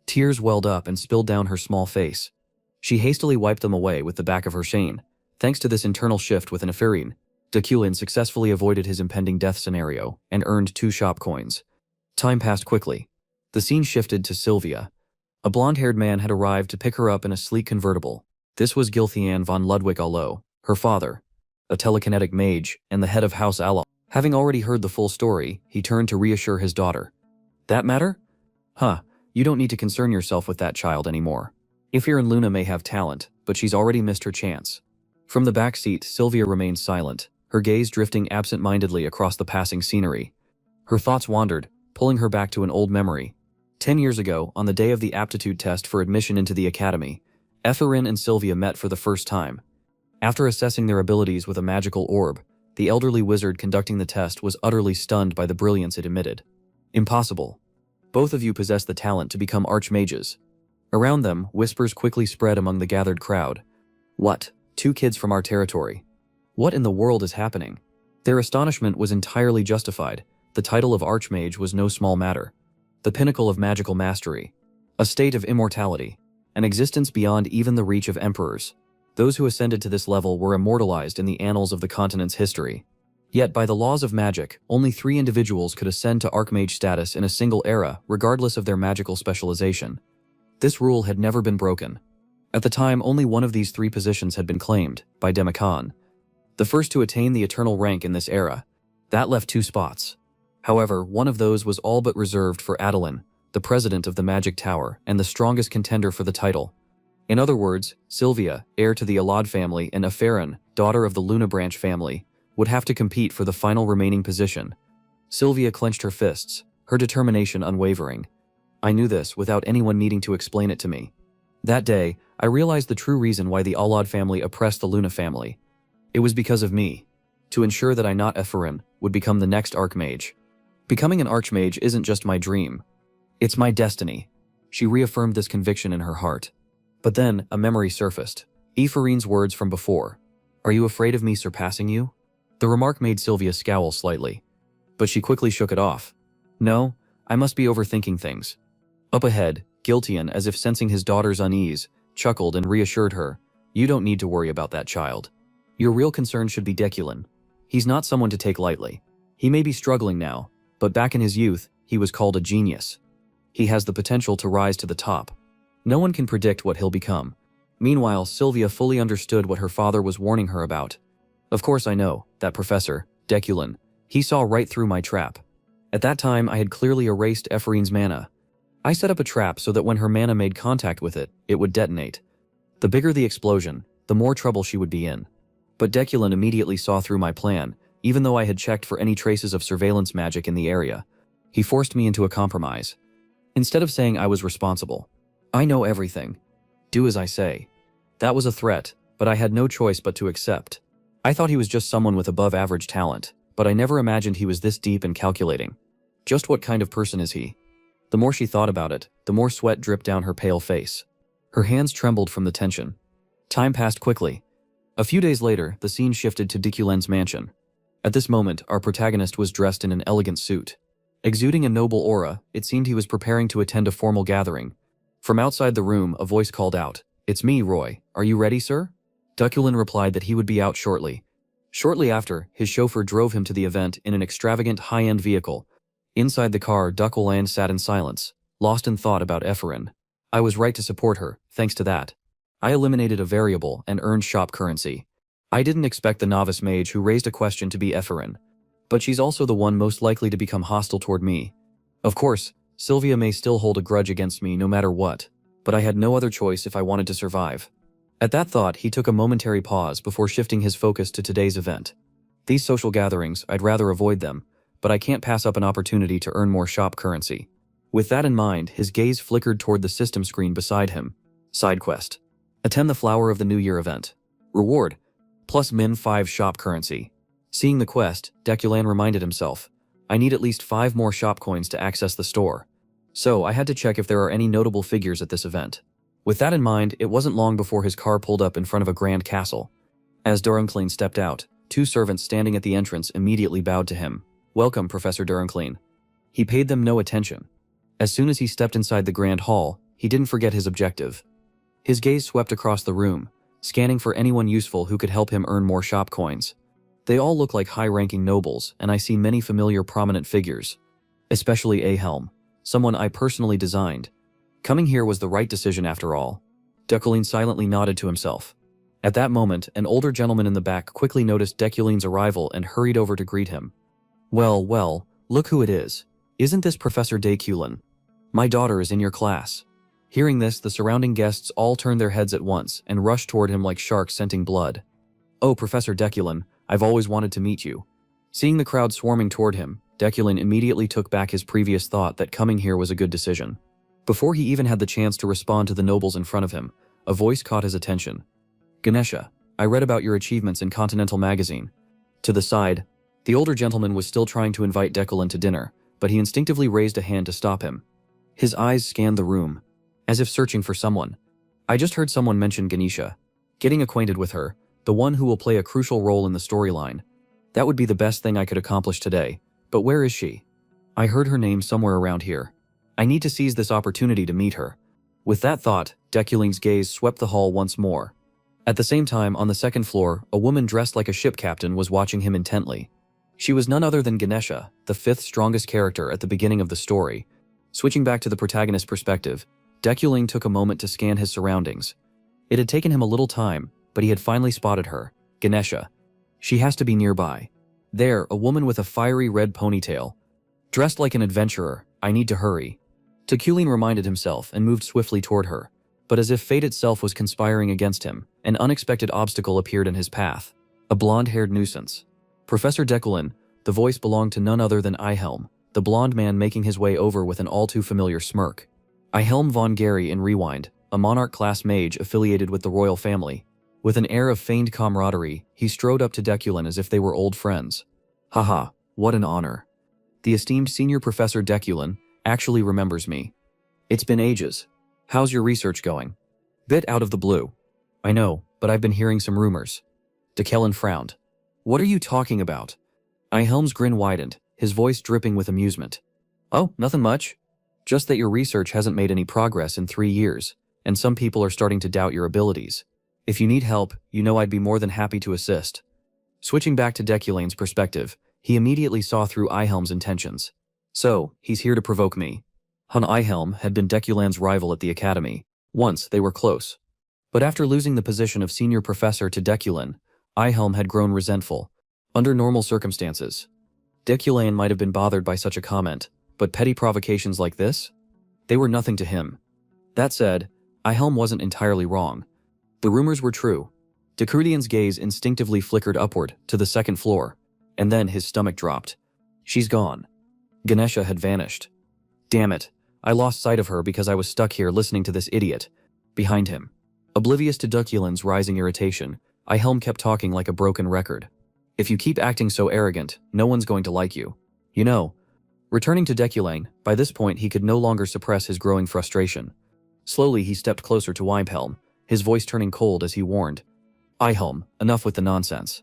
tears welled up and spilled down her small face. She hastily wiped them away with the back of her chain. Thanks to this internal shift within Ephraim, Deculin successfully avoided his impending death scenario and earned 2 shop coins. Time passed quickly. The scene shifted to Sylvia. A blonde-haired man had arrived to pick her up in a sleek convertible. This was Gilthian von Ludwig Allo, her father. a telekinetic mage, and the head of House Allah. Having already heard the full story, he turned to reassure his daughter. That matter? Huh, you don't need to concern yourself with that child anymore. Ifir and Luna may have talent, but she's already missed her chance. From the back seat, Sylvia remained silent, her gaze drifting absent-mindedly across the passing scenery. Her thoughts wandered, pulling her back to an old memory. 10 years ago, on the day of the aptitude test for admission into the academy, Ephraim and Sylvia met for the first time. After assessing their abilities with a magical orb, the elderly wizard conducting the test was utterly stunned by the brilliance it emitted. Impossible. Both of you possess the talent to become archmages. Around them, whispers quickly spread among the gathered crowd. What? 2 kids from our territory. What in the world is happening? Their astonishment was entirely justified. The title of archmage was no small matter. The pinnacle of magical mastery. A state of immortality. An existence beyond even the reach of emperors. Those who ascended to this level were immortalized in the annals of the continent's history. Yet by the laws of magic, only 3 individuals could ascend to archmage status in a single era, regardless of their magical specialization. This rule had never been broken. At the time, only one of these 3 positions had been claimed, by Demikon. The first to attain the eternal rank in this era. That left 2 spots. However, one of those was all but reserved for Adeline, the president of the Magic Tower and the strongest contender for the title. In other words, Sylvia, heir to the Alad family, and Aferin, daughter of the Luna Branch family, would have to compete for the final remaining position. Sylvia clenched her fists, her determination unwavering. I knew this without anyone needing to explain it to me. That day, I realized the true reason why the Alad family oppressed the Luna family. It was because of me. To ensure that I, not Ephraim, would become the next archmage. Becoming an archmage isn't just my dream. It's my destiny. She reaffirmed this conviction in her heart. But then, a memory surfaced. Ephraim's words from before. Are you afraid of me surpassing you? The remark made Sylvia scowl slightly. But she quickly shook it off. No, I must be overthinking things. Up ahead, Giltian, as if sensing his daughter's unease, chuckled and reassured her. You don't need to worry about that child. Your real concern should be Deculan. He's not someone to take lightly. He may be struggling now, but back in his youth, he was called a genius. He has the potential to rise to the top. No one can predict what he'll become. Meanwhile, Sylvia fully understood what her father was warning her about. Of course I know, that professor, Deculan, he saw right through my trap. At that time, I had clearly erased Ephraim's mana. I set up a trap so that when her mana made contact with it, it would detonate. The bigger the explosion, the more trouble she would be in. But Deculan immediately saw through my plan, even though I had checked for any traces of surveillance magic in the area. He forced me into a compromise. Instead of saying I was responsible, I know everything. Do as I say. That was a threat, but I had no choice but to accept. I thought he was just someone with above-average talent, but I never imagined he was this deep and calculating. Just what kind of person is he? The more she thought about it, the more sweat dripped down her pale face. Her hands trembled from the tension. Time passed quickly. A few days later, the scene shifted to Deculan's mansion. At this moment, our protagonist was dressed in an elegant suit. Exuding a noble aura, it seemed he was preparing to attend a formal gathering. From outside the room, a voice called out, It's me, Roy. Are you ready, sir? Deculan replied that he would be out shortly. Shortly after, his chauffeur drove him to the event in an extravagant high-end vehicle. Inside the car, Deculan sat in silence, lost in thought about Ephraim. I was right to support her, thanks to that. I eliminated a variable and earned shop currency. I didn't expect the novice mage who raised a question to be Ephraim. But she's also the one most likely to become hostile toward me. Of course, Sylvia may still hold a grudge against me no matter what, but I had no other choice if I wanted to survive. At that thought, he took a momentary pause before shifting his focus to today's event. These social gatherings, I'd rather avoid them, but I can't pass up an opportunity to earn more shop currency. With that in mind, his gaze flickered toward the system screen beside him. Side quest. Attend the Flower of the New Year event. Reward. Plus min 5 shop currency. Seeing the quest, Deculan reminded himself, I need at least 5 more shop coins to access the store. So I had to check if there are any notable figures at this event. With that in mind, it wasn't long before his car pulled up in front of a grand castle. As Durinclean stepped out, 2 servants standing at the entrance immediately bowed to him. Welcome, Professor Durinclean. He paid them no attention. As soon as he stepped inside the grand hall, he didn't forget his objective. His gaze swept across the room, scanning for anyone useful who could help him earn more shop coins. They all look like high-ranking nobles, and I see many familiar prominent figures. Especially Ahelm, someone I personally designed. Coming here was the right decision after all. Deculan silently nodded to himself. At that moment, an older gentleman in the back quickly noticed Deculine's arrival and hurried over to greet him. Well, well, look who it is. Isn't this Professor Deculin? My daughter is in your class. Hearing this, the surrounding guests all turned their heads at once and rushed toward him like sharks scenting blood. Oh, Professor Deculin, I've always wanted to meet you. Seeing the crowd swarming toward him, Deculin immediately took back his previous thought that coming here was a good decision. Before he even had the chance to respond to the nobles in front of him, a voice caught his attention. Ganesha, I read about your achievements in Continental Magazine. To the side, the older gentleman was still trying to invite Deculin to dinner, but he instinctively raised a hand to stop him. His eyes scanned the room, as if searching for someone. I just heard someone mention Ganesha. Getting acquainted with her, the one who will play a crucial role in the storyline. That would be the best thing I could accomplish today, but where is she? I heard her name somewhere around here. I need to seize this opportunity to meet her. With that thought, Deculin's gaze swept the hall once more. At the same time, on the second floor, a woman dressed like a ship captain was watching him intently. She was none other than Ganesha, the fifth strongest character at the beginning of the story. Switching back to the protagonist's perspective, Deculin took a moment to scan his surroundings. It had taken him a little time, but he had finally spotted her, Ganesha. She has to be nearby. There, a woman with a fiery red ponytail. Dressed like an adventurer, I need to hurry. Deculin reminded himself and moved swiftly toward her. But as if fate itself was conspiring against him, an unexpected obstacle appeared in his path. A blonde-haired nuisance. Professor Deculin, the voice belonged to none other than Yahello, the blonde man making his way over with an all-too-familiar smirk. Yahello von Gary in Rewind, a monarch-class mage affiliated with the royal family. With an air of feigned camaraderie, he strode up to Deculin as if they were old friends. Haha, what an honor. The esteemed senior Professor Deculin actually remembers me. It's been ages. How's your research going? Bit out of the blue. I know, but I've been hearing some rumors. Deculin frowned. What are you talking about? Yahello's grin widened, his voice dripping with amusement. Oh, nothing much. Just that your research hasn't made any progress in 3 years, and some people are starting to doubt your abilities. If you need help, you know I'd be more than happy to assist. Switching back to Deculin's perspective, he immediately saw through Yahello's intentions. So, he's here to provoke me. Yahello had been Deculin's rival at the academy. Once, they were close. But after losing the position of senior professor to Deculin, Yahello had grown resentful. Under normal circumstances, Deculin might have been bothered by such a comment, but petty provocations like this? They were nothing to him. That said, Yahello wasn't entirely wrong. The rumors were true. Deculin's gaze instinctively flickered upward to the second floor, and then his stomach dropped. She's gone. Ganesha had vanished. Damn it, I lost sight of her because I was stuck here listening to this idiot. Behind him. Oblivious to Deculin's rising irritation, Yahello kept talking like a broken record. If you keep acting so arrogant, no one's going to like you. You know. Returning to Deculin, by this point he could no longer suppress his growing frustration. Slowly he stepped closer to Yahello, his voice turning cold as he warned. Yahello, enough with the nonsense.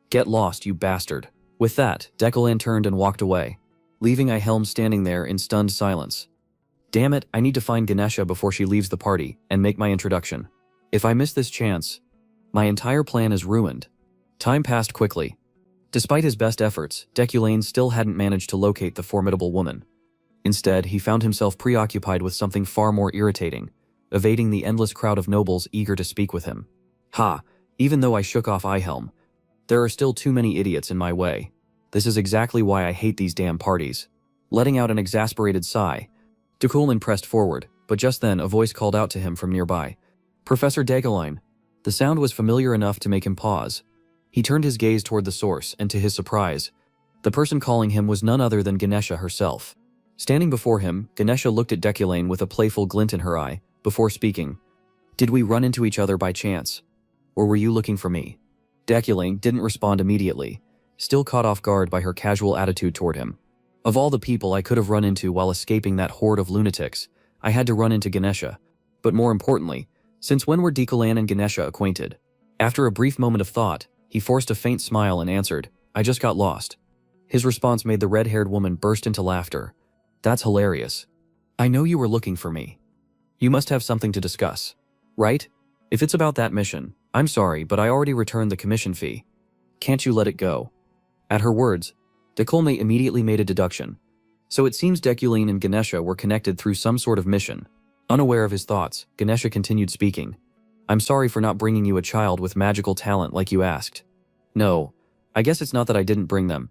Get lost, you bastard. With that, Deculin turned and walked away, leaving Yahello standing there in stunned silence. Damn it, I need to find Ganesha before she leaves the party and make my introduction. If I miss this chance, my entire plan is ruined. Time passed quickly. Despite his best efforts, Deculin still hadn't managed to locate the formidable woman. Instead, he found himself preoccupied with something far more irritating, evading the endless crowd of nobles eager to speak with him. Ha! Even though I shook off Yahello, there are still too many idiots in my way. This is exactly why I hate these damn parties. Letting out an exasperated sigh, Deculin pressed forward, but just then a voice called out to him from nearby. Professor Deculin. The sound was familiar enough to make him pause. He turned his gaze toward the source, and to his surprise, the person calling him was none other than Ganesha herself. Standing before him, Ganesha looked at Deculin with a playful glint in her eye, before speaking. Did we run into each other by chance? Or were you looking for me? Deculin didn't respond immediately, still caught off guard by her casual attitude toward him. Of all the people I could have run into while escaping that horde of lunatics, I had to run into Ganesha. But more importantly, since when were Deculin and Ganesha acquainted? After a brief moment of thought, he forced a faint smile and answered, I just got lost. His response made the red-haired woman burst into laughter. That's hilarious. I know you were looking for me. You must have something to discuss, right? If it's about that mission, I'm sorry, but I already returned the commission fee. Can't you let it go? At her words, Deculin immediately made a deduction. So it seems Deculin and Ganesha were connected through some sort of mission. Unaware of his thoughts, Ganesha continued speaking. I'm sorry for not bringing you a child with magical talent like you asked. No, I guess it's not that I didn't bring them.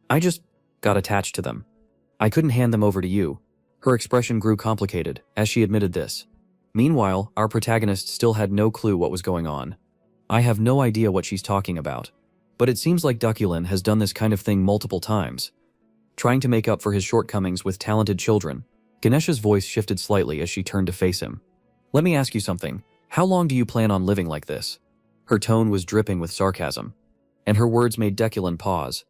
I just got attached to them. I couldn't hand them over to you. Her expression grew complicated as she admitted this. Meanwhile, our protagonist still had no clue what was going on. I have no idea what she's talking about. But it seems like Duculin has done this kind of thing multiple times. Trying to make up for his shortcomings with talented children, Ganesha's voice shifted slightly as she turned to face him. Let me ask you something. How long do you plan on living like this? Her tone was dripping with sarcasm, and her words made Duculin pause.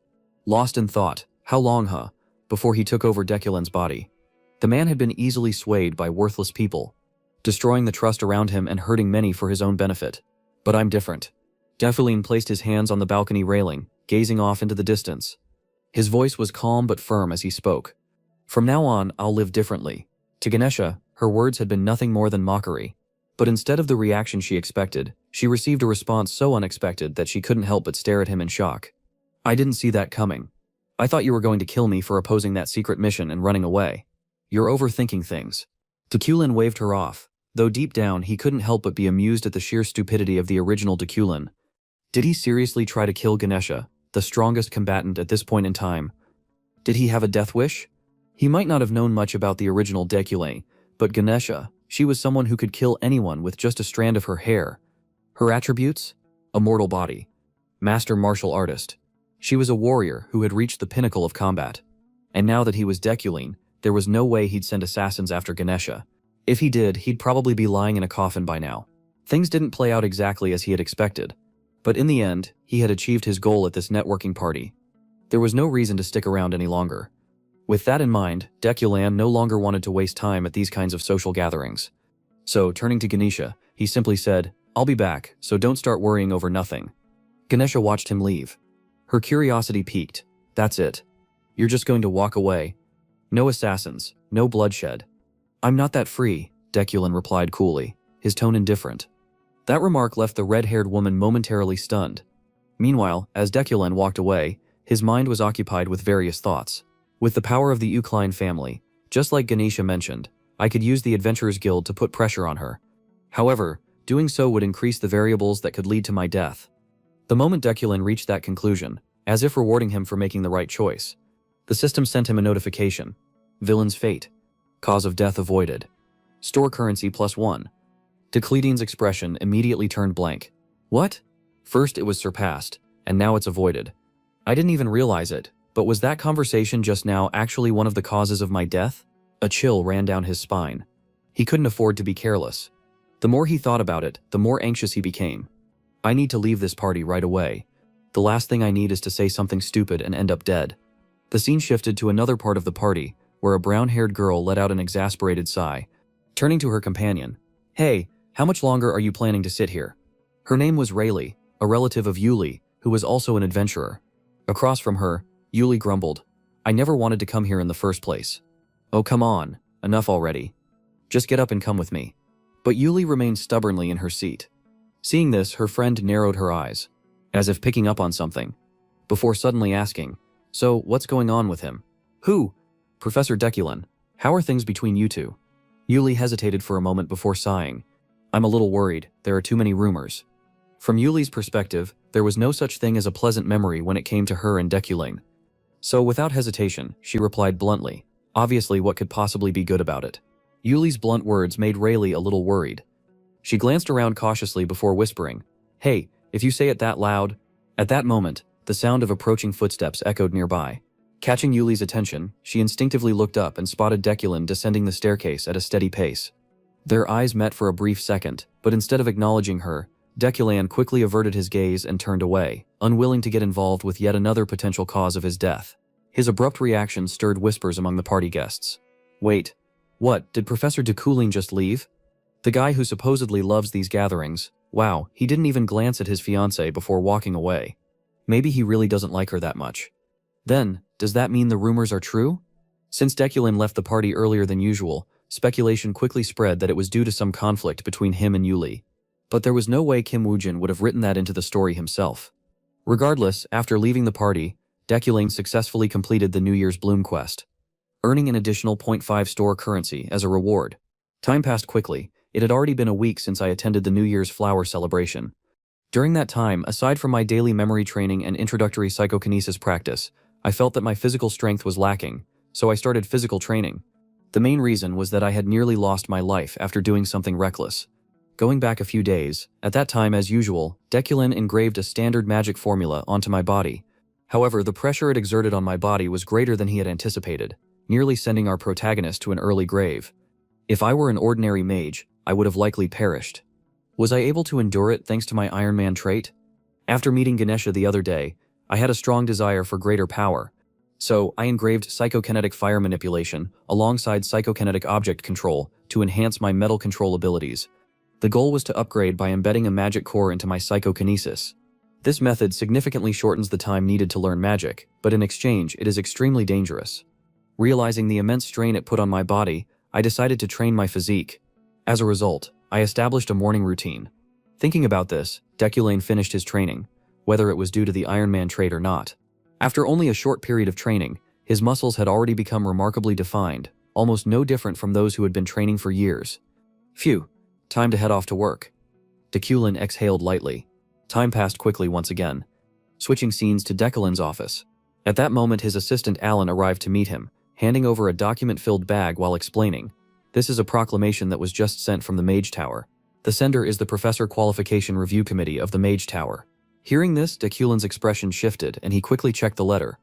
Lost in thought, how long, huh? Before he took over Duculin's body. The man had been easily swayed by worthless people, destroying the trust around him and hurting many for his own benefit. But I'm different. Duculin placed his hands on the balcony railing, gazing off into the distance. His voice was calm but firm as he spoke. From now on, I'll live differently. To Ganesha, her words had been nothing more than mockery. But instead of the reaction she expected, she received a response so unexpected that she couldn't help but stare at him in shock. I didn't see that coming. I thought you were going to kill me for opposing that secret mission and running away. You're overthinking things. Duculin waved her off, though deep down he couldn't help but be amused at the sheer stupidity of the original Duculin. Did he seriously try to kill Ganesha, the strongest combatant at this point in time? Did he have a death wish? He might not have known much about the original Duculin, but Ganesha, she was someone who could kill anyone with just a strand of her hair. Her attributes? A mortal body. Master martial artist. She was a warrior who had reached the pinnacle of combat. And now that he was Duculin, there was no way he'd send assassins after Ganesha. If he did, he'd probably be lying in a coffin by now. Things didn't play out exactly as he had expected. But in the end, he had achieved his goal at this networking party. There was no reason to stick around any longer. With that in mind, Duculin no longer wanted to waste time at these kinds of social gatherings. So, turning to Ganesha, he simply said, I'll be back, so don't start worrying over nothing. Ganesha watched him leave. Her curiosity piqued. That's it. You're just going to walk away. No assassins, no bloodshed. I'm not that free, Duculin replied coolly, his tone indifferent. That remark left the red-haired woman momentarily stunned. Meanwhile, as Duculin walked away, his mind was occupied with various thoughts. With the power of the Ukline family, just like Ganesha mentioned, I could use the Adventurers Guild to put pressure on her. However, doing so would increase the variables that could lead to my death. The moment Duculin reached that conclusion, as if rewarding him for making the right choice, the system sent him a notification. Villain's fate. Cause of death avoided. Store currency +1. Duclidin's expression immediately turned blank. What? First it was surpassed, and now it's avoided. I didn't even realize it, but was that conversation just now actually one of the causes of my death? A chill ran down his spine. He couldn't afford to be careless. The more he thought about it, the more anxious he became. I need to leave this party right away. The last thing I need is to say something stupid and end up dead. The scene shifted to another part of the party, where a brown-haired girl let out an exasperated sigh. Turning to her companion, Hey, how much longer are you planning to sit here? Her name was Rayleigh, a relative of Yuli, who was also an adventurer. Across from her, Yuli grumbled, I never wanted to come here in the first place. Oh come on, enough already. Just get up and come with me. But Yuli remained stubbornly in her seat. Seeing this, her friend narrowed her eyes, as if picking up on something, before suddenly asking, So, what's going on with him? Who? Professor Duculin. How are things between you two? Yuli hesitated for a moment before sighing. I'm a little worried, there are too many rumors. From Yuli's perspective, there was no such thing as a pleasant memory when it came to her and Duculin. So without hesitation, she replied bluntly, obviously what could possibly be good about it. Yuli's blunt words made Rayleigh a little worried. She glanced around cautiously before whispering, Hey, if you say it that loud. At that moment, the sound of approaching footsteps echoed nearby. Catching Yuli's attention, she instinctively looked up and spotted Duculin descending the staircase at a steady pace. Their eyes met for a brief second, but instead of acknowledging her, Duculin quickly averted his gaze and turned away, unwilling to get involved with yet another potential cause of his death. His abrupt reaction stirred whispers among the party guests. Wait, what, did Professor Duculin just leave? The guy who supposedly loves these gatherings, wow, he didn't even glance at his fiancée before walking away. Maybe he really doesn't like her that much. Then, does that mean the rumors are true? Since Duculin left the party earlier than usual, speculation quickly spread that it was due to some conflict between him and Yuli. But there was no way Kim Woojin would have written that into the story himself. Regardless, after leaving the party, Duculin successfully completed the New Year's Bloom quest, earning an additional 0.5 store currency as a reward. Time passed quickly, It had already been a week since I attended the New Year's flower celebration. During that time, aside from my daily memory training and introductory psychokinesis practice, I felt that my physical strength was lacking, so I started physical training. The main reason was that I had nearly lost my life after doing something reckless. Going back a few days, at that time as usual, Deculin engraved a standard magic formula onto my body. However, the pressure it exerted on my body was greater than he had anticipated, nearly sending our protagonist to an early grave. If I were an ordinary mage, I would have likely perished. Was I able to endure it thanks to my Iron Man trait? After meeting Ganesha the other day, I had a strong desire for greater power, so I engraved psychokinetic fire manipulation alongside psychokinetic object control to enhance my metal control abilities. The goal was to upgrade by embedding a magic core into my psychokinesis. This method significantly shortens the time needed to learn magic, but in exchange it is extremely dangerous. Realizing the immense strain it put on my body, I decided to train my physique. As a result, I established a morning routine. Thinking about this, Deculin finished his training, whether it was due to the Iron Man trait or not. After only a short period of training, his muscles had already become remarkably defined, almost no different from those who had been training for years. Phew, time to head off to work. Deculin exhaled lightly. Time passed quickly once again. Switching scenes to Deculin's office. At that moment his assistant Alan arrived to meet him, handing over a document-filled bag while explaining, "This is a proclamation that was just sent from the Mage Tower. The sender is the Professor Qualification Review Committee of the Mage Tower." Hearing this, Deculin's expression shifted and he quickly checked the letter.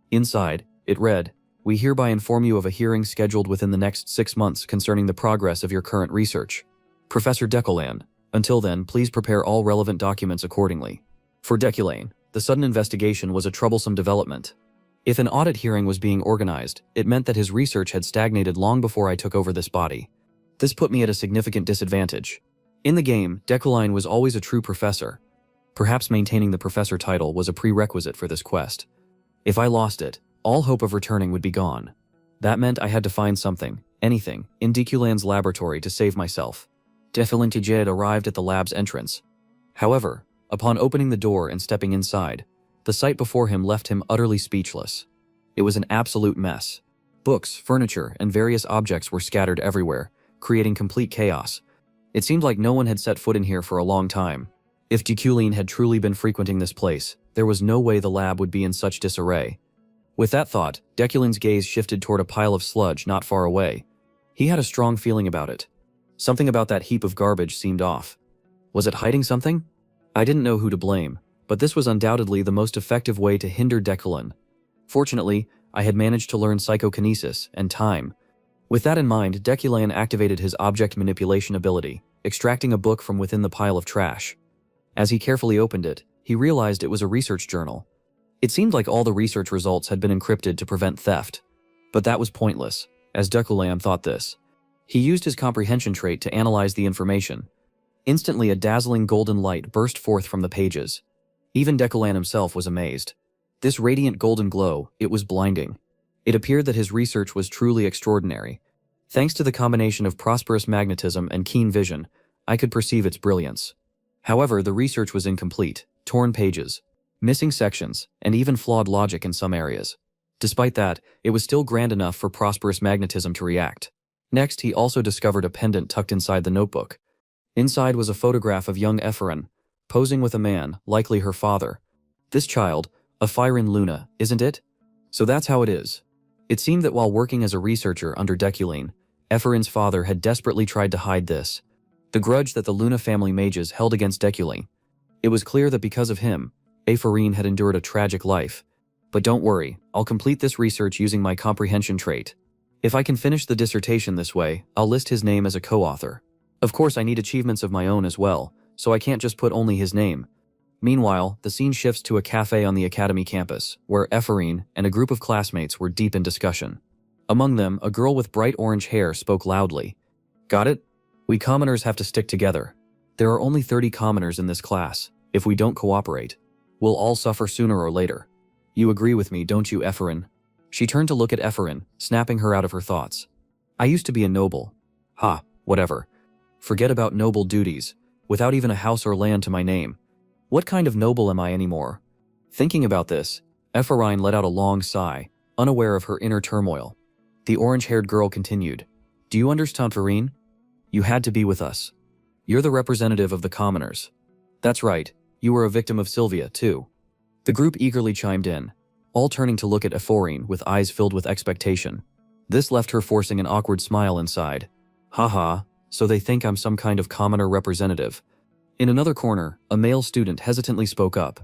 Inside, it read, "We hereby inform you of a hearing scheduled within the next 6 months concerning the progress of your current research. Professor Deculin, until then, please prepare all relevant documents accordingly." For Deculin, the sudden investigation was a troublesome development. If an audit hearing was being organized, it meant that his research had stagnated long before I took over this body. This put me at a significant disadvantage. In the game, Deculin was always a true professor. Perhaps maintaining the professor title was a prerequisite for this quest. If I lost it, all hope of returning would be gone. That meant I had to find something, anything, in Deculin's laboratory to save myself. Deculin Tijed arrived at the lab's entrance. However, upon opening the door and stepping inside, the sight before him left him utterly speechless. It was an absolute mess. Books, furniture, and various objects were scattered everywhere, creating complete chaos. It seemed like no one had set foot in here for a long time. If Deculin had truly been frequenting this place, there was no way the lab would be in such disarray. With that thought, Deculin's gaze shifted toward a pile of sludge not far away. He had a strong feeling about it. Something about that heap of garbage seemed off. Was it hiding something? I didn't know who to blame, but this was undoubtedly the most effective way to hinder Deculin. Fortunately, I had managed to learn psychokinesis and time. With that in mind, Deculin activated his object manipulation ability, extracting a book from within the pile of trash. As he carefully opened it, he realized it was a research journal. It seemed like all the research results had been encrypted to prevent theft. But that was pointless, as Deculin thought this. He used his comprehension trait to analyze the information. Instantly, a dazzling golden light burst forth from the pages. Even Deculin himself was amazed. This radiant golden glow, it was blinding. It appeared that his research was truly extraordinary. Thanks to the combination of prosperous magnetism and keen vision, I could perceive its brilliance. However, the research was incomplete, torn pages, missing sections, and even flawed logic in some areas. Despite that, it was still grand enough for prosperous magnetism to react. Next, he also discovered a pendant tucked inside the notebook. Inside was a photograph of young Epherin, posing with a man, likely her father. This child, a Firen Luna, isn't it? So that's how it is. It seemed that while working as a researcher under Deculin, Epherin's father had desperately tried to hide this. The grudge that the Luna family mages held against Deculin. It was clear that because of him, Epherin had endured a tragic life. But don't worry, I'll complete this research using my comprehension trait. If I can finish the dissertation this way, I'll list his name as a co-author. Of course, I need achievements of my own as well, so I can't just put only his name. Meanwhile, the scene shifts to a cafe on the academy campus, where Epherin and a group of classmates were deep in discussion. Among them, a girl with bright orange hair spoke loudly. "Got it? We commoners have to stick together. There are only 30 commoners in this class. If we don't cooperate, we'll all suffer sooner or later. You agree with me, don't you, Epherin?" She turned to look at Epherin, snapping her out of her thoughts. "I used to be a noble." "Ha, whatever. Forget about noble duties, without even a house or land to my name. What kind of noble am I anymore?" Thinking about this, Epherin let out a long sigh, unaware of her inner turmoil. The orange-haired girl continued, "Do you understand, Farine?" You had to be with us. You're the representative of the commoners. That's right, you were a victim of Sylvia, too. The group eagerly chimed in, all turning to look at Ephorine with eyes filled with expectation. This left her forcing an awkward smile inside. Haha, so they think I'm some kind of commoner representative. In another corner, a male student hesitantly spoke up.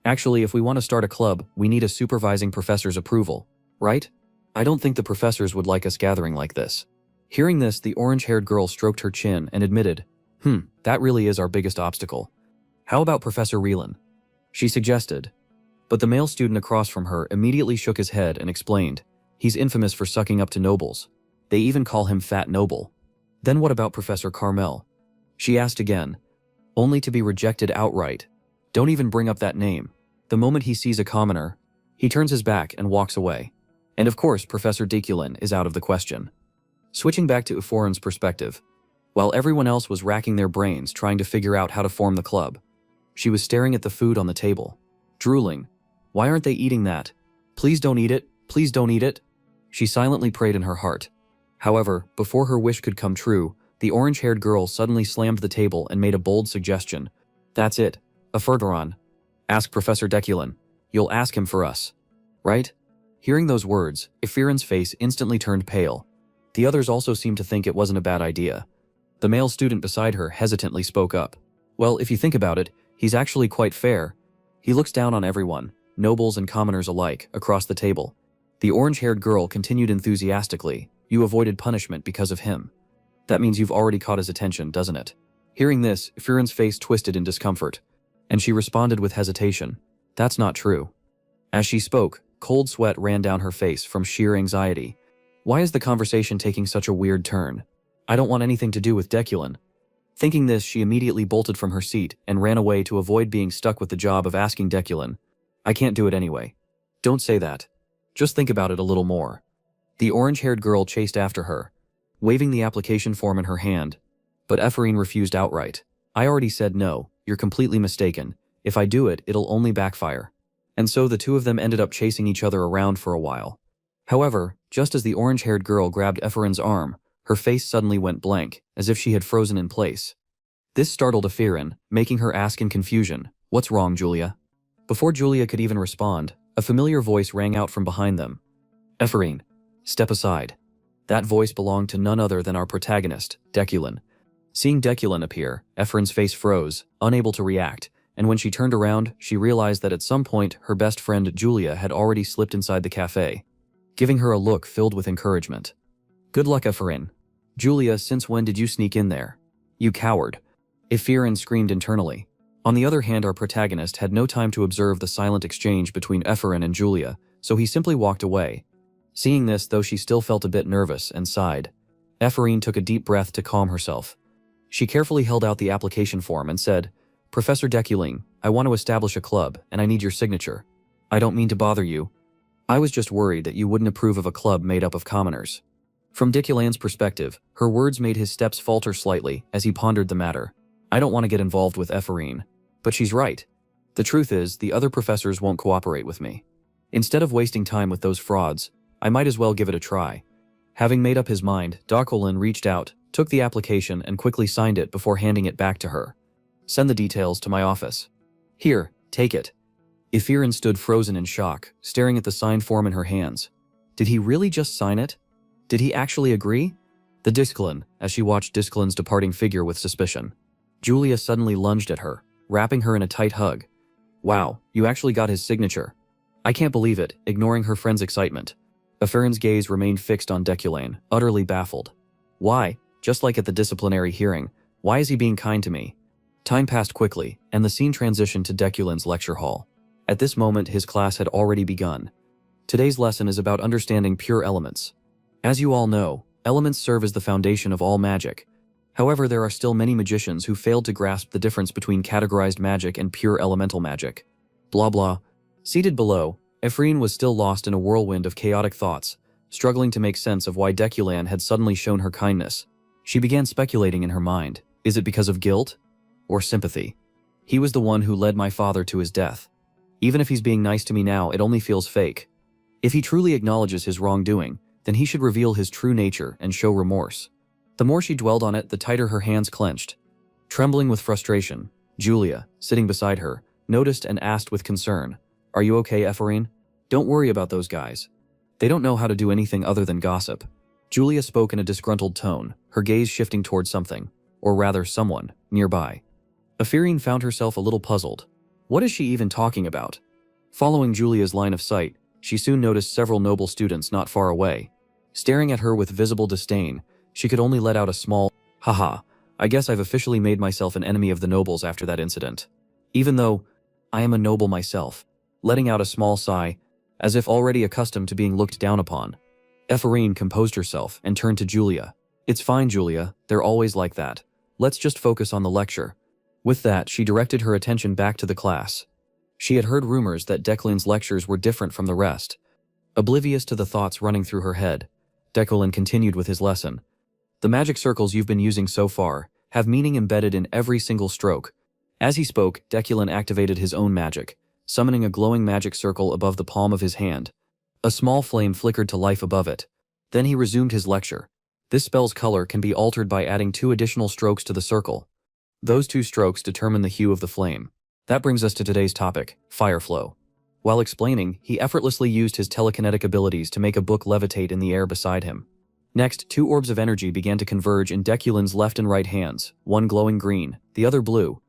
Actually, if we want to start a club, we need a supervising professor's approval, right? I don't think the professors would like us gathering like this. Hearing this, the orange-haired girl stroked her chin and admitted, that really is our biggest obstacle. How about Professor Reelan? She suggested. But the male student across from her immediately shook his head and explained, he's infamous for sucking up to nobles. They even call him Fat Noble. Then what about Professor Carmel? She asked again, only to be rejected outright. Don't even bring up that name. The moment he sees a commoner, he turns his back and walks away. And of course, Professor Deculin is out of the question. Switching back to Ephorine's perspective, while everyone else was racking their brains trying to figure out how to form the club, she was staring at the food on the table, drooling. Why aren't they eating that? Please don't eat it, please don't eat it. She silently prayed in her heart. However, before her wish could come true, the orange-haired girl suddenly slammed the table and made a bold suggestion. That's it. Ephorine. Ask Professor Deculin. You'll ask him for us. Right? Hearing those words, Ephorine's face instantly turned pale. The others also seemed to think it wasn't a bad idea. The male student beside her hesitantly spoke up. Well, if you think about it, he's actually quite fair. He looks down on everyone, nobles and commoners alike, across the table. The orange-haired girl continued enthusiastically. You avoided punishment because of him. That means you've already caught his attention, doesn't it? Hearing this, Ephorine's face twisted in discomfort, and she responded with hesitation. That's not true. As she spoke, cold sweat ran down her face from sheer anxiety. Why is the conversation taking such a weird turn? I don't want anything to do with Deculin. Thinking this, she immediately bolted from her seat and ran away to avoid being stuck with the job of asking Deculin. I can't do it anyway. Don't say that. Just think about it a little more. The orange-haired girl chased after her, waving the application form in her hand, but Ephorine refused outright. I already said no, you're completely mistaken. If I do it, it'll only backfire. And so the two of them ended up chasing each other around for a while. However, just as the orange-haired girl grabbed Ephorine's arm, her face suddenly went blank, as if she had frozen in place. This startled Ephorine, making her ask in confusion, "What's wrong, Julia?" Before Julia could even respond, a familiar voice rang out from behind them. Ephorine, step aside. That voice belonged to none other than our protagonist, Deculin. Seeing Deculin appear, Ephorine's face froze, unable to react, and when she turned around, she realized that at some point her best friend Julia had already slipped inside the cafe, giving her a look filled with encouragement. Good luck, Ephorine. Julia, since when did you sneak in there? You coward. Ephorine screamed internally. On the other hand, our protagonist had no time to observe the silent exchange between Ephorine and Julia, so he simply walked away. Seeing this, though she still felt a bit nervous and sighed, Ephorine took a deep breath to calm herself. She carefully held out the application form and said, Professor Deculin, I want to establish a club, and I need your signature. I don't mean to bother you. I was just worried that you wouldn't approve of a club made up of commoners. From Deculin's perspective, her words made his steps falter slightly as he pondered the matter. I don't want to get involved with Ephorine, but she's right. The truth is, the other professors won't cooperate with me. Instead of wasting time with those frauds, I might as well give it a try. Having made up his mind, Deculin reached out, took the application and quickly signed it before handing it back to her. Send the details to my office. Here, take it. Ephorine stood frozen in shock, staring at the signed form in her hands. Did he really just sign it? Did he actually agree? The Deculin, as she watched Deculin's departing figure with suspicion. Julia suddenly lunged at her, wrapping her in a tight hug. Wow, you actually got his signature. I can't believe it, ignoring her friend's excitement. Ephorine's gaze remained fixed on Deculin, utterly baffled. Why? Just like at the disciplinary hearing, why is he being kind to me? Time passed quickly, and the scene transitioned to Deculin's lecture hall. At this moment, his class had already begun. Today's lesson is about understanding pure elements. As you all know, elements serve as the foundation of all magic. However, there are still many magicians who failed to grasp the difference between categorized magic and pure elemental magic. Blah blah. Seated below, Ephorine was still lost in a whirlwind of chaotic thoughts, struggling to make sense of why Deculin had suddenly shown her kindness. She began speculating in her mind. Is it because of guilt? Or sympathy? He was the one who led my father to his death. Even if he's being nice to me now, it only feels fake. If he truly acknowledges his wrongdoing, then he should reveal his true nature and show remorse. The more she dwelled on it, the tighter her hands clenched. Trembling with frustration, Julia, sitting beside her, noticed and asked with concern, "Are you okay, Ephraim? Don't worry about those guys. They don't know how to do anything other than gossip." Julia spoke in a disgruntled tone, her gaze shifting towards something, or rather someone, nearby. Ephraim found herself a little puzzled. What is she even talking about? Following Julia's line of sight, she soon noticed several noble students not far away. Staring at her with visible disdain, she could only let out a small, "Haha, I guess I've officially made myself an enemy of the nobles after that incident. Even though I am a noble myself," letting out a small sigh, as if already accustomed to being looked down upon. Ephraim composed herself and turned to Julia. "It's fine, Julia, they're always like that. Let's just focus on the lecture." With that, she directed her attention back to the class. She had heard rumors that Declan's lectures were different from the rest. Oblivious to the thoughts running through her head, Declan continued with his lesson. "The magic circles you've been using so far have meaning embedded in every single stroke." As he spoke, Declan activated his own magic, summoning a glowing magic circle above the palm of his hand. A small flame flickered to life above it. Then he resumed his lecture. This spell's color can be altered by adding 2 additional strokes to the circle. Those 2 strokes determine the hue of the flame. That brings us to today's topic, fire flow. While explaining, he effortlessly used his telekinetic abilities to make a book levitate in the air beside him. Next, 2 orbs of energy began to converge in Deculin's left and right hands, one glowing green, the other blue.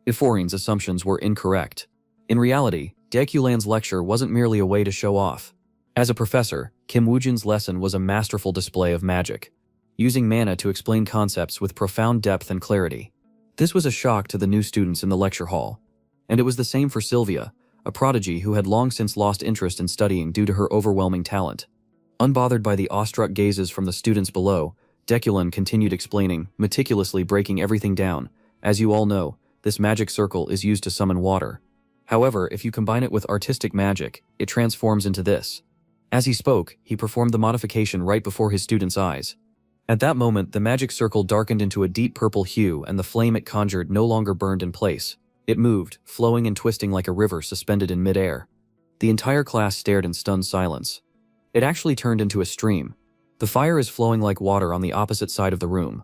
Ephraim's assumptions were incorrect. In reality, Deculin's lecture wasn't merely a way to show off. As a professor, Kim Woojin's lesson was a masterful display of magic, using mana to explain concepts with profound depth and clarity. This was a shock to the new students in the lecture hall. And it was the same for Sylvia, a prodigy who had long since lost interest in studying due to her overwhelming talent. Unbothered by the awestruck gazes from the students below, Deculin continued explaining, meticulously breaking everything down. "As you all know, this magic circle is used to summon water. However, if you combine it with artistic magic, it transforms into this." As he spoke, he performed the modification right before his students' eyes. At that moment, the magic circle darkened into a deep purple hue and the flame it conjured no longer burned in place. It moved, flowing and twisting like a river suspended in mid-air. The entire class stared in stunned silence. It actually turned into a stream. The fire is flowing like water on the opposite side of the room.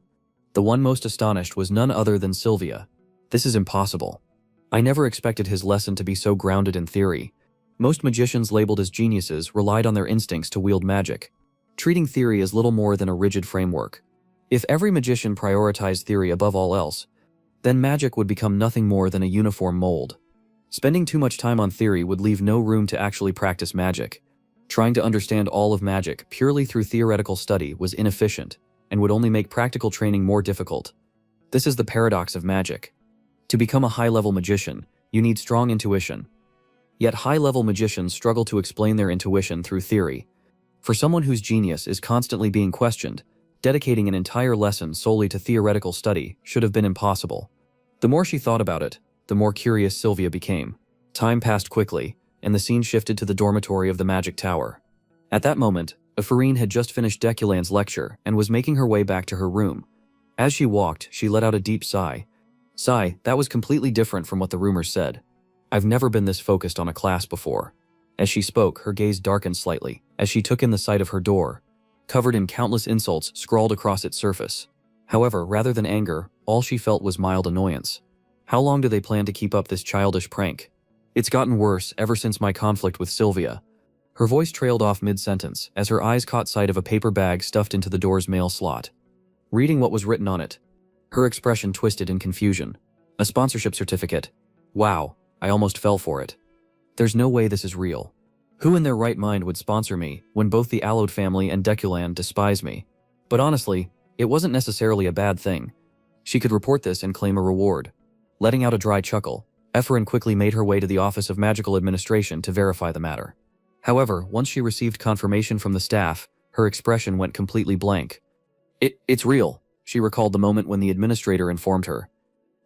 The one most astonished was none other than Sylvia. "This is impossible. I never expected his lesson to be so grounded in theory." Most magicians labeled as geniuses relied on their instincts to wield magic, treating theory as little more than a rigid framework. If every magician prioritized theory above all else, then magic would become nothing more than a uniform mold. Spending too much time on theory would leave no room to actually practice magic. Trying to understand all of magic purely through theoretical study was inefficient and would only make practical training more difficult. This is the paradox of magic. To become a high-level magician, you need strong intuition. Yet high-level magicians struggle to explain their intuition through theory. For someone whose genius is constantly being questioned, dedicating an entire lesson solely to theoretical study should have been impossible. The more she thought about it, the more curious Sylvia became. Time passed quickly, and the scene shifted to the dormitory of the Magic Tower. At that moment, Ephraim had just finished Deculin's lecture and was making her way back to her room. As she walked, she let out a deep sigh. Sigh that was completely different from what the rumors said. "I've never been this focused on a class before." As she spoke, her gaze darkened slightly as she took in the sight of her door, covered in countless insults scrawled across its surface. However, rather than anger, all she felt was mild annoyance. How long do they plan to keep up this childish prank? It's gotten worse ever since my conflict with Sylvia. Her voice trailed off mid-sentence as her eyes caught sight of a paper bag stuffed into the door's mail slot. Reading what was written on it, her expression twisted in confusion. A sponsorship certificate. Wow, I almost fell for it. There's no way this is real. Who in their right mind would sponsor me when both the Allode family and Deculan despise me? But honestly, it wasn't necessarily a bad thing. She could report this and claim a reward. Letting out a dry chuckle, Ephraim quickly made her way to the Office of Magical Administration to verify the matter. However, once she received confirmation from the staff, her expression went completely blank. It's real," she recalled the moment when the administrator informed her.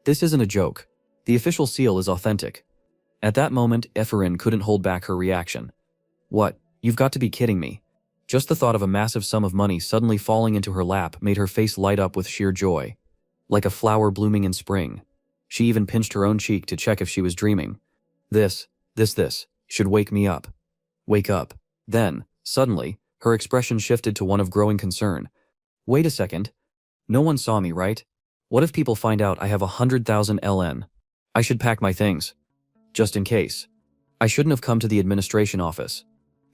"This isn't a joke. The official seal is authentic." At that moment, Ephraim couldn't hold back her reaction. "What? You've got to be kidding me." Just the thought of a massive sum of money suddenly falling into her lap made her face light up with sheer joy. Like a flower blooming in spring. She even pinched her own cheek to check if she was dreaming. This should wake me up. Wake up. Then, suddenly, her expression shifted to one of growing concern. "Wait a second. No one saw me, right? What if people find out I have 100,000 LN? I should pack my things. Just in case. I shouldn't have come to the administration office.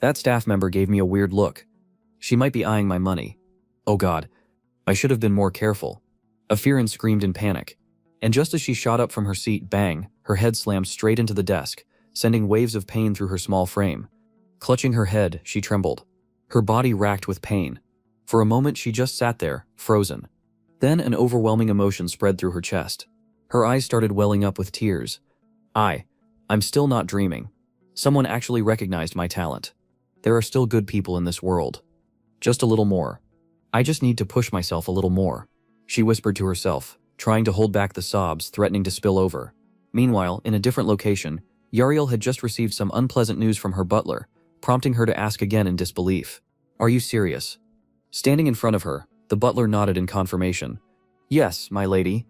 That staff member gave me a weird look. She might be eyeing my money. Oh God. I should have been more careful. Afirin screamed in panic. And just as she shot up from her seat, bang, her head slammed straight into the desk, sending waves of pain through her small frame. Clutching her head, she trembled. Her body racked with pain. For a moment she just sat there, frozen. Then an overwhelming emotion spread through her chest. Her eyes started welling up with tears. I'm still not dreaming. Someone actually recognized my talent. There are still good people in this world. Just a little more. I just need to push myself a little more, she whispered to herself, trying to hold back the sobs threatening to spill over. Meanwhile, in a different location, Yahello had just received some unpleasant news from her butler, prompting her to ask again in disbelief. Are you serious? Standing in front of her, the butler nodded in confirmation. Yes, my lady.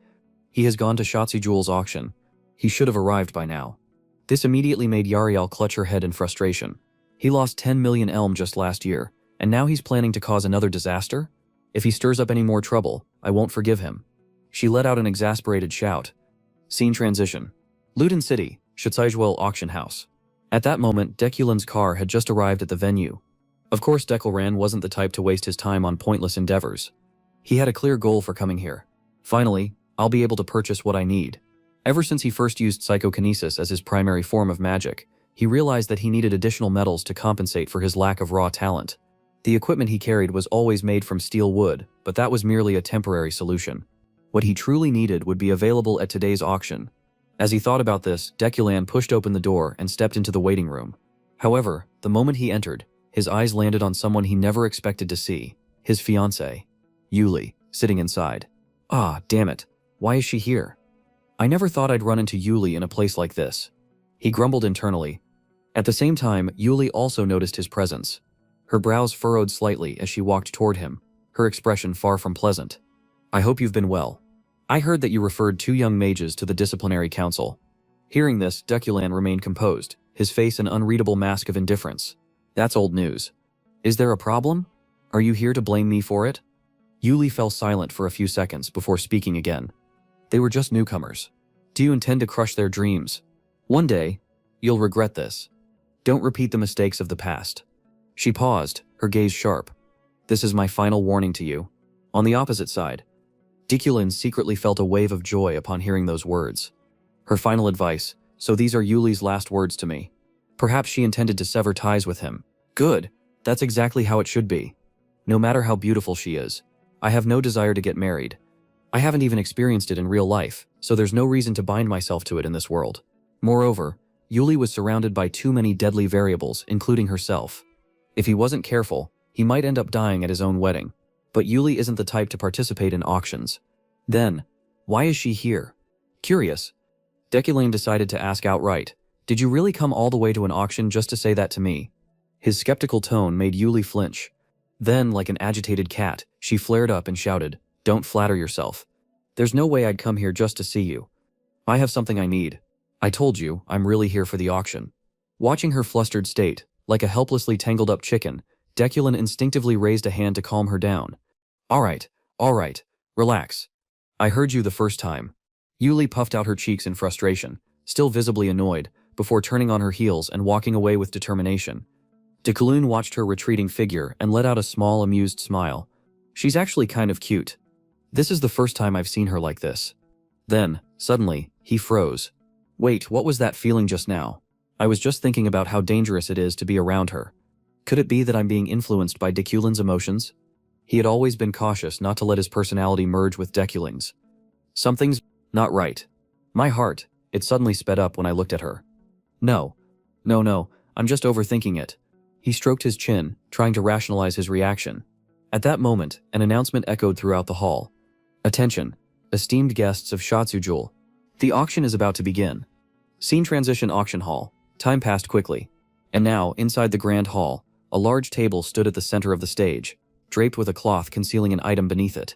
He has gone to Shotzi Jewel's auction. He should have arrived by now. This immediately made Yahello clutch her head in frustration. He lost 10 million elm just last year, and now he's planning to cause another disaster? If he stirs up any more trouble, I won't forgive him. She let out an exasperated shout. Scene transition. Ludin City, Shotzi auction house. At that moment, Deculin's car had just arrived at the venue. Of course, Declan wasn't the type to waste his time on pointless endeavors. He had a clear goal for coming here. Finally, I'll be able to purchase what I need. Ever since he first used psychokinesis as his primary form of magic, he realized that he needed additional metals to compensate for his lack of raw talent. The equipment he carried was always made from steel wood, but that was merely a temporary solution. What he truly needed would be available at today's auction. As he thought about this, Declan pushed open the door and stepped into the waiting room. However, the moment he entered, his eyes landed on someone he never expected to see, his fiancée, Yuli, sitting inside. Ah, damn it, why is she here? I never thought I'd run into Yuli in a place like this. He grumbled internally. At the same time, Yuli also noticed his presence. Her brows furrowed slightly as she walked toward him, her expression far from pleasant. I hope you've been well. I heard that you referred 2 young mages to the disciplinary council. Hearing this, Declan remained composed, his face an unreadable mask of indifference. That's old news. Is there a problem? Are you here to blame me for it? Yuli fell silent for a few seconds before speaking again. They were just newcomers. Do you intend to crush their dreams? One day, you'll regret this. Don't repeat the mistakes of the past. She paused, her gaze sharp. This is my final warning to you. On the opposite side, Declan secretly felt a wave of joy upon hearing those words. Her final advice, so these are Yuli's last words to me. Perhaps she intended to sever ties with him. Good, that's exactly how it should be. No matter how beautiful she is, I have no desire to get married. I haven't even experienced it in real life, so there's no reason to bind myself to it in this world. Moreover, Yuli was surrounded by too many deadly variables, including herself. If he wasn't careful, he might end up dying at his own wedding. But Yuli isn't the type to participate in auctions. Then, why is she here? Curious, Declan decided to ask outright, did you really come all the way to an auction just to say that to me? His skeptical tone made Yuli flinch. Then, like an agitated cat, she flared up and shouted, don't flatter yourself. There's no way I'd come here just to see you. I have something I need. I told you, I'm really here for the auction. Watching her flustered state, like a helplessly tangled up chicken, Declan instinctively raised a hand to calm her down. All right, relax. I heard you the first time. Yuli puffed out her cheeks in frustration, still visibly annoyed, before turning on her heels and walking away with determination. Declan watched her retreating figure and let out a small, amused smile. She's actually kind of cute. This is the first time I've seen her like this. Then, suddenly, he froze. Wait, what was that feeling just now? I was just thinking about how dangerous it is to be around her. Could it be that I'm being influenced by Declan's emotions? He had always been cautious not to let his personality merge with Declan's. Something's not right. My heart, it suddenly sped up when I looked at her. No, I'm just overthinking it. He stroked his chin, trying to rationalize his reaction. At that moment, an announcement echoed throughout the hall. Attention, esteemed guests of Shotzi Jewel. The auction is about to begin. Scene transition auction hall. Time passed quickly. And now, inside the grand hall, a large table stood at the center of the stage, draped with a cloth concealing an item beneath it.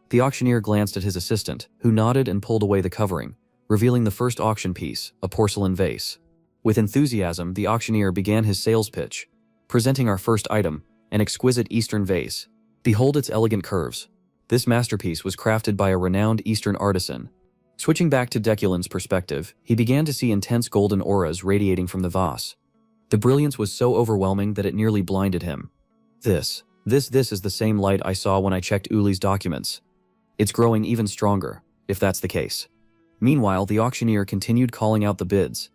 The auctioneer glanced at his assistant, who nodded and pulled away the covering, revealing the first auction piece, a porcelain vase. With enthusiasm, the auctioneer began his sales pitch, presenting our first item, an exquisite Eastern vase. Behold its elegant curves. This masterpiece was crafted by a renowned Eastern artisan. Switching back to Deculin's perspective, he began to see intense golden auras radiating from the vase. The brilliance was so overwhelming that it nearly blinded him. This is the same light I saw when I checked Uli's documents. It's growing even stronger, if that's the case. Meanwhile, the auctioneer continued calling out the bids.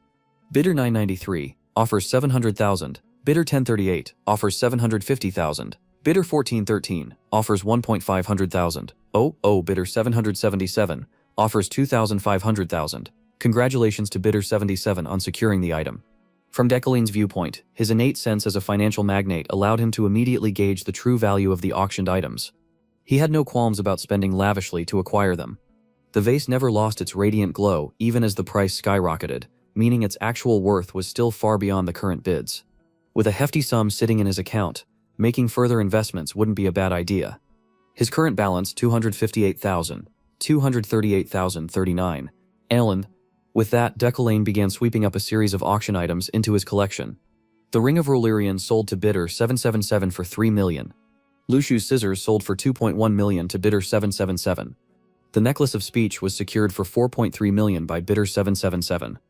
Bidder 993 offers 700,000. Bidder 1038 offers 750,000. Bidder 1413 offers 1,500,000. Bidder 777 offers 2,500,000. Congratulations to bidder 77 on securing the item. From Deculin's viewpoint, his innate sense as a financial magnate allowed him to immediately gauge the true value of the auctioned items. He had no qualms about spending lavishly to acquire them. The vase never lost its radiant glow even as the price skyrocketed, meaning its actual worth was still far beyond the current bids. With a hefty sum sitting in his account, making further investments wouldn't be a bad idea. His current balance, 258,000, 238,039. Alan. With that, Deculin began sweeping up a series of auction items into his collection. The Ring of Rolerion sold to bidder 777 for 3 million. Lushu's scissors sold for 2.1 million to bidder 777. The Necklace of Speech was secured for 4.3 million by bidder 777.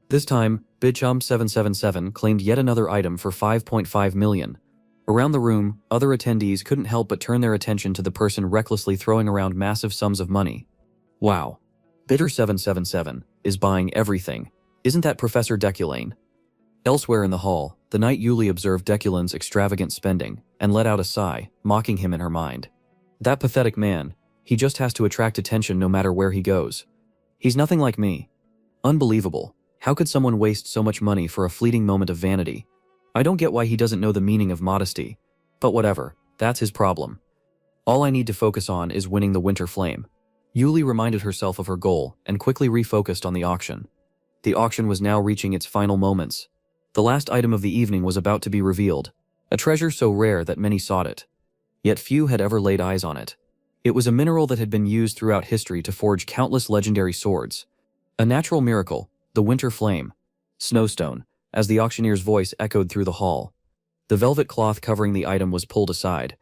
This time, Bidchum 777 claimed yet another item for 5.5 million. Around the room, other attendees couldn't help but turn their attention to the person recklessly throwing around massive sums of money. Wow. Bidder 777 is buying everything. Isn't that Professor Deculin? Elsewhere in the hall, the knight Yuli observed Deculin's extravagant spending and let out a sigh, mocking him in her mind. That pathetic man, he just has to attract attention no matter where he goes. He's nothing like me. Unbelievable. How could someone waste so much money for a fleeting moment of vanity? I don't get why he doesn't know the meaning of modesty. But whatever, that's his problem. All I need to focus on is winning the Winter Flame. Yuli reminded herself of her goal and quickly refocused on the auction. The auction was now reaching its final moments. The last item of the evening was about to be revealed, a treasure so rare that many sought it. Yet few had ever laid eyes on it. It was a mineral that had been used throughout history to forge countless legendary swords. A natural miracle, the Winter Flame. Snowstone, as the auctioneer's voice echoed through the hall. The velvet cloth covering the item was pulled aside.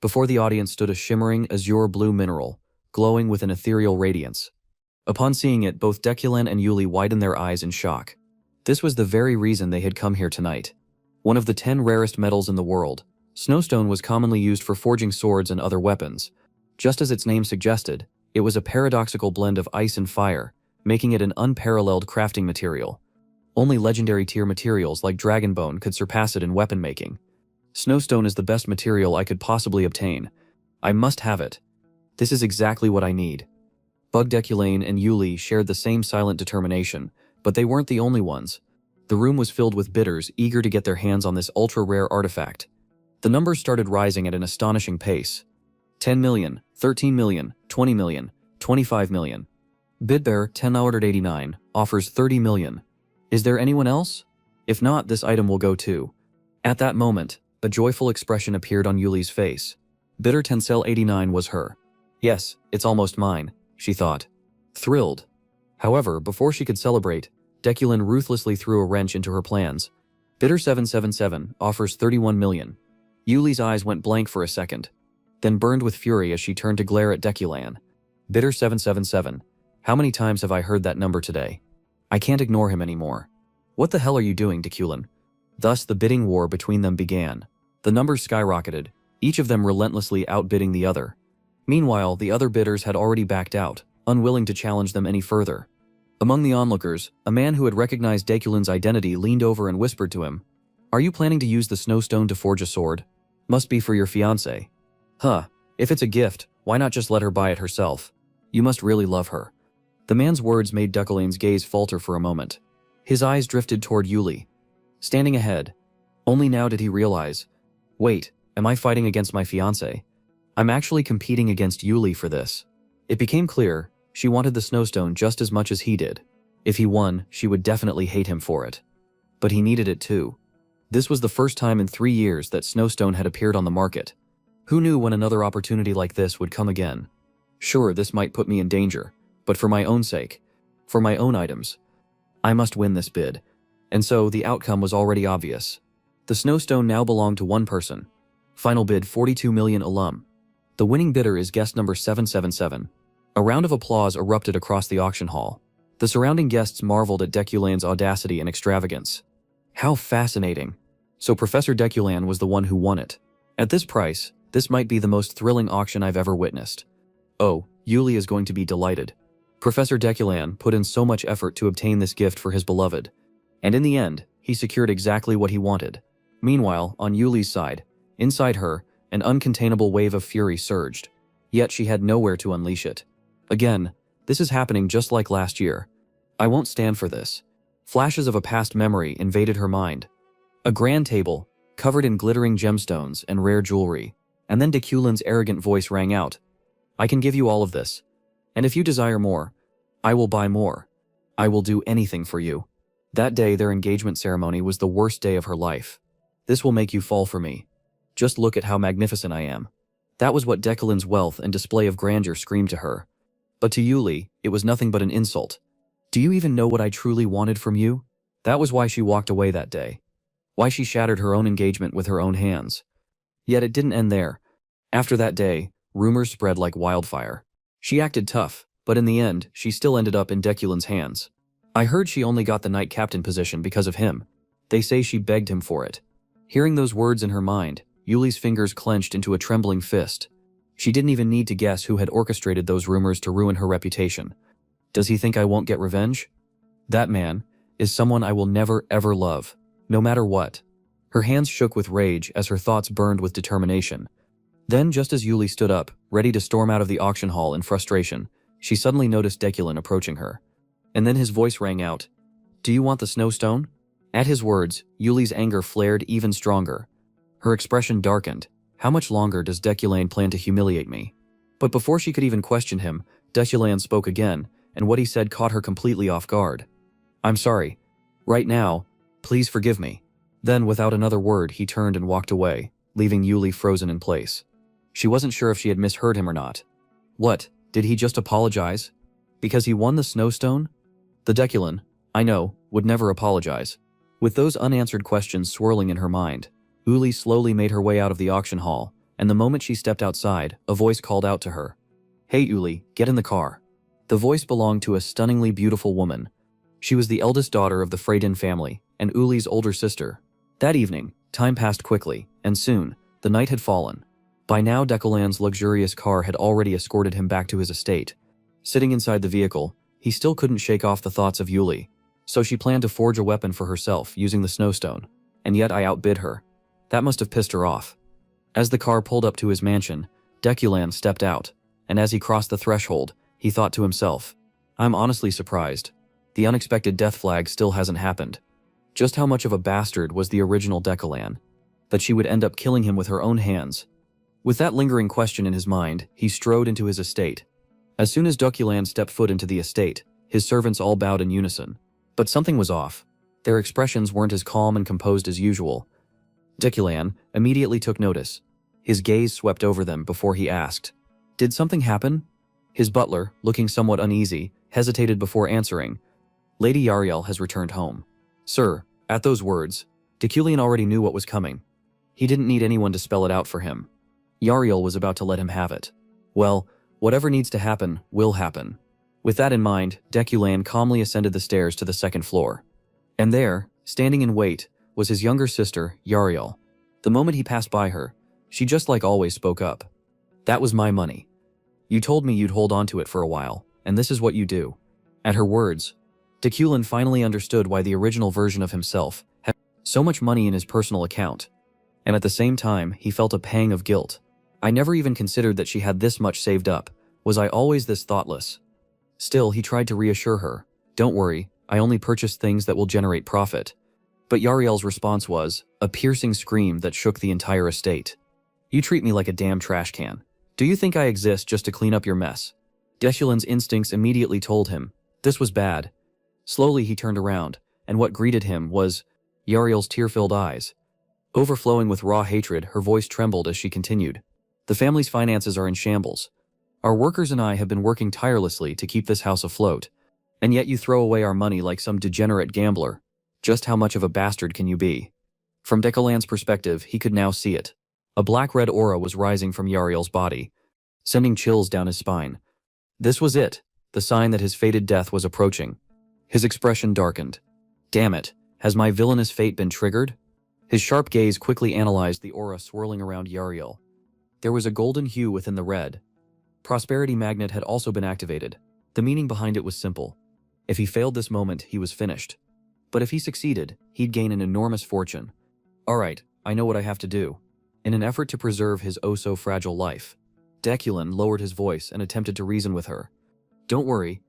Before the audience stood a shimmering azure blue mineral, glowing with an ethereal radiance. Upon seeing it, both Deculin and Yuli widened their eyes in shock. This was the very reason they had come here tonight. One of the 10 rarest metals in the world, snowstone was commonly used for forging swords and other weapons. Just as its name suggested, it was a paradoxical blend of ice and fire, making it an unparalleled crafting material. Only legendary tier materials like Dragonbone could surpass it in weapon making. Snowstone is the best material I could possibly obtain. I must have it. This is exactly what I need. Bug Deculin and Yuli shared the same silent determination, but they weren't the only ones. The room was filled with bidders eager to get their hands on this ultra-rare artifact. The numbers started rising at an astonishing pace. 10 million, 13 million, 20 million, 25 million. Bidbear 1089 offers 30 million. Is there anyone else? If not, this item will go too. At that moment, a joyful expression appeared on Yuli's face. Bidder Tencel 89 was her. Yes, it's almost mine, she thought. Thrilled. However, before she could celebrate, Deculin ruthlessly threw a wrench into her plans. Bidder 777 offers 31 million. Yuli's eyes went blank for a second, then burned with fury as she turned to glare at Deculin. Bidder 777. How many times have I heard that number today? I can't ignore him anymore. What the hell are you doing, Deculin? Thus the bidding war between them began. The numbers skyrocketed, each of them relentlessly outbidding the other. Meanwhile, the other bidders had already backed out, unwilling to challenge them any further. Among the onlookers, a man who had recognized Deculin's identity leaned over and whispered to him, "Are you planning to use the snowstone to forge a sword? Must be for your fiancée." Huh, if it's a gift, why not just let her buy it herself? You must really love her. The man's words made Deculin's gaze falter for a moment. His eyes drifted toward Yuli, standing ahead. Only now did he realize, wait, am I fighting against my fiancé? I'm actually competing against Yuli for this. It became clear, she wanted the snowstone just as much as he did. If he won, she would definitely hate him for it. But he needed it too. This was the first time in 3 years that snowstone had appeared on the market. Who knew when another opportunity like this would come again? Sure, this might put me in danger, but for my own sake, for my own items, I must win this bid. And so the outcome was already obvious. The snowstone now belonged to one person. Final bid 42 million alum. The winning bidder is guest number 777. A round of applause erupted across the auction hall. The surrounding guests marveled at Deculan's audacity and extravagance. How fascinating. So Professor Deculan was the one who won it. At this price, this might be the most thrilling auction I've ever witnessed. Oh, Yuli is going to be delighted. Professor Deculan put in so much effort to obtain this gift for his beloved. And in the end, he secured exactly what he wanted. Meanwhile, on Yuli's side, inside her, an uncontainable wave of fury surged. Yet she had nowhere to unleash it. Again, this is happening just like last year. I won't stand for this. Flashes of a past memory invaded her mind. A grand table, covered in glittering gemstones and rare jewelry, and then Deculan's arrogant voice rang out. I can give you all of this. And if you desire more, I will buy more. I will do anything for you. That day their engagement ceremony was the worst day of her life. This will make you fall for me. Just look at how magnificent I am. That was what Deculan's wealth and display of grandeur screamed to her. But to Yuli, it was nothing but an insult. Do you even know what I truly wanted from you? That was why she walked away that day. Why she shattered her own engagement with her own hands. Yet it didn't end there. After that day, rumors spread like wildfire. She acted tough, but in the end, she still ended up in Deculan's hands. I heard she only got the knight captain position because of him. They say she begged him for it. Hearing those words in her mind, Yuli's fingers clenched into a trembling fist. She didn't even need to guess who had orchestrated those rumors to ruin her reputation. Does he think I won't get revenge? That man is someone I will never ever love, no matter what. Her hands shook with rage as her thoughts burned with determination. Then, just as Yuli stood up, ready to storm out of the auction hall in frustration, she suddenly noticed Deculan approaching her. And then his voice rang out, "Do you want the snowstone?" At his words, Yuli's anger flared even stronger. Her expression darkened. How much longer does Deculan plan to humiliate me? But before she could even question him, Deculan spoke again, and what he said caught her completely off guard. "I'm sorry. Right now, please forgive me." Then, without another word, he turned and walked away, leaving Yuli frozen in place. She wasn't sure if she had misheard him or not. What, did he just apologize? Because he won the snowstone? The Deculan, I know, would never apologize. With those unanswered questions swirling in her mind, Yuli slowly made her way out of the auction hall, and the moment she stepped outside, a voice called out to her. "Hey Yuli, get in the car." The voice belonged to a stunningly beautiful woman. She was the eldest daughter of the Freydin family, and Yuli's older sister. That evening, time passed quickly, and soon, the night had fallen. By now Deculan's luxurious car had already escorted him back to his estate. Sitting inside the vehicle, he still couldn't shake off the thoughts of Yuli, so she planned to forge a weapon for herself using the snowstone, and yet I outbid her. That must have pissed her off. As the car pulled up to his mansion, Deculan stepped out, and as he crossed the threshold, he thought to himself, I'm honestly surprised. The unexpected death flag still hasn't happened. Just how much of a bastard was the original Deculan, that she would end up killing him with her own hands? With that lingering question in his mind, he strode into his estate. As soon as Deculan stepped foot into the estate, his servants all bowed in unison. But something was off. Their expressions weren't as calm and composed as usual. Deculan immediately took notice. His gaze swept over them before he asked, "Did something happen?" His butler, looking somewhat uneasy, hesitated before answering, "Lady Yahello has returned home." Sir, at those words, Deculan already knew what was coming. He didn't need anyone to spell it out for him. Yahello was about to let him have it. Well, whatever needs to happen, will happen. With that in mind, Deculan calmly ascended the stairs to the second floor. And there, standing in wait, was his younger sister, Yahello. The moment he passed by her, she just like always spoke up. "That was my money. You told me you'd hold on to it for a while, and this is what you do." At her words, Deculan finally understood why the original version of himself had so much money in his personal account. And at the same time, he felt a pang of guilt. I never even considered that she had this much saved up. Was I always this thoughtless? Still, he tried to reassure her. "Don't worry, I only purchase things that will generate profit." But Yahello's response was a piercing scream that shook the entire estate. "You treat me like a damn trash can. Do you think I exist just to clean up your mess?" Deculan's instincts immediately told him this was bad. Slowly he turned around, and what greeted him was Yahello's tear-filled eyes. Overflowing with raw hatred, her voice trembled as she continued. "The family's finances are in shambles. Our workers and I have been working tirelessly to keep this house afloat, and yet you throw away our money like some degenerate gambler. Just how much of a bastard can you be?" From Deculan's perspective, he could now see it. A black-red aura was rising from Yahello's body, sending chills down his spine. This was it, the sign that his fated death was approaching. His expression darkened. Damn it, has my villainous fate been triggered? His sharp gaze quickly analyzed the aura swirling around Yahello. There was a golden hue within the red. Prosperity Magnet had also been activated. The meaning behind it was simple. If he failed this moment, he was finished. But if he succeeded, he'd gain an enormous fortune. Alright, I know what I have to do. In an effort to preserve his oh-so-fragile life, Deculin lowered his voice and attempted to reason with her. Don't worry.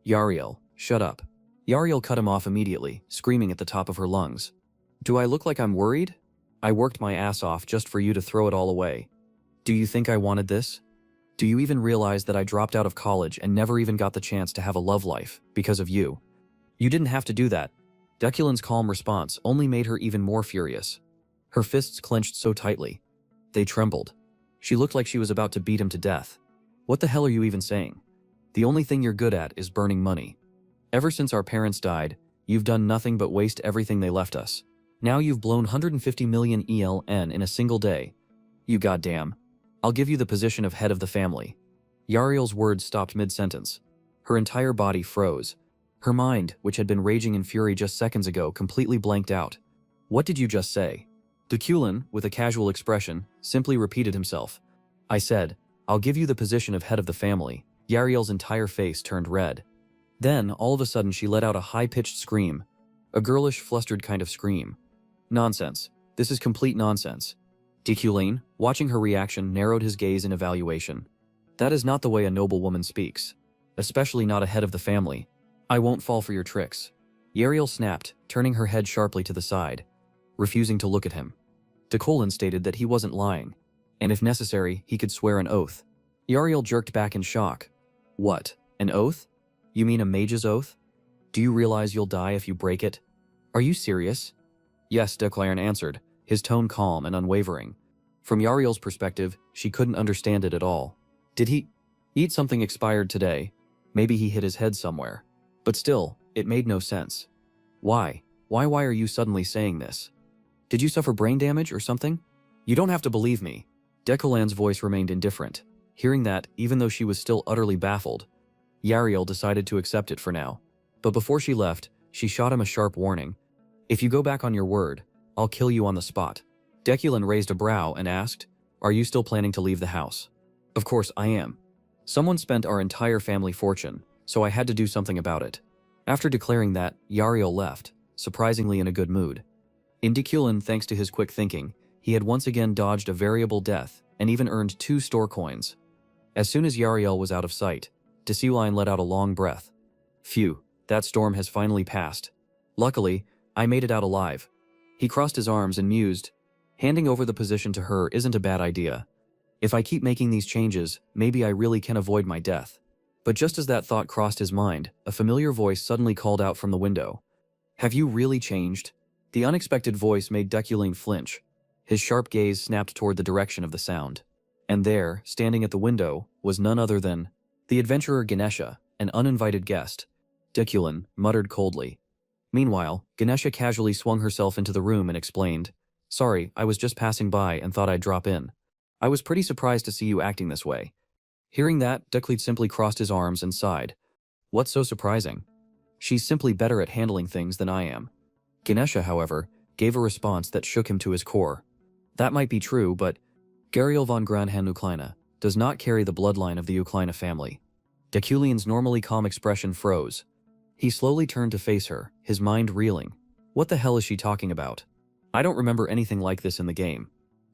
Yahello, shut up. Yahello cut him off immediately, screaming at the top of her lungs. Do I look like I'm worried? I worked my ass off just for you to throw it all away. Do you think I wanted this? Do you even realize that I dropped out of college and never even got the chance to have a love life because of you? You didn't have to do that. Deculin's calm response only made her even more furious. Her fists clenched so tightly. They trembled. She looked like she was about to beat him to death. What the hell are you even saying? The only thing you're good at is burning money. Ever since our parents died, you've done nothing but waste everything they left us. Now you've blown 150 million ELN in a single day. You goddamn. I'll give you the position of head of the family. Yahello's words stopped mid-sentence. Her entire body froze. Her mind, which had been raging in fury just seconds ago, completely blanked out. What did you just say? Deculin, with a casual expression, simply repeated himself. I said, I'll give you the position of head of the family. Yahello's entire face turned red. Then, all of a sudden, she let out a high-pitched scream. A girlish, flustered kind of scream. Nonsense. This is complete nonsense. Deculin, watching her reaction, narrowed his gaze in evaluation. That is not the way a noble woman speaks. Especially not a head of the family. I won't fall for your tricks. Yahello snapped, turning her head sharply to the side, refusing to look at him. Deculin stated that he wasn't lying, and if necessary, he could swear an oath. Yahello jerked back in shock. What? An oath? You mean a mage's oath? Do you realize you'll die if you break it? Are you serious? Yes, Deculin answered, his tone calm and unwavering. From Yahello's perspective, she couldn't understand it at all. Did he eat something expired today? Maybe he hit his head somewhere. But still, it made no sense. Why? Why are you suddenly saying this? Did you suffer brain damage or something? You don't have to believe me. Deculin's voice remained indifferent. Hearing that, even though she was still utterly baffled, Yahello decided to accept it for now. But before she left, she shot him a sharp warning. If you go back on your word, I'll kill you on the spot. Deculin raised a brow and asked, Are you still planning to leave the house? Of course I am. Someone spent our entire family fortune, so I had to do something about it. After declaring that, Yahello left, surprisingly in a good mood. In Deculin, thanks to his quick thinking, he had once again dodged a variable death and even earned 2 store coins. As soon as Yahello was out of sight, Deculin let out a long breath. Phew, that storm has finally passed. Luckily, I made it out alive. He crossed his arms and mused, handing over the position to her isn't a bad idea. If I keep making these changes, maybe I really can avoid my death. But just as that thought crossed his mind, a familiar voice suddenly called out from the window. Have you really changed? The unexpected voice made Deculin flinch. His sharp gaze snapped toward the direction of the sound. And there, standing at the window, was none other than the adventurer Ganesha, an uninvited guest. Deculin muttered coldly. Meanwhile, Ganesha casually swung herself into the room and explained, Sorry, I was just passing by and thought I'd drop in. I was pretty surprised to see you acting this way. Hearing that, Deculin simply crossed his arms and sighed. What's so surprising? She's simply better at handling things than I am. Ganesha, however, gave a response that shook him to his core. That might be true, but Gariel von Granhan Uklina does not carry the bloodline of the Uklina family. Deculin's normally calm expression froze. He slowly turned to face her, his mind reeling. What the hell is she talking about? I don't remember anything like this in the game.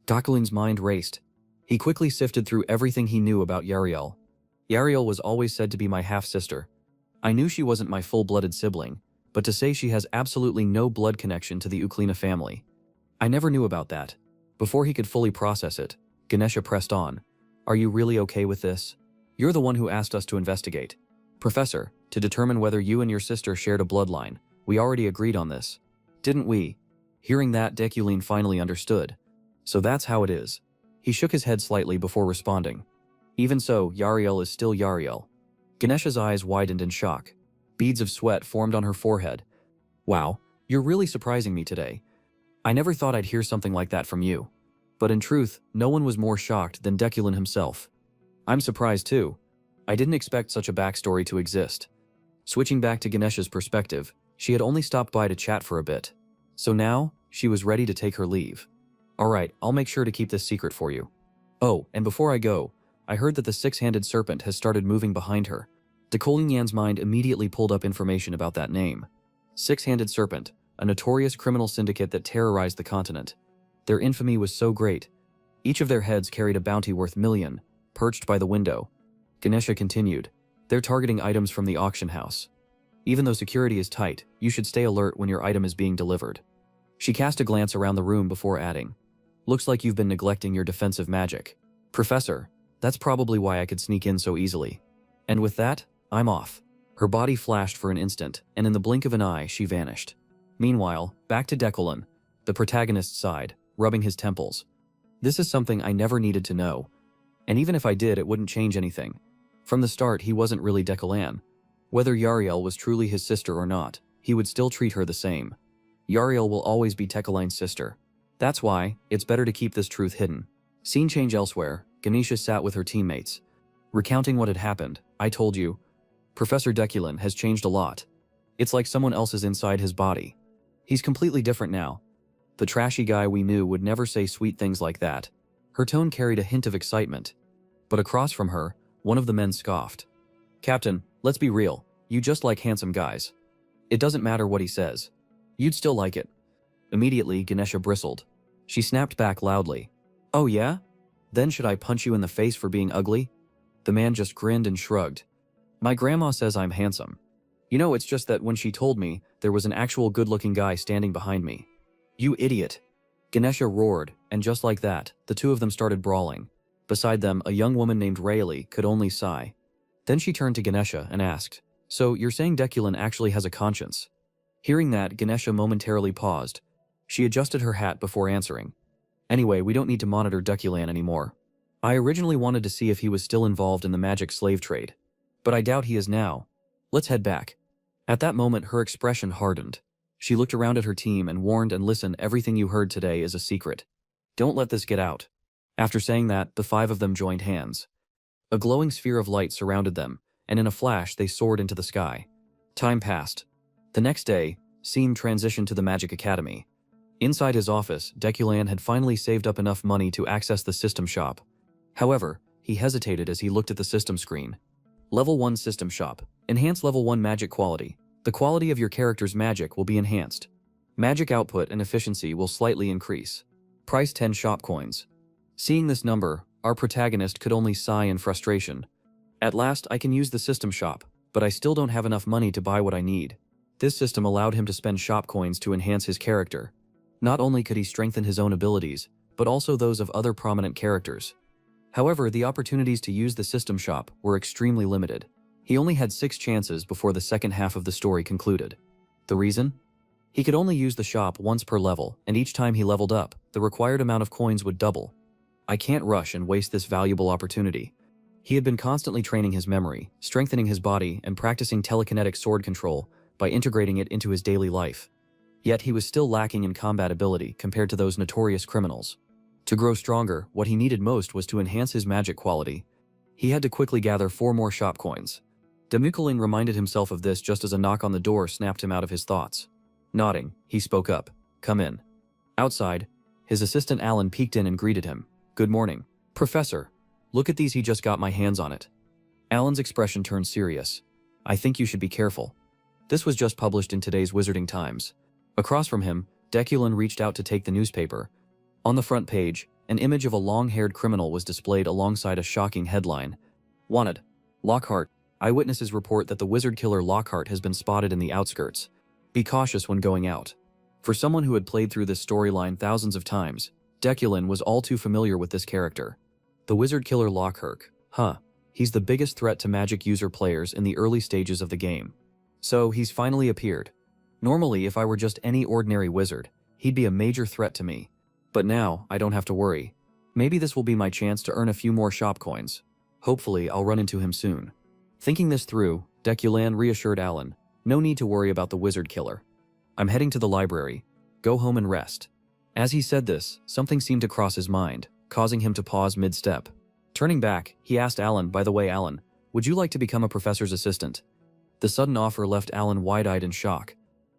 Deculin's mind raced. He quickly sifted through everything he knew about Yahello. Yahello was always said to be my half-sister. I knew she wasn't my full-blooded sibling, but to say she has absolutely no blood connection to the Uklina family. I never knew about that. Before he could fully process it, Ganesha pressed on. Are you really okay with this? You're the one who asked us to investigate. Professor, to determine whether you and your sister shared a bloodline. We already agreed on this. Didn't we? Hearing that, Deculin finally understood. So that's how it is. He shook his head slightly before responding. Even so, Yahello is still Yahello. Ganesha's eyes widened in shock. Beads of sweat formed on her forehead. Wow, you're really surprising me today. I never thought I'd hear something like that from you. But in truth, no one was more shocked than Deculin himself. I'm surprised too. I didn't expect such a backstory to exist. Switching back to Ganesha's perspective, she had only stopped by to chat for a bit. So now, she was ready to take her leave. Alright, I'll make sure to keep this secret for you. Oh, and before I go, I heard that the six-handed serpent has started moving behind her. Decoding Yan's mind immediately pulled up information about that name. Six-handed serpent, a notorious criminal syndicate that terrorized the continent. Their infamy was so great. Each of their heads carried a bounty worth million, perched by the window. Ganesha continued, they're targeting items from the auction house. Even though security is tight, you should stay alert when your item is being delivered. She cast a glance around the room before adding, looks like you've been neglecting your defensive magic. Professor, that's probably why I could sneak in so easily. And with that, I'm off. Her body flashed for an instant, and in the blink of an eye, she vanished. Meanwhile, back to Decolan, the protagonist's side, rubbing his temples. This is something I never needed to know. And even if I did, it wouldn't change anything. From the start, he wasn't really Decolan. Whether Yahello was truly his sister or not, he would still treat her the same. Yahello will always be Decolan's sister. That's why, it's better to keep this truth hidden. Scene change elsewhere, Ganesha sat with her teammates. Recounting what had happened, I told you, Professor Decolan has changed a lot. It's like someone else is inside his body. He's completely different now. The trashy guy we knew would never say sweet things like that. Her tone carried a hint of excitement. But across from her, one of the men scoffed. Captain, let's be real, you just like handsome guys. It doesn't matter what he says. You'd still like it. Immediately, Ganesha bristled. She snapped back loudly. Oh yeah? Then should I punch you in the face for being ugly? The man just grinned and shrugged. My grandma says I'm handsome. You know, it's just that when she told me, there was an actual good-looking guy standing behind me. You idiot. Ganesha roared, and just like that, the two of them started brawling. Beside them, a young woman named Rayleigh could only sigh. Then she turned to Ganesha and asked, so you're saying Decolan actually has a conscience? Hearing that, Ganesha momentarily paused. She adjusted her hat before answering. Anyway, we don't need to monitor Decolan anymore. I originally wanted to see if he was still involved in the magic slave trade. But I doubt he is now. Let's head back. At that moment, her expression hardened. She looked around at her team and warned and listened, everything you heard today is a secret. Don't let this get out. After saying that, the five of them joined hands. A glowing sphere of light surrounded them, and in a flash they soared into the sky. Time passed. The next day, Seam transitioned to the Magic Academy. Inside his office, Decolan had finally saved up enough money to access the system shop. However, he hesitated as he looked at the system screen. Level 1 System Shop. Enhance Level 1 Magic Quality. The quality of your character's magic will be enhanced. Magic output and efficiency will slightly increase. Price 10 shop coins. Seeing this number, our protagonist could only sigh in frustration. At last, I can use the system shop, but I still don't have enough money to buy what I need. This system allowed him to spend shop coins to enhance his character. Not only could he strengthen his own abilities, but also those of other prominent characters. However, the opportunities to use the system shop were extremely limited. He only had 6 chances before the second half of the story concluded. The reason? He could only use the shop once per level, and each time he leveled up, the required amount of coins would double. I can't rush and waste this valuable opportunity. He had been constantly training his memory, strengthening his body, and practicing telekinetic sword control by integrating it into his daily life. Yet he was still lacking in combat ability compared to those notorious criminals. To grow stronger, what he needed most was to enhance his magic quality. He had to quickly gather 4 more shop coins. Demukulin reminded himself of this just as a knock on the door snapped him out of his thoughts. Nodding, he spoke up. Come in. Outside, his assistant Alan peeked in and greeted him. Good morning. Professor, look at these, he just got my hands on it. Alan's expression turned serious. I think you should be careful. This was just published in today's Wizarding Times. Across from him, Decolan reached out to take the newspaper. On the front page, an image of a long-haired criminal was displayed alongside a shocking headline. Wanted. Lockhart. Eyewitnesses report that the wizard killer Lockhart has been spotted in the outskirts. Be cautious when going out. For someone who had played through this storyline thousands of times, Decolan was all too familiar with this character. The wizard killer Lockhart. He's the biggest threat to magic user players in the early stages of the game. So, he's finally appeared. Normally, if I were just any ordinary wizard, he'd be a major threat to me. But now, I don't have to worry. Maybe this will be my chance to earn a few more shop coins. Hopefully, I'll run into him soon. Thinking this through, Decolan reassured Alan, no need to worry about the wizard killer. I'm heading to the library. Go home and rest. As he said this, something seemed to cross his mind, causing him to pause mid-step. Turning back, he asked Alan, "By the way, Alan, would you like to become a professor's assistant?" The sudden offer left Alan wide-eyed in shock.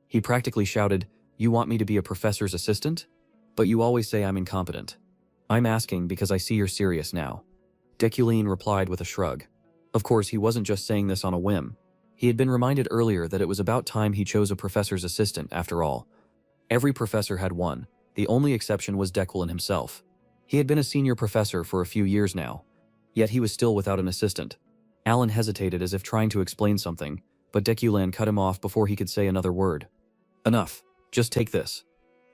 He practically shouted, "You want me to be a professor's assistant? But you always say I'm incompetent." "I'm asking because I see you're serious now." Deculine replied with a shrug. Of course, he wasn't just saying this on a whim. He had been reminded earlier that it was about time he chose a professor's assistant after all. Every professor had one. The only exception was Deculine himself. He had been a senior professor for a few years now, yet he was still without an assistant. Alan hesitated as if trying to explain something, but Deculine cut him off before he could say another word. "Enough. Just take this."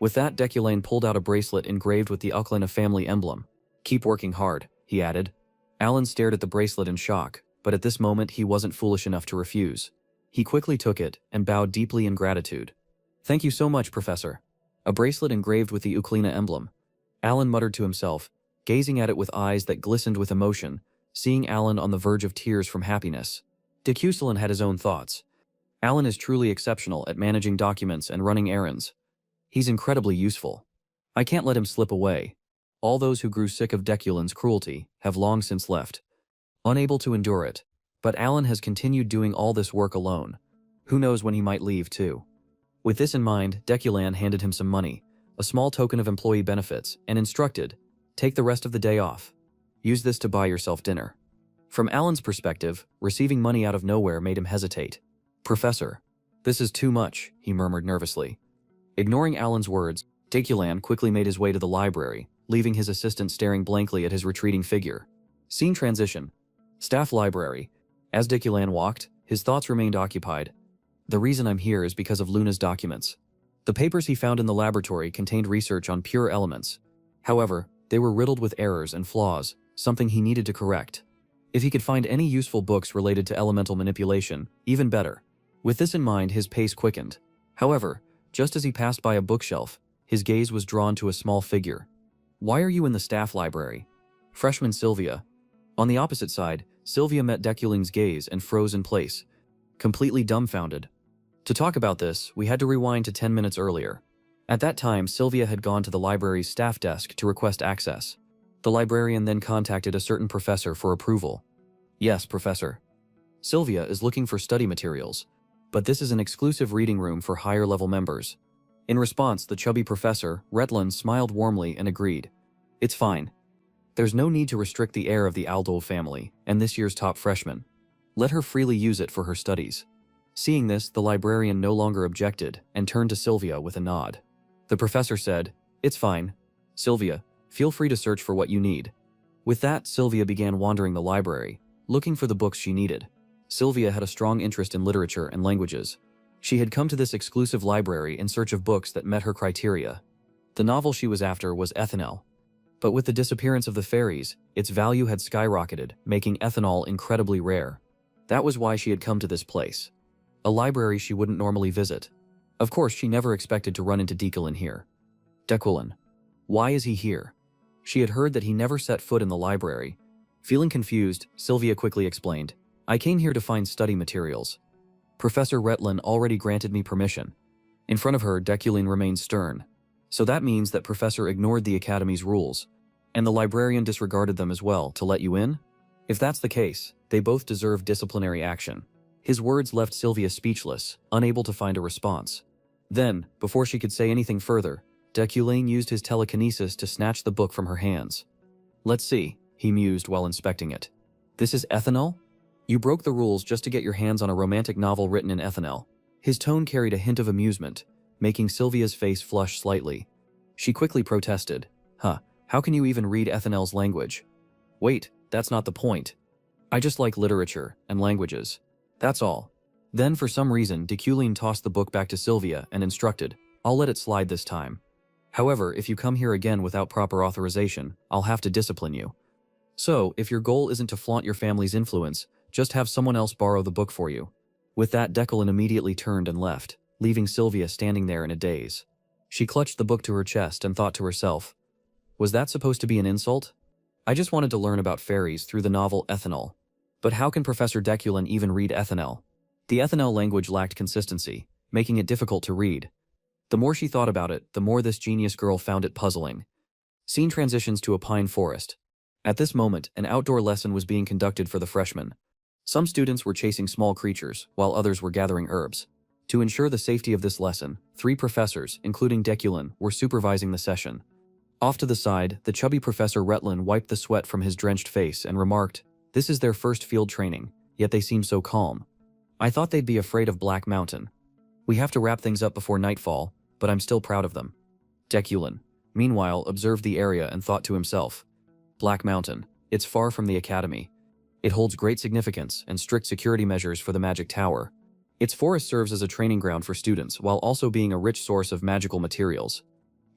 With that, Deculine pulled out a bracelet engraved with the Uklina family emblem. "Keep working hard," he added. Alan stared at the bracelet in shock, but at this moment he wasn't foolish enough to refuse. He quickly took it and bowed deeply in gratitude. "Thank you so much, Professor." A bracelet engraved with the Uklina emblem. Alan muttered to himself, gazing at it with eyes that glistened with emotion, seeing Alan on the verge of tears from happiness. Deculine had his own thoughts. Alan is truly exceptional at managing documents and running errands. He's incredibly useful. I can't let him slip away. All those who grew sick of Deculine's cruelty have long since left, unable to endure it, but Alan has continued doing all this work alone. Who knows when he might leave, too. With this in mind, Deculine handed him some money, a small token of employee benefits, and instructed, "Take the rest of the day off. Use this to buy yourself dinner." From Alan's perspective, receiving money out of nowhere made him hesitate. "Professor, this is too much," he murmured nervously. Ignoring Alan's words, Deculine quickly made his way to the library, leaving his assistant staring blankly at his retreating figure. Scene transition. Staff library. As Deculine walked, his thoughts remained occupied. "The reason I'm here is because of Luna's documents." The papers he found in the laboratory contained research on pure elements. However, they were riddled with errors and flaws, something he needed to correct. If he could find any useful books related to elemental manipulation, even better. With this in mind, his pace quickened. However, just as he passed by a bookshelf, his gaze was drawn to a small figure. "Why are you in the staff library?" Freshman Sylvia. On the opposite side, Sylvia met Deculine's gaze and froze in place, completely dumbfounded. To talk about this, we had to rewind to 10 minutes earlier. At that time, Sylvia had gone to the library's staff desk to request access. The librarian then contacted a certain professor for approval. "Yes, Professor. Sylvia is looking for study materials, but this is an exclusive reading room for higher-level members." In response, the chubby professor, Retland, smiled warmly and agreed. "It's fine. There's no need to restrict the heir of the Aldol family and this year's top freshman. Let her freely use it for her studies." Seeing this, the librarian no longer objected and turned to Sylvia with a nod. The professor said, "It's fine. Sylvia, feel free to search for what you need." With that, Sylvia began wandering the library, looking for the books she needed. Sylvia had a strong interest in literature and languages. She had come to this exclusive library in search of books that met her criteria. The novel she was after was ethanol. But with the disappearance of the fairies, its value had skyrocketed, making ethanol incredibly rare. That was why she had come to this place. A library she wouldn't normally visit. Of course, she never expected to run into Deculine here. Deculine. Why is he here? She had heard that he never set foot in the library. Feeling confused, Sylvia quickly explained, "I came here to find study materials. Professor Retland already granted me permission." In front of her, Deculine remained stern. "So that means that Professor ignored the Academy's rules, and the librarian disregarded them as well to let you in? If that's the case, they both deserve disciplinary action." His words left Sylvia speechless, unable to find a response. Then, before she could say anything further, Deculine used his telekinesis to snatch the book from her hands. "Let's see," he mused while inspecting it. "This is ethanol? You broke the rules just to get your hands on a romantic novel written in ethanol." His tone carried a hint of amusement, making Sylvia's face flush slightly. She quickly protested. How can you even read ethanol's language?" "Wait, that's not the point. I just like literature and languages. That's all." Then, for some reason, Deculine tossed the book back to Sylvia and instructed, "I'll let it slide this time. However, if you come here again without proper authorization, I'll have to discipline you. So, if your goal isn't to flaunt your family's influence, just have someone else borrow the book for you." With that, Deculine immediately turned and left, leaving Sylvia standing there in a daze. She clutched the book to her chest and thought to herself, was that supposed to be an insult? I just wanted to learn about fairies through the novel Ethanol. But how can Professor Deculine even read Ethanol? The Ethanol language lacked consistency, making it difficult to read. The more she thought about it, the more this genius girl found it puzzling. Scene transitions to a pine forest. At this moment, an outdoor lesson was being conducted for the freshmen. Some students were chasing small creatures, while others were gathering herbs. To ensure the safety of this lesson, 3 professors, including Deculin, were supervising the session. Off to the side, the chubby Professor Retlin wiped the sweat from his drenched face and remarked, "This is their first field training, yet they seem so calm. I thought they'd be afraid of Black Mountain. We have to wrap things up before nightfall, but I'm still proud of them." Deculin, meanwhile, observed the area and thought to himself, "Black Mountain, it's far from the academy. It holds great significance and strict security measures for the Magic Tower. Its forest serves as a training ground for students while also being a rich source of magical materials.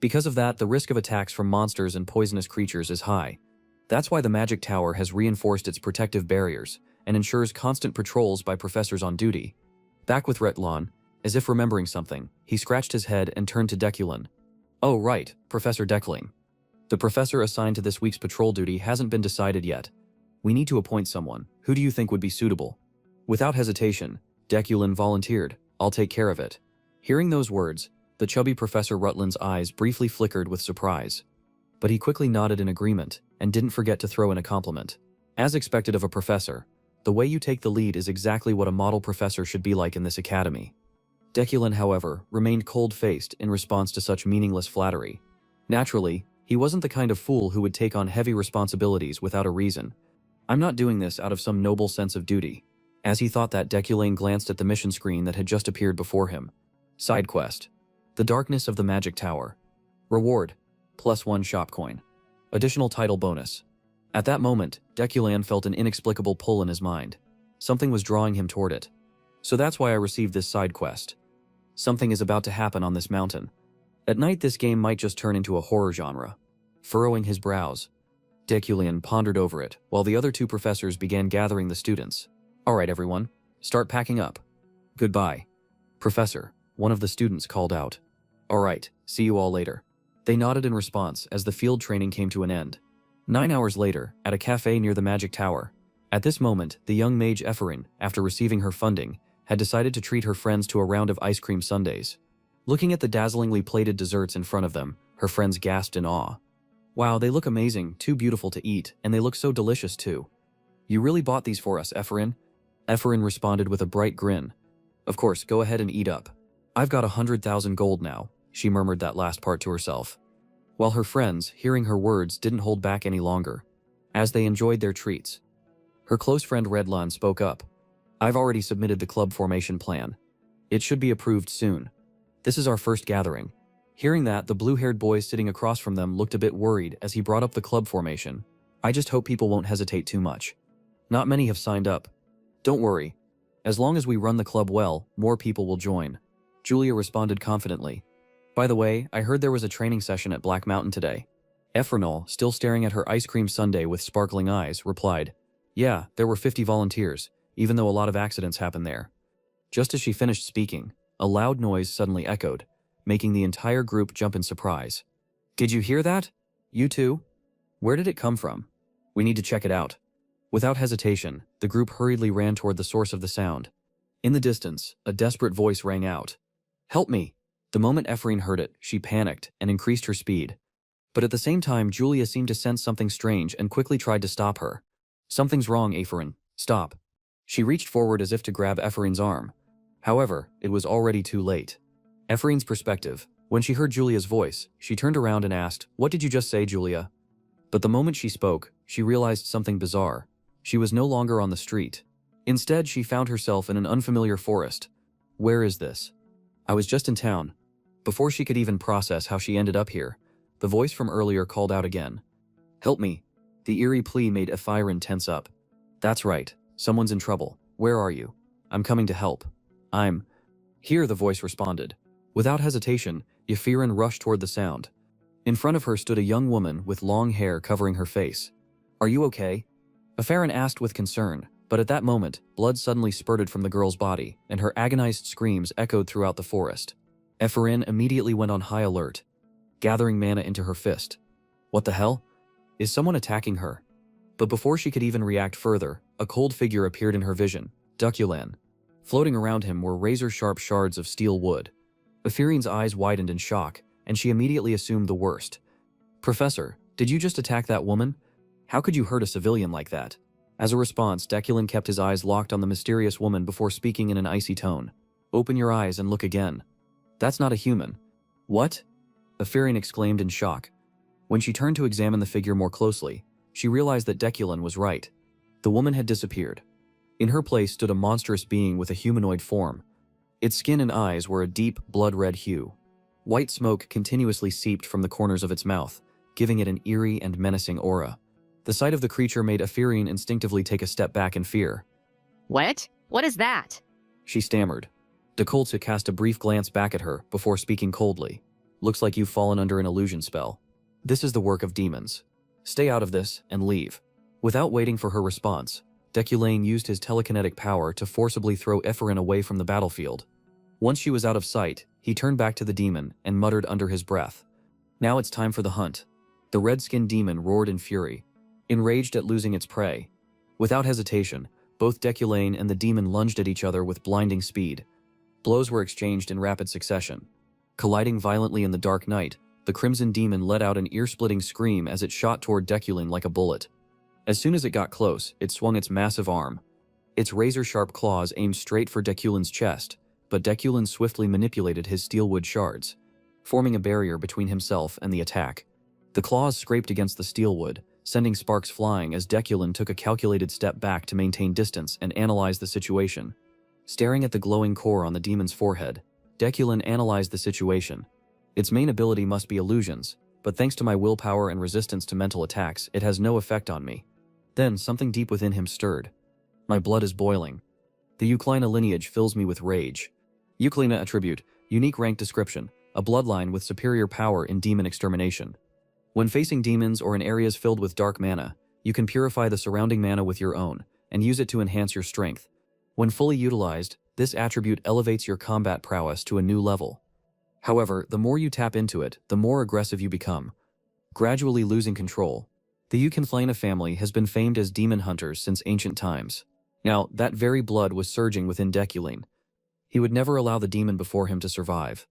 Because of that, the risk of attacks from monsters and poisonous creatures is high. That's why the Magic Tower has reinforced its protective barriers and ensures constant patrols by professors on duty." Back with Retlon, as if remembering something, he scratched his head and turned to Deculin. "Oh right, Professor Deckling. The professor assigned to this week's patrol duty hasn't been decided yet. We need to appoint someone. Who do you think would be suitable?" Without hesitation, Deculin volunteered, "I'll take care of it." Hearing those words, the chubby Professor Rutland's eyes briefly flickered with surprise. But he quickly nodded in agreement and didn't forget to throw in a compliment. As expected of a professor, the way you take the lead is exactly what a model professor should be like in this academy. Deculin, however, remained cold-faced in response to such meaningless flattery. Naturally, he wasn't the kind of fool who would take on heavy responsibilities without a reason. "I'm not doing this out of some noble sense of duty." As he thought that, Deculin glanced at the mission screen that had just appeared before him. Side quest: The Darkness of the Magic Tower. Reward: +1 shop coin. Additional title bonus. At that moment, Deculin felt an inexplicable pull in his mind. Something was drawing him toward it. "So that's why I received this side quest. Something is about to happen on this mountain. At night, this game might just turn into a horror genre." Furrowing his brows, Deculin pondered over it, while the other 2 professors began gathering the students. "All right, everyone, start packing up. Goodbye." "Professor," one of the students called out. "All right, see you all later." They nodded in response as the field training came to an end. 9 hours later, at a cafe near the Magic Tower. At this moment, the young mage Epherin, after receiving her funding, had decided to treat her friends to a round of ice cream sundaes. Looking at the dazzlingly plated desserts in front of them, her friends gasped in awe. "Wow, they look amazing, too beautiful to eat, and they look so delicious too. You really bought these for us, Epherin?" Epherin responded with a bright grin. "Of course, go ahead and eat up. I've got 100,000 gold now," she murmured that last part to herself. While her friends, hearing her words, didn't hold back any longer, as they enjoyed their treats. Her close friend Redlon spoke up. "I've already submitted the club formation plan. It should be approved soon. This is our first gathering." Hearing that, the blue-haired boy sitting across from them looked a bit worried as he brought up the club formation. "I just hope people won't hesitate too much. Not many have signed up." "Don't worry. As long as we run the club well, more people will join," Julia responded confidently. "By the way, I heard there was a training session at Black Mountain today." Ephronal, still staring at her ice cream sundae with sparkling eyes, replied, "Yeah, there were 50 volunteers, even though a lot of accidents happened there." Just as she finished speaking, a loud noise suddenly echoed, making the entire group jump in surprise. "Did you hear that? You too? Where did it come from? We need to check it out." Without hesitation, the group hurriedly ran toward the source of the sound. In the distance, a desperate voice rang out. "Help me!" The moment Epherin heard it, she panicked and increased her speed. But at the same time, Julia seemed to sense something strange and quickly tried to stop her. "Something's wrong, Epherin. Stop." She reached forward as if to grab Epherin's arm. However, it was already too late. Epherin's perspective: when she heard Julia's voice, she turned around and asked, "What did you just say, Julia?" But the moment she spoke, she realized something bizarre. She was no longer on the street. Instead, she found herself in an unfamiliar forest. "Where is this? I was just in town." Before she could even process how she ended up here, the voice from earlier called out again. "Help me." The eerie plea made Ephirin tense up. "That's right. Someone's in trouble. Where are you?" "I'm coming to help." "I'm here," the voice responded. Without hesitation, Ephirin rushed toward the sound. In front of her stood a young woman with long hair covering her face. "Are you okay?" Ephirin asked with concern, but at that moment, blood suddenly spurted from the girl's body, and her agonized screams echoed throughout the forest. Ephirin immediately went on high alert, gathering mana into her fist. What the hell? Is someone attacking her? But before she could even react further, a cold figure appeared in her vision, Duculan. Floating around him were razor-sharp shards of steel wood. Ephirin's eyes widened in shock, and she immediately assumed the worst. "Professor, did you just attack that woman?" How could you hurt a civilian like that? As a response, Deculin kept his eyes locked on the mysterious woman before speaking in an icy tone. Open your eyes and look again. That's not a human. What? Ephirion exclaimed in shock. When she turned to examine the figure more closely, she realized that Deculin was right. The woman had disappeared. In her place stood a monstrous being with a humanoid form. Its skin and eyes were a deep, blood-red hue. White smoke continuously seeped from the corners of its mouth, giving it an eerie and menacing aura. The sight of the creature made Ephirion instinctively take a step back in fear. What? What is that? She stammered. Decolta cast a brief glance back at her before speaking coldly. Looks like you've fallen under an illusion spell. This is the work of demons. Stay out of this and leave. Without waiting for her response, Deculin used his telekinetic power to forcibly throw Ephirion away from the battlefield. Once she was out of sight, he turned back to the demon and muttered under his breath. Now it's time for the hunt. The red-skinned demon roared in fury, enraged at losing its prey. Without hesitation, both Deculin and the demon lunged at each other with blinding speed. Blows were exchanged in rapid succession. Colliding violently in the dark night, the crimson demon let out an ear-splitting scream as it shot toward Deculin like a bullet. As soon as it got close, it swung its massive arm. Its razor-sharp claws aimed straight for Deculin's chest, but Deculin swiftly manipulated his steelwood shards, forming a barrier between himself and the attack. The claws scraped against the steelwood, sending sparks flying as Deculin took a calculated step back to maintain distance and analyze the situation. Staring at the glowing core on the demon's forehead, Deculin analyzed the situation. Its main ability must be illusions, but thanks to my willpower and resistance to mental attacks, it has no effect on me. Then something deep within him stirred. My blood is boiling. The Euclina lineage fills me with rage. Euclina attribute, unique rank description, a bloodline with superior power in demon extermination. When facing demons or in areas filled with dark mana, you can purify the surrounding mana with your own, and use it to enhance your strength. When fully utilized, this attribute elevates your combat prowess to a new level. However, the more you tap into it, the more aggressive you become, gradually losing control. The Euclina family has been famed as demon hunters since ancient times. Now, that very blood was surging within Deculin. He would never allow the demon before him to survive.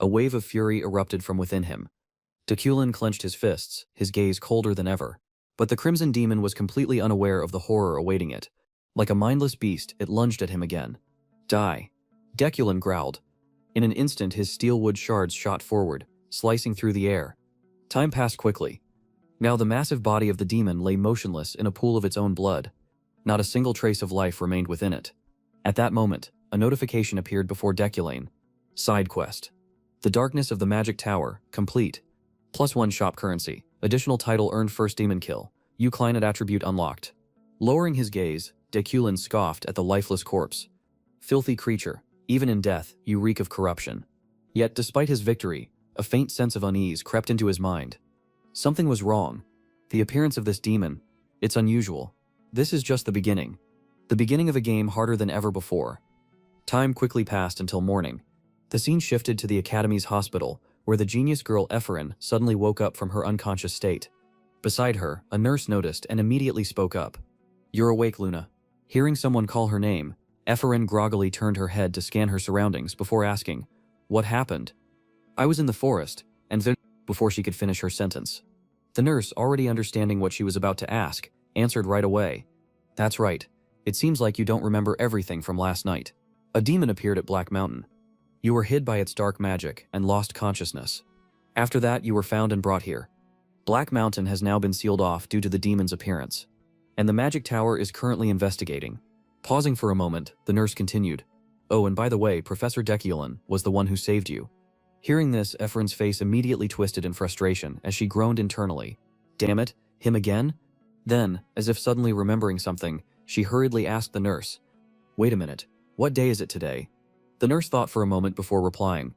A wave of fury erupted from within him. Deculin clenched his fists, his gaze colder than ever. But the crimson demon was completely unaware of the horror awaiting it. Like a mindless beast, it lunged at him again. Die. Deculin growled. In an instant, his steelwood shards shot forward, slicing through the air. Time passed quickly. Now the massive body of the demon lay motionless in a pool of its own blood. Not a single trace of life remained within it. At that moment, a notification appeared before Deculin. Side quest. The Darkness of the Magic Tower, complete. +1 shop currency. Additional title earned first demon kill. Euclina attribute unlocked. Lowering his gaze, Deculin scoffed at the lifeless corpse. Filthy creature, even in death, you reek of corruption. Yet despite his victory, a faint sense of unease crept into his mind. Something was wrong. The appearance of this demon, it's unusual. This is just the beginning. The beginning of a game harder than ever before. Time quickly passed until morning. The scene shifted to the Academy's hospital, where the genius girl Ephirion suddenly woke up from her unconscious state. Beside her, a nurse noticed and immediately spoke up. You're awake, Luna. Hearing someone call her name, Ephirion groggily turned her head to scan her surroundings before asking, what happened? I was in the forest, and then, before she could finish her sentence. The nurse, already understanding what she was about to ask, answered right away. That's right. It seems like you don't remember everything from last night. A demon appeared at Black Mountain. You were hid by its dark magic and lost consciousness. After that, you were found and brought here. Black Mountain has now been sealed off due to the demon's appearance, and the Magic Tower is currently investigating. Pausing for a moment, the nurse continued. Oh, and by the way, Professor Deculin was the one who saved you. Hearing this, Ephrin's face immediately twisted in frustration as she groaned internally. Damn it, him again? Then, as if suddenly remembering something, she hurriedly asked the nurse, wait a minute, what day is it today? The nurse thought for a moment before replying.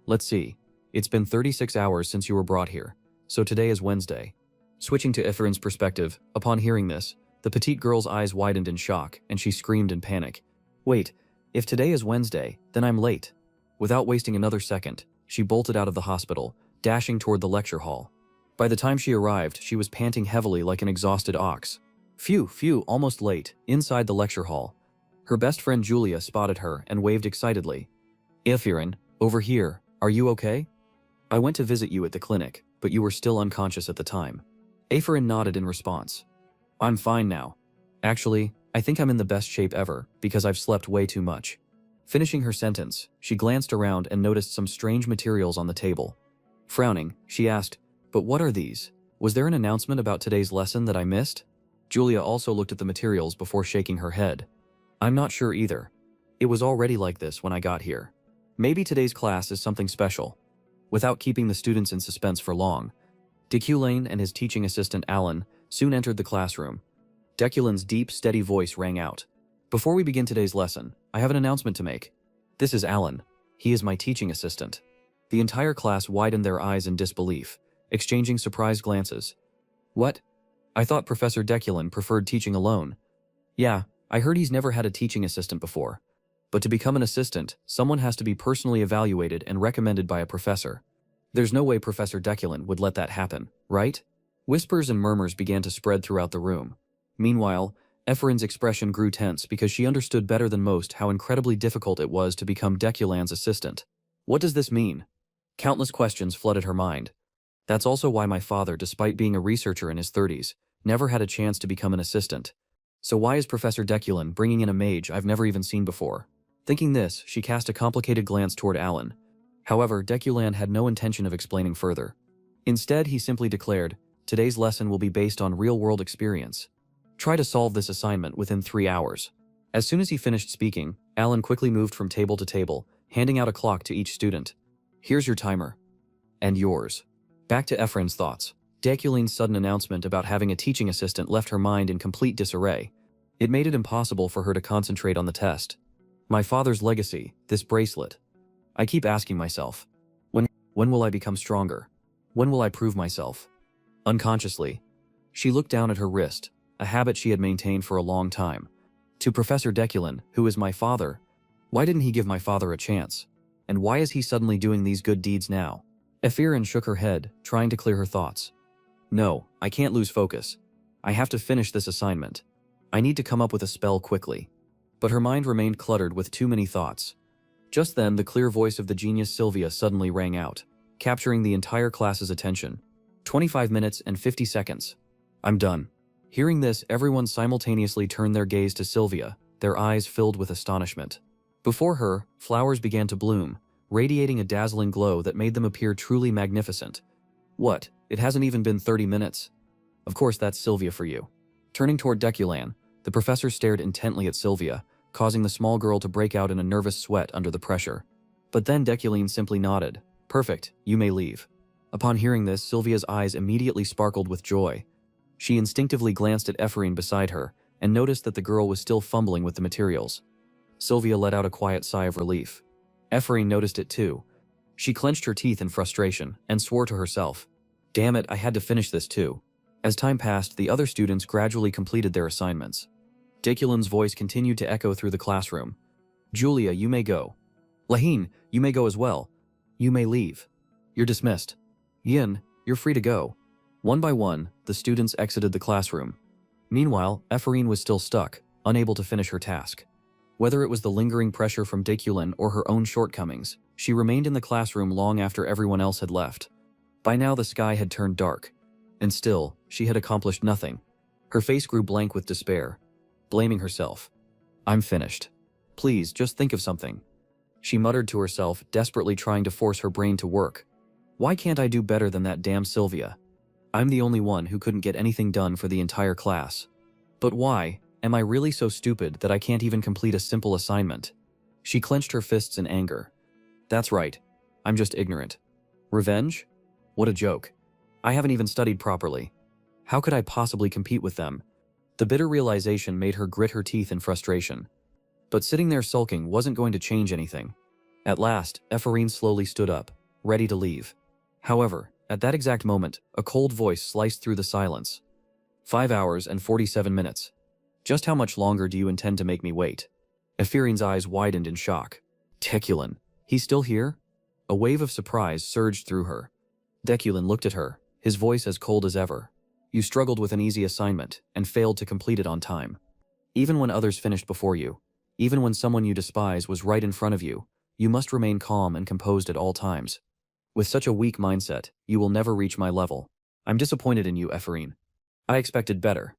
Let's see, it's been 36 hours since you were brought here, so today is Wednesday. Switching to Ephrin's perspective, upon hearing this, the petite girl's eyes widened in shock and she screamed in panic. Wait, if today is Wednesday, then I'm late. Without wasting another second, she bolted out of the hospital, dashing toward the lecture hall. By the time she arrived, she was panting heavily like an exhausted ox. Phew, almost late, inside the lecture hall. Her best friend Julia spotted her and waved excitedly. Ephrin, over here, are you okay? I went to visit you at the clinic, but you were still unconscious at the time. Ephrin nodded in response. I'm fine now. Actually, I think I'm in the best shape ever because I've slept way too much. Finishing her sentence, she glanced around and noticed some strange materials on the table. Frowning, she asked, "But what are these? Was there an announcement about today's lesson that I missed?" Julia also looked at the materials before shaking her head. "I'm not sure either. It was already like this when I got here. Maybe today's class is something special." Without keeping the students in suspense for long, Deculane and his teaching assistant Alan soon entered the classroom. Deculane's deep, steady voice rang out. "Before we begin today's lesson, I have an announcement to make. This is Alan. He is my teaching assistant." The entire class widened their eyes in disbelief, exchanging surprised glances. "What? I thought Professor Deculane preferred teaching alone." "Yeah, I heard he's never had a teaching assistant before. But to become an assistant, someone has to be personally evaluated and recommended by a professor. There's no way Professor Deculane would let that happen, right?" Whispers and murmurs began to spread throughout the room. Meanwhile, Ephraim's expression grew tense because she understood better than most how incredibly difficult it was to become Deculane's assistant. What does this mean? Countless questions flooded her mind. That's also why my father, despite being a researcher in his 30s, never had a chance to become an assistant. So why is Professor Deculane bringing in a mage I've never even seen before? Thinking this, she cast a complicated glance toward Alan. However, Deculane had no intention of explaining further. Instead, he simply declared, "Today's lesson will be based on real-world experience. Try to solve this assignment within 3 hours." As soon as he finished speaking, Alan quickly moved from table to table, handing out a clock to each student. "Here's your timer. And yours." Back to Ephraim's thoughts. Deculane's sudden announcement about having a teaching assistant left her mind in complete disarray. It made it impossible for her to concentrate on the test. My father's legacy, this bracelet. I keep asking myself, when will I become stronger? When will I prove myself? Unconsciously, she looked down at her wrist, a habit she had maintained for a long time. To Professor Deculane, who is my father, why didn't he give my father a chance? And why is he suddenly doing these good deeds now? Ephraim shook her head, trying to clear her thoughts. "No, I can't lose focus. I have to finish this assignment. I need to come up with a spell quickly." But her mind remained cluttered with too many thoughts. Just then, the clear voice of the genius Sylvia suddenly rang out, capturing the entire class's attention. 25 minutes and 50 seconds. "I'm done." Hearing this, everyone simultaneously turned their gaze to Sylvia, their eyes filled with astonishment. Before her, flowers began to bloom, radiating a dazzling glow that made them appear truly magnificent. "What? It hasn't even been 30 minutes. Of course that's Sylvia for you." Turning toward Deculane, the professor stared intently at Sylvia, causing the small girl to break out in a nervous sweat under the pressure. But then Deculane simply nodded. "Perfect, you may leave." Upon hearing this, Sylvia's eyes immediately sparkled with joy. She instinctively glanced at Ephraim beside her and noticed that the girl was still fumbling with the materials. Sylvia let out a quiet sigh of relief. Ephraim noticed it too. She clenched her teeth in frustration and swore to herself, "Damn it, I had to finish this too." As time passed, the other students gradually completed their assignments. Deculane's voice continued to echo through the classroom. "Julia, you may go. Lahine, you may go as well. You may leave. You're dismissed. Yin, you're free to go." One by one, the students exited the classroom. Meanwhile, Ephraim was still stuck, unable to finish her task. Whether it was the lingering pressure from Deculane or her own shortcomings, she remained in the classroom long after everyone else had left. By now the sky had turned dark, and still, she had accomplished nothing. Her face grew blank with despair. Blaming herself. "I'm finished. Please, just think of something." She muttered to herself, desperately trying to force her brain to work. "Why can't I do better than that damn Sylvia? I'm the only one who couldn't get anything done for the entire class. But why? Am I really so stupid that I can't even complete a simple assignment?" She clenched her fists in anger. "That's right. I'm just ignorant. Revenge? What a joke. I haven't even studied properly. How could I possibly compete with them?" The bitter realization made her grit her teeth in frustration. But sitting there sulking wasn't going to change anything. At last, Ephraim slowly stood up, ready to leave. However, at that exact moment, a cold voice sliced through the silence. 5 hours and 47 minutes. Just how much longer do you intend to make me wait?" Ephraim's eyes widened in shock. Deculane, he's still here? A wave of surprise surged through her. Deculane looked at her, his voice as cold as ever. "You struggled with an easy assignment and failed to complete it on time. Even when others finished before you, even when someone you despise was right in front of you, you must remain calm and composed at all times. With such a weak mindset, you will never reach my level. I'm disappointed in you, Ephraim. I expected better."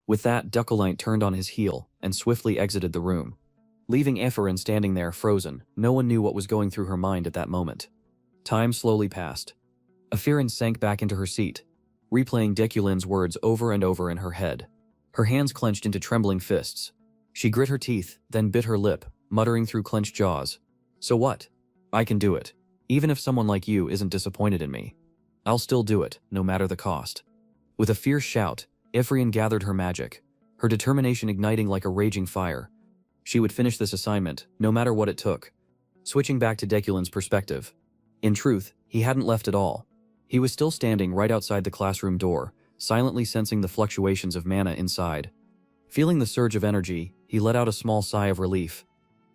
With that, Duckelite turned on his heel and swiftly exited the room, leaving Ephraim standing there frozen. No one knew what was going through her mind at that moment. Time slowly passed. Ephraim sank back into her seat, replaying Deculin's words over and over in her head. Her hands clenched into trembling fists. She grit her teeth, then bit her lip, muttering through clenched jaws. So what? I can do it. Even if someone like you isn't disappointed in me, I'll still do it, no matter the cost. With a fierce shout, Ephraim gathered her magic, her determination igniting like a raging fire. She would finish this assignment, no matter what it took. Switching back to Deculin's perspective. In truth, he hadn't left at all. He was still standing right outside the classroom door, silently sensing the fluctuations of mana inside. Feeling the surge of energy, he let out a small sigh of relief.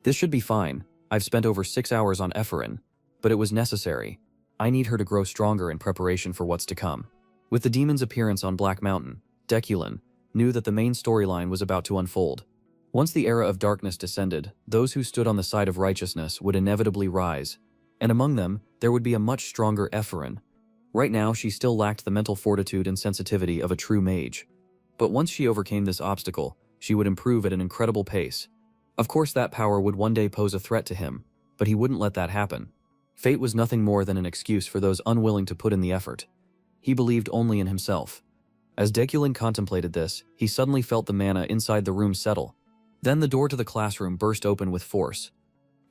This should be fine. I've spent over 6 hours on Ephraim, but it was necessary. I need her to grow stronger in preparation for what's to come. With the demon's appearance on Black Mountain, Deculin knew that the main storyline was about to unfold. Once the era of darkness descended, those who stood on the side of righteousness would inevitably rise, and among them, there would be a much stronger Ephraim. Right now, she still lacked the mental fortitude and sensitivity of a true mage. But once she overcame this obstacle, she would improve at an incredible pace. Of course, that power would one day pose a threat to him, but he wouldn't let that happen. Fate was nothing more than an excuse for those unwilling to put in the effort. He believed only in himself. As Deculin contemplated this, he suddenly felt the mana inside the room settle. Then the door to the classroom burst open with force.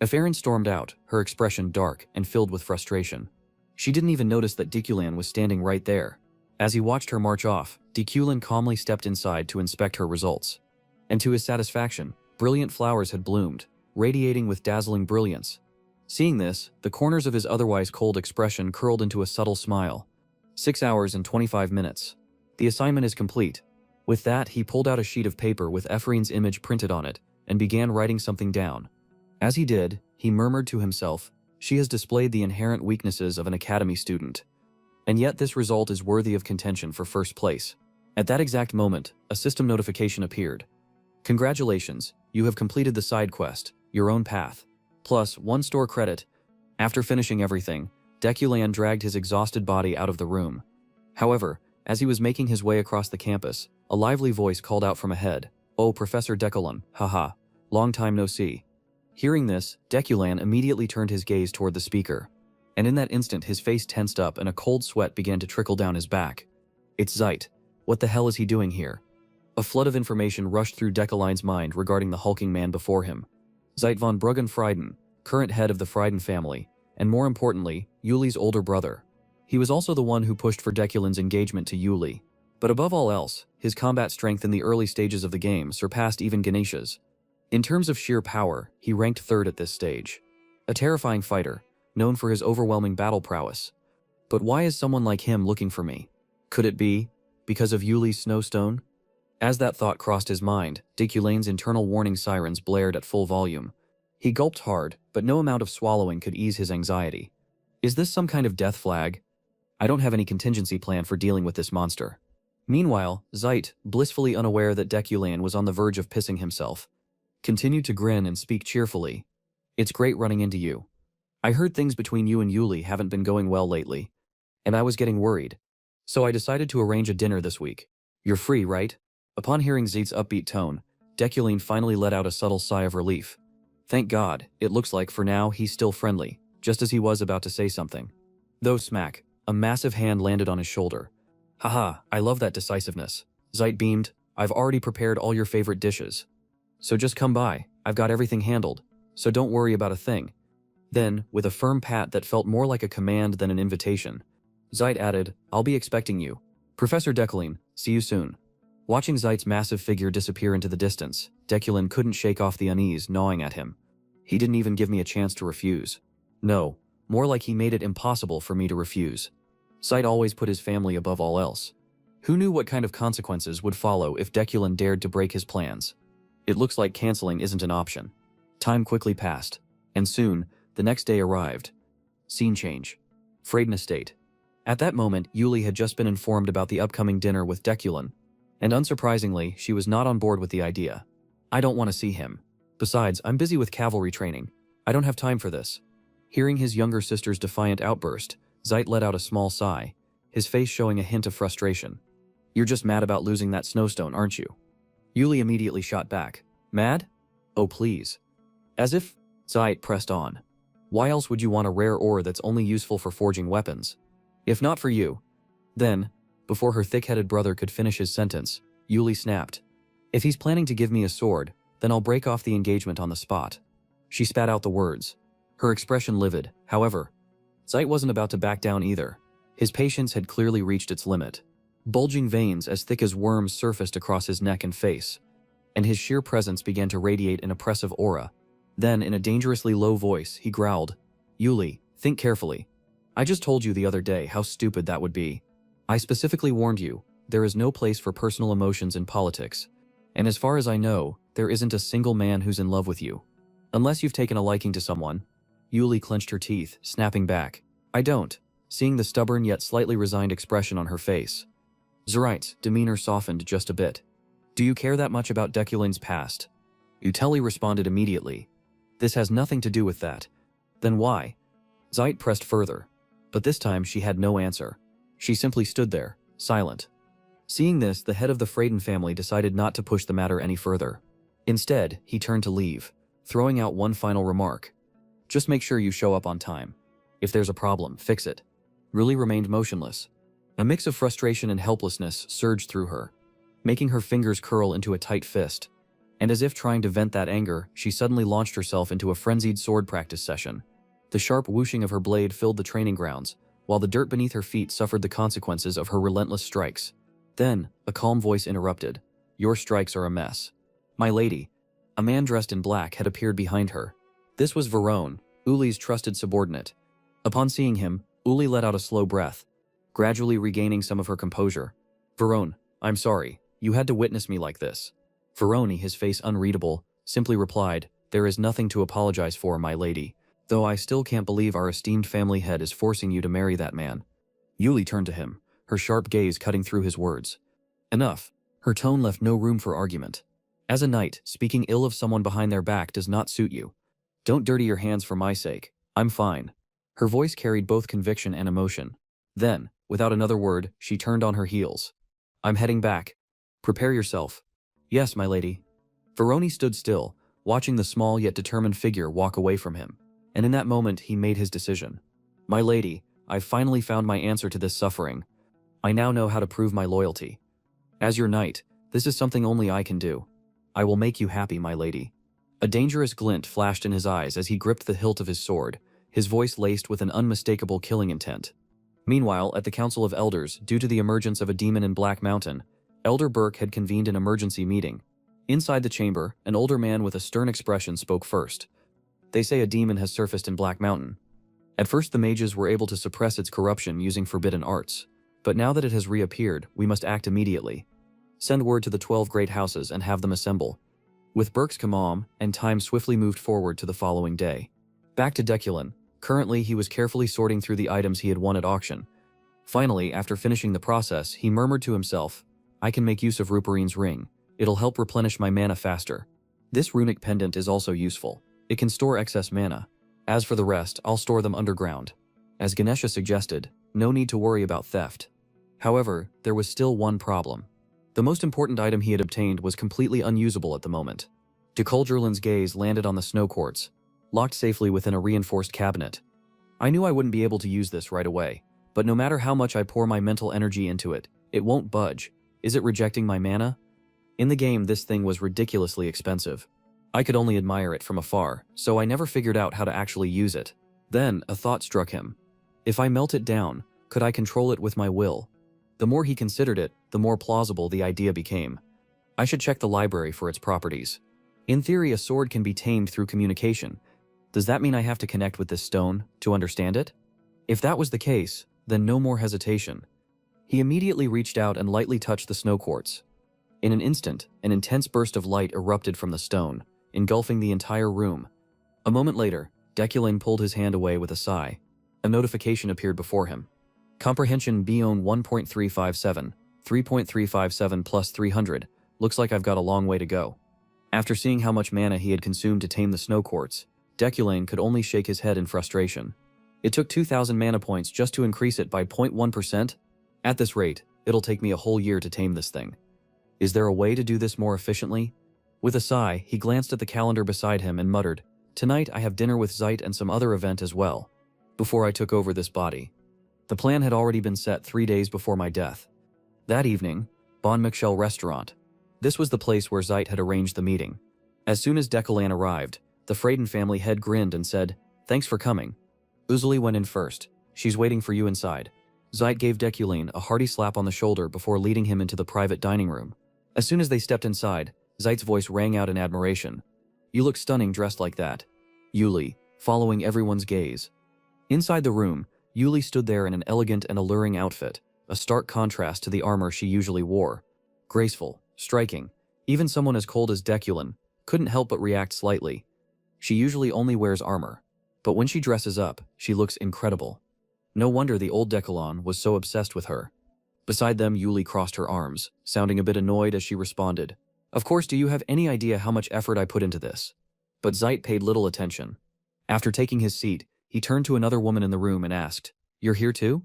Ephraim stormed out, her expression dark and filled with frustration. She didn't even notice that Deculin was standing right there. As he watched her march off, Deculin calmly stepped inside to inspect her results. And to his satisfaction, brilliant flowers had bloomed, radiating with dazzling brilliance. Seeing this, the corners of his otherwise cold expression curled into a subtle smile. 6 hours and 25 minutes. The assignment is complete. With that, he pulled out a sheet of paper with Ephraim's image printed on it and began writing something down. As he did, he murmured to himself, "She has displayed the inherent weaknesses of an academy student. And yet this result is worthy of contention for first place." At that exact moment, a system notification appeared. "Congratulations, you have completed the side quest, Your Own Path. Plus 1 store credit." After finishing everything, Deculin dragged his exhausted body out of the room. However, as he was making his way across the campus, a lively voice called out from ahead, "Oh, Professor Deculin, haha, long time no see." Hearing this, Deculin immediately turned his gaze toward the speaker. And in that instant his face tensed up and a cold sweat began to trickle down his back. It's Zeit. What the hell is he doing here? A flood of information rushed through Deculin's mind regarding the hulking man before him. Zeit von Bruggen-Frieden, current head of the Frieden family, and more importantly, Yuli's older brother. He was also the one who pushed for Deculin's engagement to Yuli. But above all else, his combat strength in the early stages of the game surpassed even Ganesha's. In terms of sheer power, he ranked third at this stage. A terrifying fighter, known for his overwhelming battle prowess. But why is someone like him looking for me? Could it be because of Yuli's snowstone? As that thought crossed his mind, Deculin's internal warning sirens blared at full volume. He gulped hard, but no amount of swallowing could ease his anxiety. Is this some kind of death flag? I don't have any contingency plan for dealing with this monster. Meanwhile, Zeit, blissfully unaware that Deculin was on the verge of pissing himself, continued to grin and speak cheerfully. It's great running into you. I heard things between you and Yuli haven't been going well lately, and I was getting worried. So I decided to arrange a dinner this week. You're free, right? Upon hearing Zeit's upbeat tone, Deculin finally let out a subtle sigh of relief. Thank God, it looks like for now he's still friendly, just as he was about to say something. Though smack, a massive hand landed on his shoulder. Haha, I love that decisiveness. Zeit beamed, I've already prepared all your favorite dishes. So just come by, I've got everything handled, so don't worry about a thing. Then, with a firm pat that felt more like a command than an invitation, Zeit added, I'll be expecting you. Professor Deculin, see you soon. Watching Zeit's massive figure disappear into the distance, Deculin couldn't shake off the unease gnawing at him. He didn't even give me a chance to refuse. No, more like he made it impossible for me to refuse. Zeit always put his family above all else. Who knew what kind of consequences would follow if Deculin dared to break his plans? It looks like canceling isn't an option. Time quickly passed, and soon, the next day arrived. Scene change. Freydin Estate. At that moment, Yuli had just been informed about the upcoming dinner with Deculin, and unsurprisingly, she was not on board with the idea. I don't want to see him. Besides, I'm busy with cavalry training. I don't have time for this. Hearing his younger sister's defiant outburst, Zeit let out a small sigh, his face showing a hint of frustration. You're just mad about losing that snowstone, aren't you? Yuli immediately shot back. Mad? Oh please. As if Zayt pressed on. Why else would you want a rare ore that's only useful for forging weapons? If not for you. Then, before her thick-headed brother could finish his sentence, Yuli snapped. If he's planning to give me a sword, then I'll break off the engagement on the spot. She spat out the words, her expression livid. However, Zayt wasn't about to back down either. His patience had clearly reached its limit. Bulging veins as thick as worms surfaced across his neck and face, and his sheer presence began to radiate an oppressive aura. Then, in a dangerously low voice, he growled, Yuli, think carefully. I just told you the other day how stupid that would be. I specifically warned you, there is no place for personal emotions in politics. And as far as I know, there isn't a single man who's in love with you. Unless you've taken a liking to someone. Yuli clenched her teeth, snapping back. I don't, seeing the stubborn yet slightly resigned expression on her face. Zayt's demeanor softened just a bit. Do you care that much about Deculane's past? Uteli responded immediately. This has nothing to do with that. Then why? Zayt pressed further. But this time she had no answer. She simply stood there, silent. Seeing this, the head of the Freyden family decided not to push the matter any further. Instead, he turned to leave, throwing out one final remark. Just make sure you show up on time. If there's a problem, fix it. Ruli remained motionless. A mix of frustration and helplessness surged through her, making her fingers curl into a tight fist. And as if trying to vent that anger, she suddenly launched herself into a frenzied sword practice session. The sharp whooshing of her blade filled the training grounds, while the dirt beneath her feet suffered the consequences of her relentless strikes. Then, a calm voice interrupted. Your strikes are a mess. My lady. A man dressed in black had appeared behind her. This was Verone, Uli's trusted subordinate. Upon seeing him, Uli let out a slow breath, gradually regaining some of her composure. Verone, I'm sorry, you had to witness me like this. Verone, his face unreadable, simply replied, There is nothing to apologize for, my lady, though I still can't believe our esteemed family head is forcing you to marry that man. Yuli turned to him, her sharp gaze cutting through his words. Enough. Her tone left no room for argument. As a knight, speaking ill of someone behind their back does not suit you. Don't dirty your hands for my sake. I'm fine. Her voice carried both conviction and emotion. Then, without another word, she turned on her heels. I'm heading back. Prepare yourself. Yes, my lady. Verone stood still, watching the small yet determined figure walk away from him. And in that moment, he made his decision. My lady, I've finally found my answer to this suffering. I now know how to prove my loyalty. As your knight, this is something only I can do. I will make you happy, my lady. A dangerous glint flashed in his eyes as he gripped the hilt of his sword, his voice laced with an unmistakable killing intent. Meanwhile, at the Council of Elders, due to the emergence of a demon in Black Mountain, Elder Burke had convened an emergency meeting. Inside the chamber, an older man with a stern expression spoke first. They say a demon has surfaced in Black Mountain. At first the mages were able to suppress its corruption using forbidden arts, but now that it has reappeared, we must act immediately. Send word to the 12 great houses and have them assemble. With Burke's command, and time swiftly moved forward to the following day. Back to Deculane. Currently, he was carefully sorting through the items he had won at auction. Finally, after finishing the process, he murmured to himself, I can make use of Ruperine's ring. It'll help replenish my mana faster. This runic pendant is also useful. It can store excess mana. As for the rest, I'll store them underground. As Ganesha suggested, no need to worry about theft. However, there was still one problem. The most important item he had obtained was completely unusable at the moment. DeCulgerland's gaze landed on the snow quartz, locked safely within a reinforced cabinet. I knew I wouldn't be able to use this right away, but no matter how much I pour my mental energy into it, it won't budge. Is it rejecting my mana? In the game, this thing was ridiculously expensive. I could only admire it from afar, so I never figured out how to actually use it. Then, a thought struck him. If I melt it down, could I control it with my will? The more he considered it, the more plausible the idea became. I should check the library for its properties. In theory, a sword can be tamed through communication. Does that mean I have to connect with this stone to understand it? If that was the case, then no more hesitation. He immediately reached out and lightly touched the snow quartz. In an instant, an intense burst of light erupted from the stone, engulfing the entire room. A moment later, Deculane pulled his hand away with a sigh. A notification appeared before him. Comprehension Bione 1.357, 3.357 plus 300. Looks like I've got a long way to go. After seeing how much mana he had consumed to tame the snow quartz, Deculane could only shake his head in frustration. It took 2,000 mana points just to increase it by 0.1%. At this rate, it'll take me a whole year to tame this thing. Is there a way to do this more efficiently? With a sigh, he glanced at the calendar beside him and muttered, "Tonight I have dinner with Zeit and some other event as well. Before I took over this body." The plan had already been set 3 days before my death. That evening, Bon Michel restaurant. This was the place where Zeit had arranged the meeting. As soon as Decolan arrived, the Freyden family head grinned and said, "Thanks for coming." Uzuli went in first. "She's waiting for you inside." Zeit gave Decolan a hearty slap on the shoulder before leading him into the private dining room. As soon as they stepped inside, Zeit's voice rang out in admiration. "You look stunning dressed like that." Yuli, following everyone's gaze. Inside the room, Yuli stood there in an elegant and alluring outfit, a stark contrast to the armor she usually wore. Graceful, striking, even someone as cold as Decolan couldn't help but react slightly. She usually only wears armor, but when she dresses up, she looks incredible. No wonder the old Decolan was so obsessed with her. Beside them, Yuli crossed her arms, sounding a bit annoyed as she responded, "Of course, do you have any idea how much effort I put into this?" But Zeit paid little attention. After taking his seat, he turned to another woman in the room and asked, "You're here too?"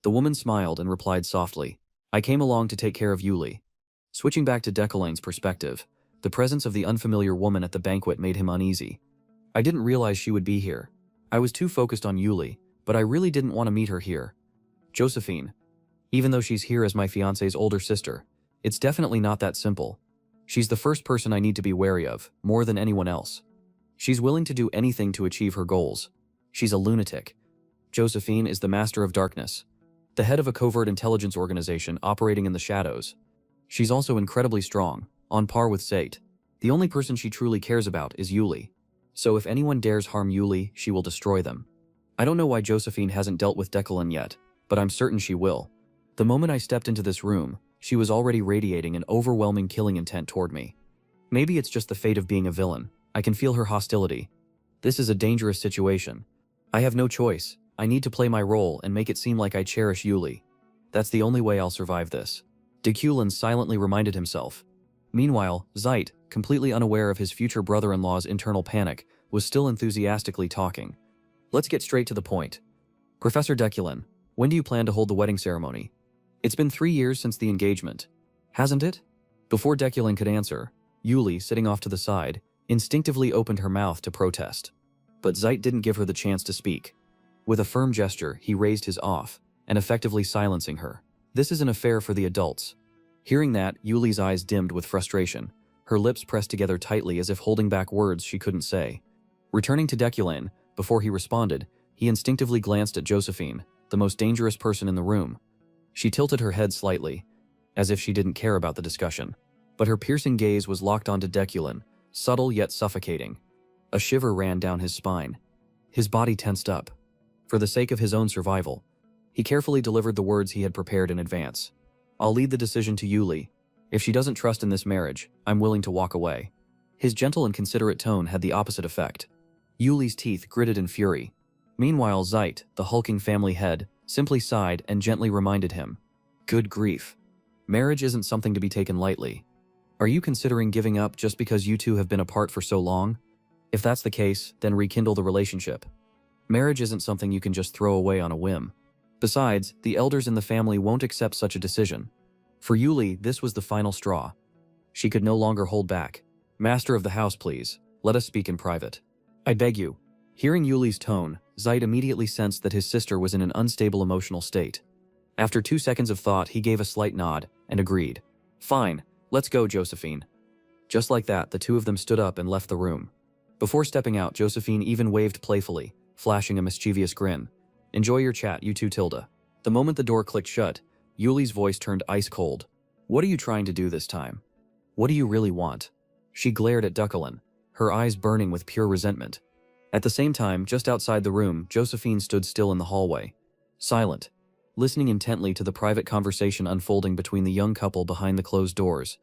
The woman smiled and replied softly, "I came along to take care of Yuli." Switching back to Decolan's perspective, the presence of the unfamiliar woman at the banquet made him uneasy. "I didn't realize she would be here. I was too focused on Yuli, but I really didn't want to meet her here. Josephine, even though she's here as my fiancé's older sister, it's definitely not that simple. She's the first person I need to be wary of, more than anyone else. She's willing to do anything to achieve her goals. She's a lunatic. Josephine is the master of darkness, the head of a covert intelligence organization operating in the shadows. She's also incredibly strong, on par with Zeit. The only person she truly cares about is Yuli. So if anyone dares harm Yuli, she will destroy them. I don't know why Josephine hasn't dealt with Decolan yet, but I'm certain she will. The moment I stepped into this room, she was already radiating an overwhelming killing intent toward me. Maybe it's just the fate of being a villain. I can feel her hostility. This is a dangerous situation. I have no choice. I need to play my role and make it seem like I cherish Yuli. That's the only way I'll survive this." Decolan silently reminded himself. Meanwhile, Zeit, completely unaware of his future brother-in-law's internal panic, was still enthusiastically talking. "Let's get straight to the point. Professor Decolan, when do you plan to hold the wedding ceremony? It's been 3 years since the engagement, hasn't it?" Before Decolan could answer, Yuli, sitting off to the side, instinctively opened her mouth to protest. But Zeit didn't give her the chance to speak. With a firm gesture, he raised his off, and effectively silencing her. "This is an affair for the adults." Hearing that, Yuli's eyes dimmed with frustration. Her lips pressed together tightly as if holding back words she couldn't say. Returning to Decolan, before he responded, he instinctively glanced at Josephine, the most dangerous person in the room. She tilted her head slightly, as if she didn't care about the discussion. But her piercing gaze was locked onto Decolan, subtle yet suffocating. A shiver ran down his spine. His body tensed up. For the sake of his own survival, he carefully delivered the words he had prepared in advance. "I'll leave the decision to Yuli. If she doesn't trust in this marriage, I'm willing to walk away." His gentle and considerate tone had the opposite effect. Yuli's teeth gritted in fury. Meanwhile, Zeit, the hulking family head, simply sighed and gently reminded him, "Good grief. Marriage isn't something to be taken lightly. Are you considering giving up just because you two have been apart for so long? If that's the case, then rekindle the relationship. Marriage isn't something you can just throw away on a whim. Besides, the elders in the family won't accept such a decision." For Yuli, this was the final straw. She could no longer hold back. "Master of the house, please. Let us speak in private. I beg you." Hearing Yuli's tone, Zeit immediately sensed that his sister was in an unstable emotional state. After 2 seconds of thought, he gave a slight nod and agreed. "Fine, let's go, Josephine." Just like that, the two of them stood up and left the room. Before stepping out, Josephine even waved playfully, flashing a mischievous grin. "Enjoy your chat, you two, Tilda." The moment the door clicked shut, Yuli's voice turned ice cold. "What are you trying to do this time? What do you really want?" She glared at Decolan, her eyes burning with pure resentment. At the same time, just outside the room, Josephine stood still in the hallway, silent, listening intently to the private conversation unfolding between the young couple behind the closed doors.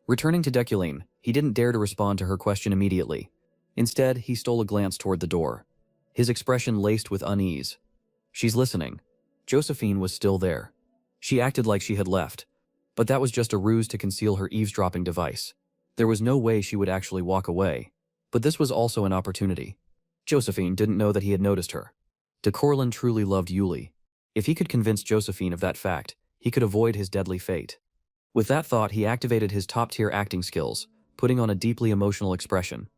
Returning to Decolan, he didn't dare to respond to her question immediately. Instead, he stole a glance toward the door, his expression laced with unease. "She's listening." Josephine was still there. She acted like she had left, but that was just a ruse to conceal her eavesdropping device. There was no way she would actually walk away. But this was also an opportunity. Josephine didn't know that he had noticed her. Decolan truly loved Yuli. If he could convince Josephine of that fact, he could avoid his deadly fate. With that thought, he activated his top-tier acting skills, putting on a deeply emotional expression.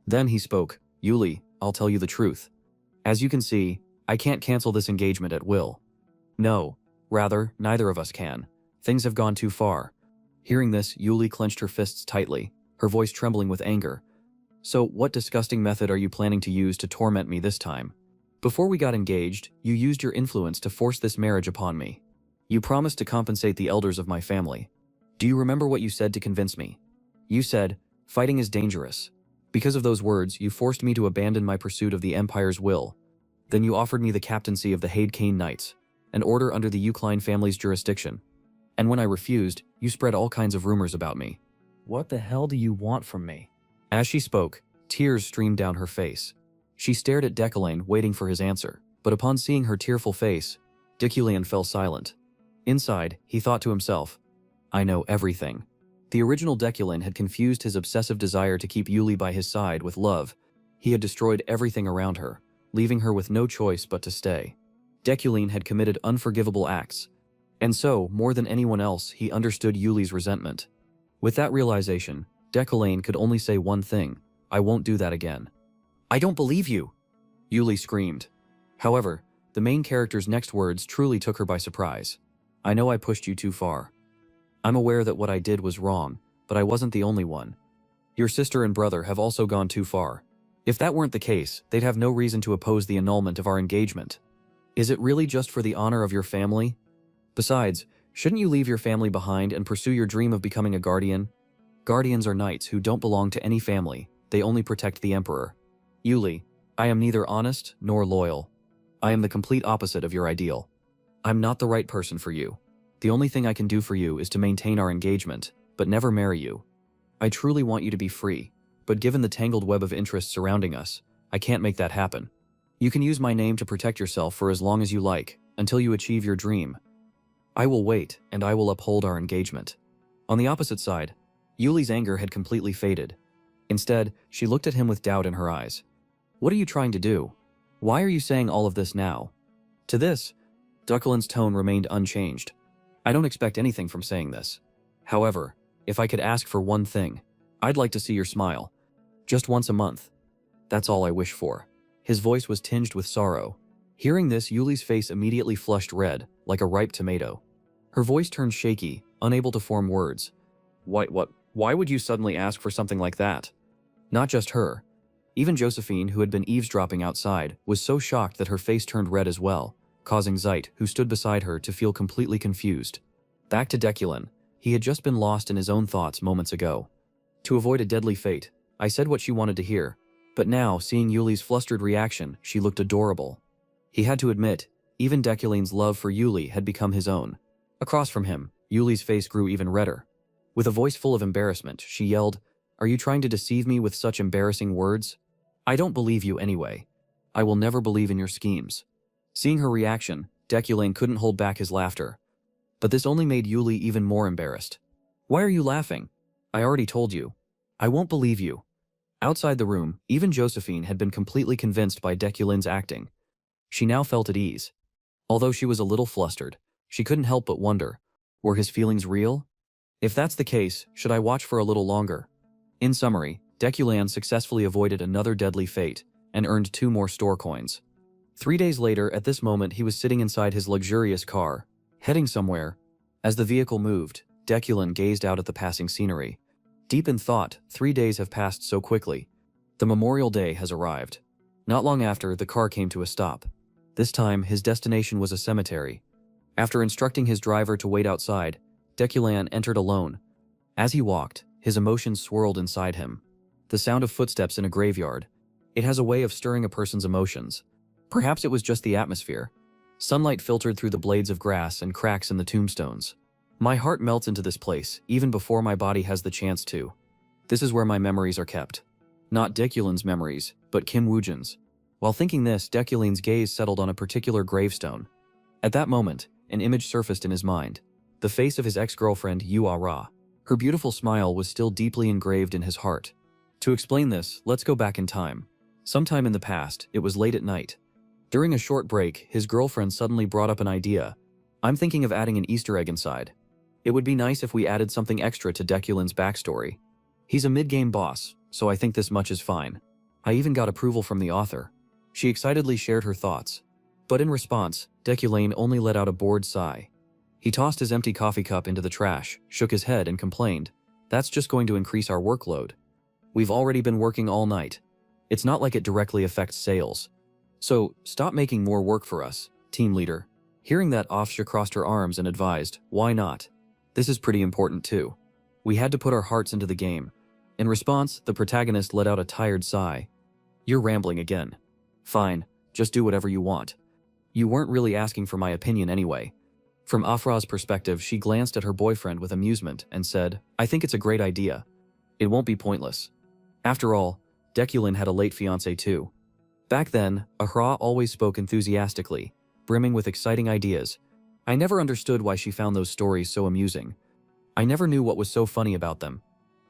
Then he spoke, "Yuli, I'll tell you the truth. As you can see, I can't cancel this engagement at will." "No. Rather, neither of us can. Things have gone too far." Hearing this, Yuli clenched her fists tightly, her voice trembling with anger. "So, what disgusting method are you planning to use to torment me this time? Before we got engaged, you used your influence to force this marriage upon me. You promised to compensate the elders of my family. Do you remember what you said to convince me? You said, 'Fighting is dangerous.' Because of those words, you forced me to abandon my pursuit of the Empire's will. Then you offered me the captaincy of the Haid Kane Knights, an order under the Ukline family's jurisdiction. And when I refused, you spread all kinds of rumors about me. What the hell do you want from me?" As she spoke, tears streamed down her face. She stared at Decollane, waiting for his answer, but upon seeing her tearful face, Decollane fell silent. Inside, he thought to himself, "I know everything." The original Decollane had confused his obsessive desire to keep Yuli by his side with love. He had destroyed everything around her, leaving her with no choice but to stay. Decollane had committed unforgivable acts, and so, more than anyone else, he understood Yuli's resentment. With that realization, Decollane could only say one thing: "I won't do that again." "I don't believe you!" Yuli screamed. However, the main character's next words truly took her by surprise. "I know I pushed you too far. I'm aware that what I did was wrong, but I wasn't the only one. Your sister and brother have also gone too far. If that weren't the case, they'd have no reason to oppose the annulment of our engagement. Is it really just for the honor of your family? Besides, shouldn't you leave your family behind and pursue your dream of becoming a guardian? Guardians are knights who don't belong to any family, they only protect the emperor. Yuli, I am neither honest nor loyal. I am the complete opposite of your ideal. I'm not the right person for you. The only thing I can do for you is to maintain our engagement, but never marry you. I truly want you to be free, but given the tangled web of interests surrounding us, I can't make that happen. You can use my name to protect yourself for as long as you like, until you achieve your dream. I will wait, and I will uphold our engagement." On the opposite side, Yuli's anger had completely faded. Instead, she looked at him with doubt in her eyes. "What are you trying to do? Why are you saying all of this now?" To this, Decollane's tone remained unchanged. "I don't expect anything from saying this. However, if I could ask for one thing, I'd like to see your smile. Just once a month. That's all I wish for." His voice was tinged with sorrow. Hearing this, Yuli's face immediately flushed red, like a ripe tomato. Her voice turned shaky, unable to form words. Why would you suddenly ask for something like that?" Not just her. Even Josephine, who had been eavesdropping outside, was so shocked that her face turned red as well, causing Zeit, who stood beside her, to feel completely confused. Back to Decollane. He had just been lost in his own thoughts moments ago. To avoid a deadly fate, I said what she wanted to hear, but now, seeing Yuli's flustered reaction, she looked adorable. He had to admit, even Decollane's love for Yuli had become his own. Across from him, Yuli's face grew even redder. With a voice full of embarrassment, she yelled, "Are you trying to deceive me with such embarrassing words? I don't believe you anyway. I will never believe in your schemes." Seeing her reaction, Decollane couldn't hold back his laughter. But this only made Yuli even more embarrassed. "Why are you laughing? I already told you. I won't believe you." Outside the room, even Josephine had been completely convinced by Decollane's acting. She now felt at ease. Although she was a little flustered, she couldn't help but wonder, were his feelings real? If that's the case, should I watch for a little longer? In summary, Decollane successfully avoided another deadly fate and earned 2 more store coins. 3 days later, at this moment, he was sitting inside his luxurious car, heading somewhere. As the vehicle moved, Decollane gazed out at the passing scenery. Deep in thought, 3 days have passed so quickly. The Memorial Day has arrived. Not long after, the car came to a stop. This time, his destination was a cemetery. After instructing his driver to wait outside, Decollane entered alone. As he walked, his emotions swirled inside him. The sound of footsteps in a graveyard. It has a way of stirring a person's emotions. Perhaps it was just the atmosphere. Sunlight filtered through the blades of grass and cracks in the tombstones. My heart melts into this place, even before my body has the chance to. This is where my memories are kept. Not Decollane's memories, but Kim Woojin's. While thinking this, Decollane's gaze settled on a particular gravestone. At that moment, an image surfaced in his mind. The face of his ex-girlfriend, Ra. Her beautiful smile was still deeply engraved in his heart. To explain this, let's go back in time. Sometime in the past, it was late at night. During a short break, his girlfriend suddenly brought up an idea. "I'm thinking of adding an Easter egg inside." It would be nice if we added something extra to Deculin's backstory. He's a mid-game boss, so I think this much is fine. I even got approval from the author. She excitedly shared her thoughts. But in response, Deculane only let out a bored sigh. He tossed his empty coffee cup into the trash, shook his head and complained, "That's just going to increase our workload. We've already been working all night. It's not like it directly affects sales. So, stop making more work for us, team leader." Hearing that, Asura crossed her arms and advised, "Why not? This is pretty important too. We had to put our hearts into the game." In response, the protagonist let out a tired sigh. "You're rambling again. Fine, just do whatever you want. You weren't really asking for my opinion anyway." From Afra's perspective, she glanced at her boyfriend with amusement and said, "I think it's a great idea. It won't be pointless. After all, Deculin had a late fiancé too." Back then, Ahra always spoke enthusiastically, brimming with exciting ideas. I never understood why she found those stories so amusing. I never knew what was so funny about them.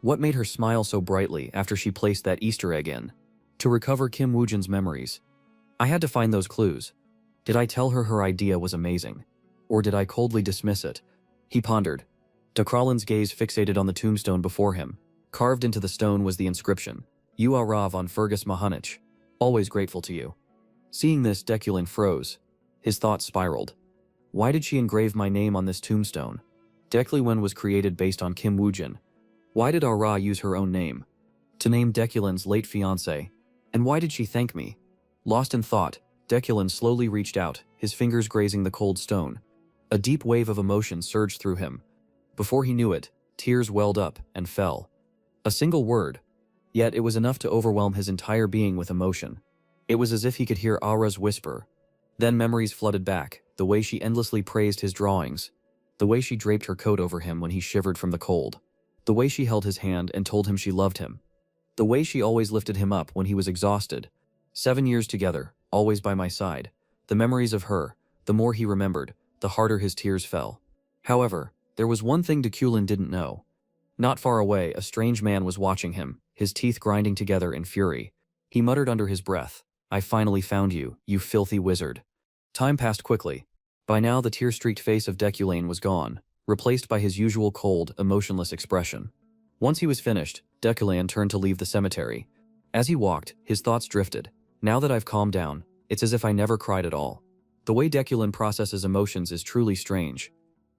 What made her smile so brightly after she placed that Easter egg in? To recover Kim Woojin's memories. I had to find those clues. Did I tell her her idea was amazing? Or did I coldly dismiss it? He pondered. Dekralin's gaze fixated on the tombstone before him. Carved into the stone was the inscription, "You are Rav on Fergus Mahanich. Always grateful to you." Seeing this, Deculin froze. His thoughts spiraled. Why did she engrave my name on this tombstone? Deculin was created based on Kim Woojin. Why did Ahra use her own name? To name Deculin's late fiancé. And why did she thank me? Lost in thought, Deculin slowly reached out, his fingers grazing the cold stone. A deep wave of emotion surged through him. Before he knew it, tears welled up and fell. A single word. Yet it was enough to overwhelm his entire being with emotion. It was as if he could hear Ahra's whisper. Then memories flooded back, the way she endlessly praised his drawings. The way she draped her coat over him when he shivered from the cold. The way she held his hand and told him she loved him. The way she always lifted him up when he was exhausted. 7 years together, always by my side. The memories of her, the more he remembered, the harder his tears fell. However, there was one thing Deculin didn't know. Not far away, a strange man was watching him, his teeth grinding together in fury. He muttered under his breath, "I finally found you, you filthy wizard." Time passed quickly. By now the tear-streaked face of Deculin was gone, replaced by his usual cold, emotionless expression. Once he was finished, Deculin turned to leave the cemetery. As he walked, his thoughts drifted. Now that I've calmed down, it's as if I never cried at all. The way Deculin processes emotions is truly strange.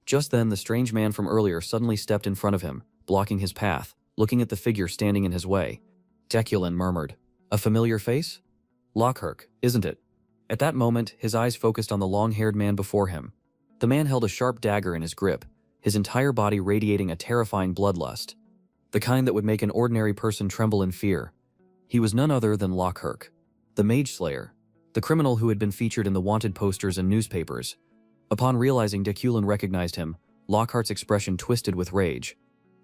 Just then, the strange man from earlier suddenly stepped in front of him, blocking his path, looking at the figure standing in his way. Deculin murmured, "A familiar face? Lockhart, isn't it?" At that moment, his eyes focused on the long-haired man before him. The man held a sharp dagger in his grip, his entire body radiating a terrifying bloodlust. The kind that would make an ordinary person tremble in fear. He was none other than Lockhart, the Mage Slayer, the criminal who had been featured in the wanted posters and newspapers. Upon realizing Deculin recognized him, Lockhart's expression twisted with rage.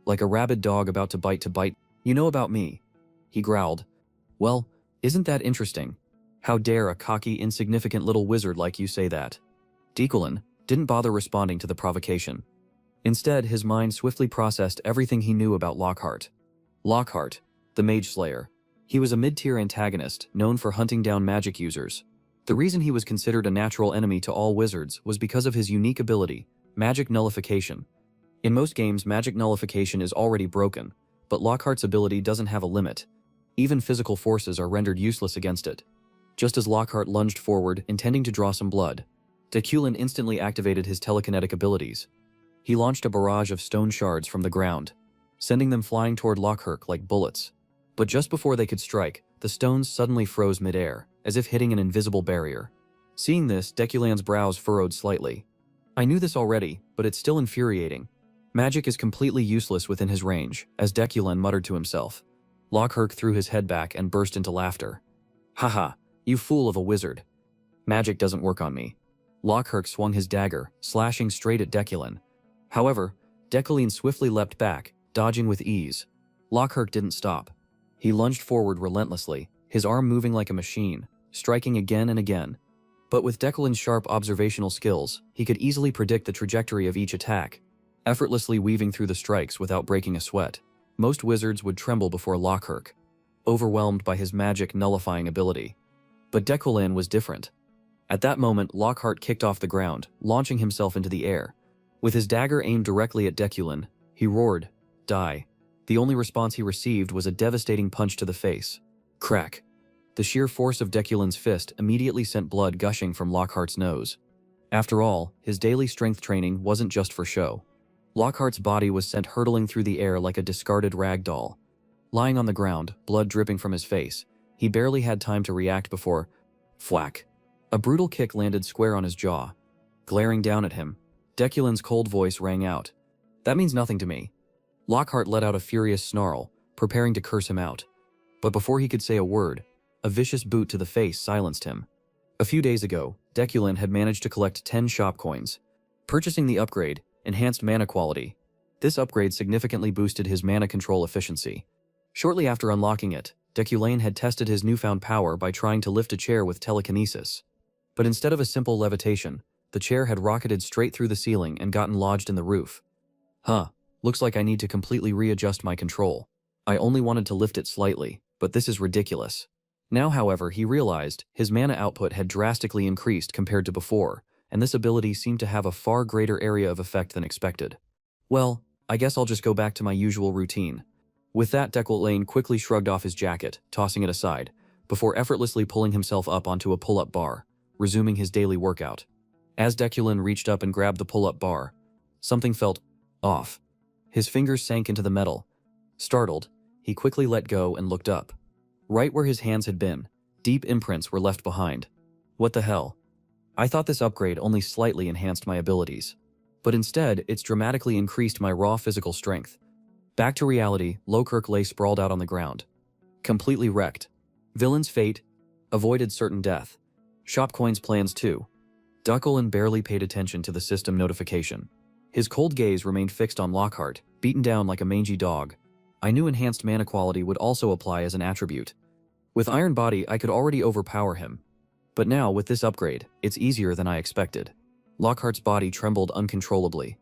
Like a rabid dog about to bite. "You know about me," he growled. "Well, isn't that interesting? How dare a cocky, insignificant little wizard like you say that?" Deculin didn't bother responding to the provocation. Instead, his mind swiftly processed everything he knew about Lockhart. Lockhart, the Mage Slayer. He was a mid-tier antagonist, known for hunting down magic users. The reason he was considered a natural enemy to all wizards was because of his unique ability, magic nullification. In most games, magic nullification is already broken, but Lockhart's ability doesn't have a limit. Even physical forces are rendered useless against it. Just as Lockhart lunged forward, intending to draw some blood, Deculin instantly activated his telekinetic abilities. He launched a barrage of stone shards from the ground, sending them flying toward Lockhart like bullets. But just before they could strike, the stones suddenly froze midair, as if hitting an invisible barrier. Seeing this, Deculin's brows furrowed slightly. I knew this already, but it's still infuriating. Magic is completely useless within his range, as Deculin muttered to himself. Lockhart threw his head back and burst into laughter. "Haha, you fool of a wizard. Magic doesn't work on me." Lockhart swung his dagger, slashing straight at Deculin. However, Deculin swiftly leapt back, dodging with ease. Lockhart didn't stop. He lunged forward relentlessly, his arm moving like a machine, striking again and again. But with Deculin's sharp observational skills, he could easily predict the trajectory of each attack, effortlessly weaving through the strikes without breaking a sweat. Most wizards would tremble before Lockhart, overwhelmed by his magic nullifying ability. But Deculin was different. At that moment, Lockhart kicked off the ground, launching himself into the air. With his dagger aimed directly at Deculin, he roared, "Die." The only response he received was a devastating punch to the face. Crack. The sheer force of Deculin's fist immediately sent blood gushing from Lockhart's nose. After all, his daily strength training wasn't just for show. Lockhart's body was sent hurtling through the air like a discarded rag doll. Lying on the ground, blood dripping from his face, he barely had time to react before, thwack. A brutal kick landed square on his jaw. Glaring down at him, Deculin's cold voice rang out. "That means nothing to me." Lockhart let out a furious snarl, preparing to curse him out. But before he could say a word, a vicious boot to the face silenced him. A few days ago, Deculin had managed to collect 10 shop coins. Purchasing the upgrade, Enhanced Mana Quality. This upgrade significantly boosted his mana control efficiency. Shortly after unlocking it, Deculin had tested his newfound power by trying to lift a chair with telekinesis. But instead of a simple levitation, the chair had rocketed straight through the ceiling and gotten lodged in the roof. Looks like I need to completely readjust my control. I only wanted to lift it slightly, but this is ridiculous. Now, however, he realized his mana output had drastically increased compared to before, and this ability seemed to have a far greater area of effect than expected. Well, I guess I'll just go back to my usual routine. With that, Deculin quickly shrugged off his jacket, tossing it aside, before effortlessly pulling himself up onto a pull-up bar, resuming his daily workout. As Deculin reached up and grabbed the pull-up bar, something felt off. His fingers sank into the metal. Startled, he quickly let go and looked up. Right where his hands had been, deep imprints were left behind. What the hell? I thought this upgrade only slightly enhanced my abilities. But instead, it's dramatically increased my raw physical strength. Back to reality, Lowkirk lay sprawled out on the ground. Completely wrecked. Villain's fate, avoided certain death. Shop coins plans too. Deculin barely paid attention to the system notification. His cold gaze remained fixed on Lockhart, beaten down like a mangy dog. I knew Enhanced Mana Quality would also apply as an attribute. With Iron Body, I could already overpower him. But now, with this upgrade, it's easier than I expected. Lockhart's body trembled uncontrollably.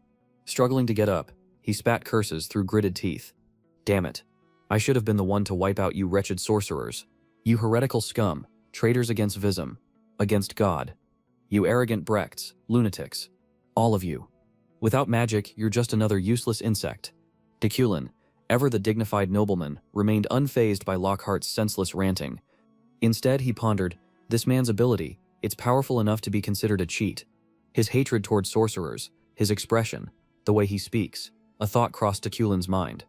Struggling to get up, he spat curses through gritted teeth. Damn it. I should have been the one to wipe out you wretched sorcerers. You heretical scum, traitors against Vism, against God. You arrogant Brekts, lunatics. All of you. Without magic, you're just another useless insect. Deculin, ever the dignified nobleman, remained unfazed by Lockhart's senseless ranting. Instead, he pondered, this man's ability, it's powerful enough to be considered a cheat. His hatred toward sorcerers, his expression, the way he speaks, a thought crossed Deculin's mind.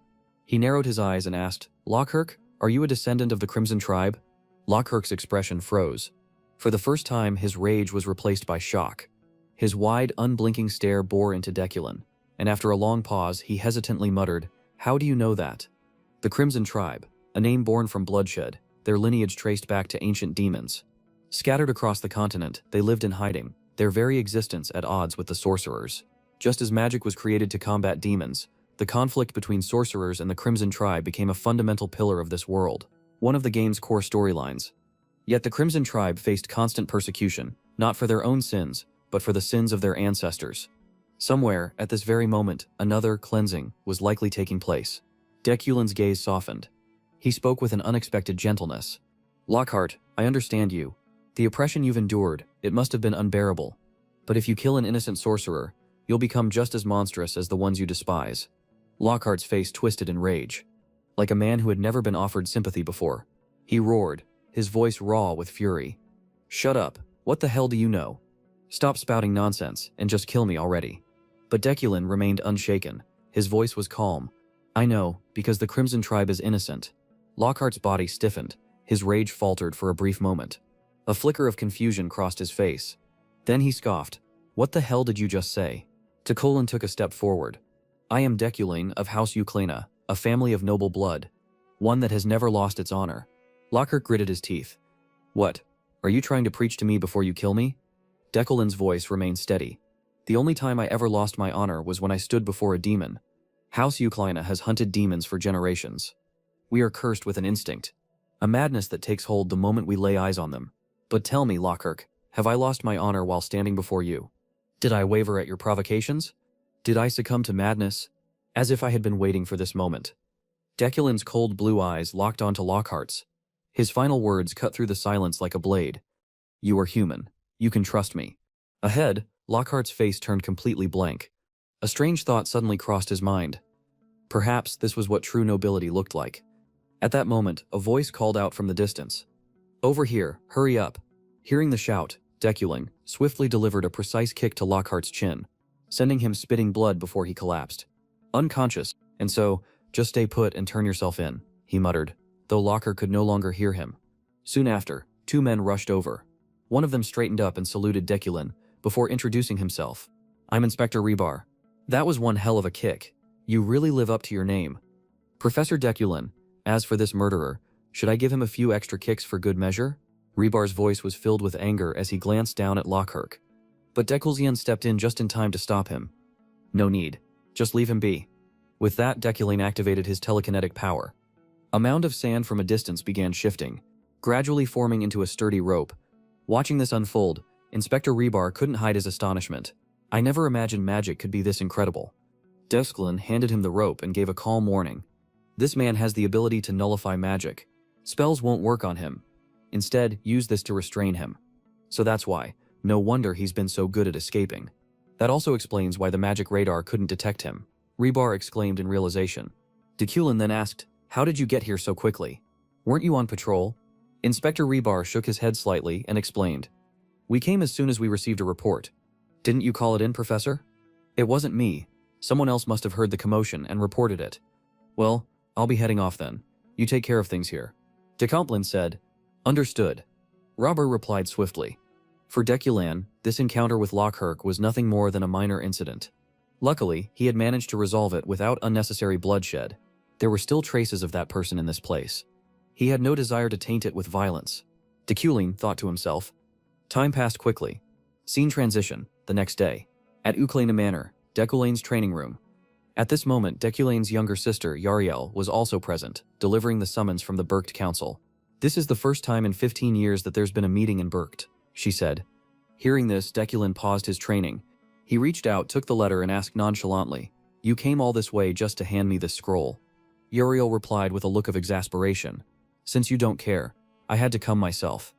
He narrowed his eyes and asked, Lockhart, are you a descendant of the Crimson Tribe? Lockhart's expression froze. For the first time, his rage was replaced by shock. His wide, unblinking stare bore into Deculin, and after a long pause, he hesitantly muttered, How do you know that? The Crimson Tribe, a name born from bloodshed, their lineage traced back to ancient demons. Scattered across the continent, they lived in hiding, their very existence at odds with the sorcerers. Just as magic was created to combat demons, the conflict between sorcerers and the Crimson Tribe became a fundamental pillar of this world, one of the game's core storylines. Yet the Crimson Tribe faced constant persecution, not for their own sins, but for the sins of their ancestors. Somewhere, at this very moment, another cleansing was likely taking place. Deculin's gaze softened. He spoke with an unexpected gentleness. Lockhart, I understand you. The oppression you've endured, it must have been unbearable. But if you kill an innocent sorcerer, you'll become just as monstrous as the ones you despise. Lockhart's face twisted in rage. Like a man who had never been offered sympathy before. He roared, his voice raw with fury. Shut up, what the hell do you know? Stop spouting nonsense, and just kill me already. But Deculin remained unshaken. His voice was calm. I know, because the Crimson Tribe is innocent. Lockhart's body stiffened. His rage faltered for a brief moment. A flicker of confusion crossed his face. Then he scoffed. What the hell did you just say? Deculin took a step forward. I am Deculin of House Uclena, a family of noble blood. One that has never lost its honor. Lockhart gritted his teeth. What? Are you trying to preach to me before you kill me? Deculin's voice remained steady. The only time I ever lost my honor was when I stood before a demon. House Uclena has hunted demons for generations. We are cursed with an instinct. A madness that takes hold the moment we lay eyes on them. But tell me, Lockhart, have I lost my honor while standing before you? Did I waver at your provocations? Did I succumb to madness? As if I had been waiting for this moment. Deculin's cold blue eyes locked onto Lockhart's. His final words cut through the silence like a blade. You are human. You can trust me. Ahead, Lockhart's face turned completely blank. A strange thought suddenly crossed his mind. Perhaps this was what true nobility looked like. At that moment, a voice called out from the distance. "Over here, hurry up." Hearing the shout, Deculing swiftly delivered a precise kick to Lockhart's chin, sending him spitting blood before he collapsed. Unconscious, and so, "Just stay put and turn yourself in," he muttered, though Lockhart could no longer hear him. Soon after, two men rushed over. One of them straightened up and saluted Deculing before introducing himself. "I'm Inspector Rebar." "That was one hell of a kick. You really live up to your name." "Professor Deculing, as for this murderer, should I give him a few extra kicks for good measure?" Rebar's voice was filled with anger as he glanced down at Lockhart. But Deculing stepped in just in time to stop him. "No need. Just leave him be." With that, Deculing activated his telekinetic power. A mound of sand from a distance began shifting, gradually forming into a sturdy rope. Watching this unfold, Inspector Rebar couldn't hide his astonishment. "I never imagined magic could be this incredible." Deculing handed him the rope and gave a calm warning. "This man has the ability to nullify magic. Spells won't work on him. Instead, use this to restrain him. So that's why. No wonder he's been so good at escaping. That also explains why the magic radar couldn't detect him," Rebar exclaimed in realization. Deculing then asked, "How did you get here so quickly? Weren't you on patrol?" Inspector Rebar shook his head slightly and explained. "We came as soon as we received a report. Didn't you call it in, Professor?" "It wasn't me. Someone else must have heard the commotion and reported it." "Well, I'll be heading off then. You take care of things here." Deculing said, "Understood." Robert replied swiftly. For Deculing, this encounter with Lockhart was nothing more than a minor incident. Luckily, he had managed to resolve it without unnecessary bloodshed. There were still traces of that person in this place. He had no desire to taint it with violence. Deculing thought to himself. Time passed quickly. Scene transition, the next day. At Uclana Manor, Deculing's training room. At this moment, Deculing's younger sister, Yahello, was also present, delivering the summons from the Berkt Council. "This is the first time in 15 years that there's been a meeting in Berkt," she said. Hearing this, Deculing paused his training. He reached out, took the letter, and asked nonchalantly, "You came all this way just to hand me this scroll?" Yahello replied with a look of exasperation. "Since you don't care, I had to come myself.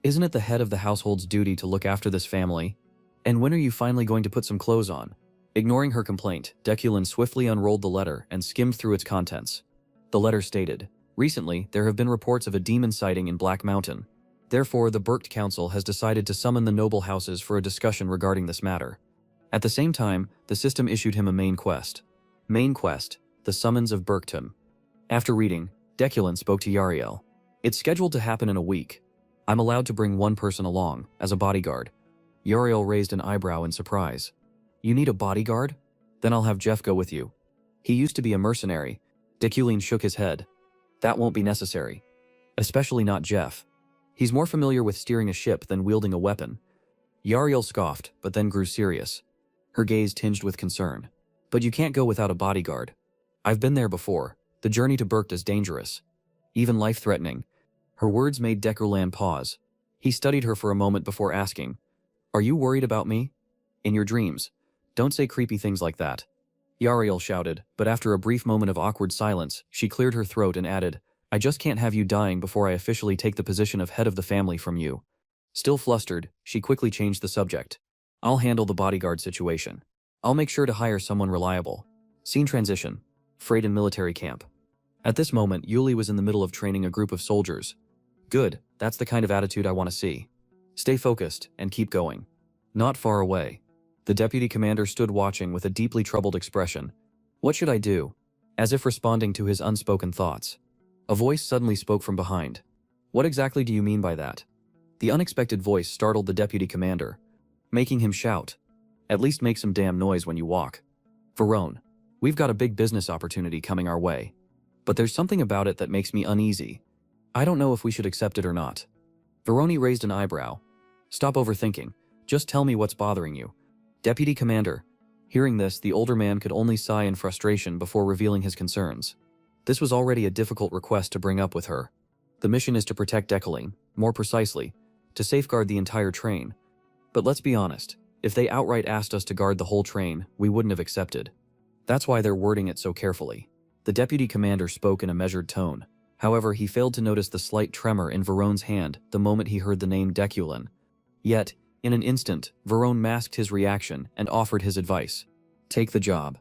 Isn't it the head of the household's duty to look after this family? And when are you finally going to put some clothes on?" Ignoring her complaint, Deculing swiftly unrolled the letter and skimmed through its contents. The letter stated, "Recently, there have been reports of a demon sighting in Black Mountain. Therefore, the Berkt Council has decided to summon the noble houses for a discussion regarding this matter." At the same time, the system issued him a main quest. Main quest, the Summons of Berkton. After reading, Deculing spoke to Yahello. "It's scheduled to happen in a week. I'm allowed to bring one person along, as a bodyguard." Yahello raised an eyebrow in surprise. "You need a bodyguard? Then I'll have Jeff go with you. He used to be a mercenary." Deculing shook his head. "That won't be necessary. Especially not Jeff. He's more familiar with steering a ship than wielding a weapon." Yahello scoffed, but then grew serious. Her gaze tinged with concern. "But you can't go without a bodyguard. I've been there before. The journey to Berkt is dangerous. Even life-threatening." Her words made Deculing pause. He studied her for a moment before asking, "Are you worried about me?" "In your dreams. Don't say creepy things like that." Yahello shouted, but after a brief moment of awkward silence, she cleared her throat and added, "I just can't have you dying before I officially take the position of head of the family from you." Still flustered, she quickly changed the subject. "I'll handle the bodyguard situation. I'll make sure to hire someone reliable." Scene transition. Freight and military camp. At this moment, Yuli was in the middle of training a group of soldiers. "Good, that's the kind of attitude I want to see. Stay focused and keep going." Not far away, the deputy commander stood watching with a deeply troubled expression. "What should I do?" As if responding to his unspoken thoughts. A voice suddenly spoke from behind. "What exactly do you mean by that?" The unexpected voice startled the deputy commander, making him shout, "At least make some damn noise when you walk. Verone, we've got a big business opportunity coming our way. But there's something about it that makes me uneasy. I don't know if we should accept it or not." Verone raised an eyebrow. "Stop overthinking. Just tell me what's bothering you." "Deputy Commander." Hearing this, the older man could only sigh in frustration before revealing his concerns. This was already a difficult request to bring up with her. The mission is to protect Deculing, more precisely, to safeguard the entire train. But let's be honest, if they outright asked us to guard the whole train, we wouldn't have accepted. That's why they're wording it so carefully. The deputy commander spoke in a measured tone. However, he failed to notice the slight tremor in Verone's hand the moment he heard the name Deculing. Yet, in an instant, Verone masked his reaction and offered his advice. Take the job.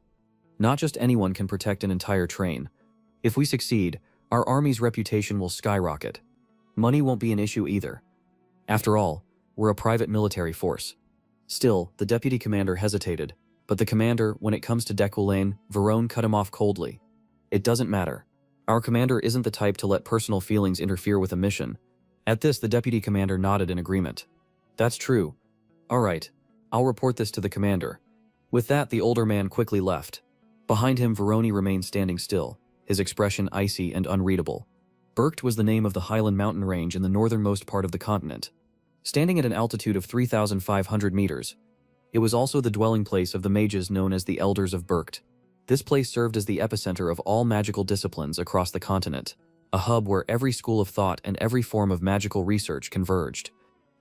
Not just anyone can protect an entire train. If we succeed, our army's reputation will skyrocket. Money won't be an issue either. After all, we're a private military force. Still, the deputy commander hesitated, but the commander, when it comes to Decoulain, Varone cut him off coldly. It doesn't matter. Our commander isn't the type to let personal feelings interfere with a mission. At this, the deputy commander nodded in agreement. That's true. All right, I'll report this to the commander. With that, the older man quickly left. Behind him, Varone remained standing still, his expression icy and unreadable. Berkt was the name of the Highland mountain range in the northernmost part of the continent. Standing at an altitude of 3,500 meters, it was also the dwelling place of the mages known as the Elders of Berkt. This place served as the epicenter of all magical disciplines across the continent, a hub where every school of thought and every form of magical research converged.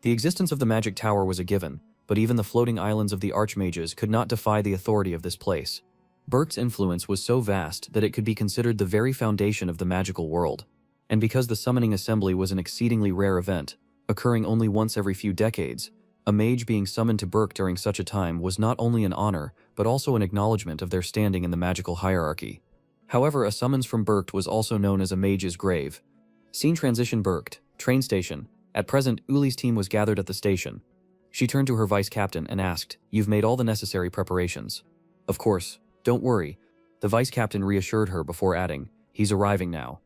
The existence of the Magic Tower was a given, but even the floating islands of the Archmages could not defy the authority of this place. Berkt's influence was so vast that it could be considered the very foundation of the magical world. And because the summoning assembly was an exceedingly rare event, occurring only once every few decades, a mage being summoned to Berkt during such a time was not only an honor, but also an acknowledgement of their standing in the magical hierarchy. However, a summons from Berkt was also known as a mage's grave. Scene transition: Berkt, train station. At present, Uli's team was gathered at the station. She turned to her vice captain and asked, "You've made all the necessary preparations?" "Of course. Don't worry." The vice captain reassured her before adding, "He's arriving now."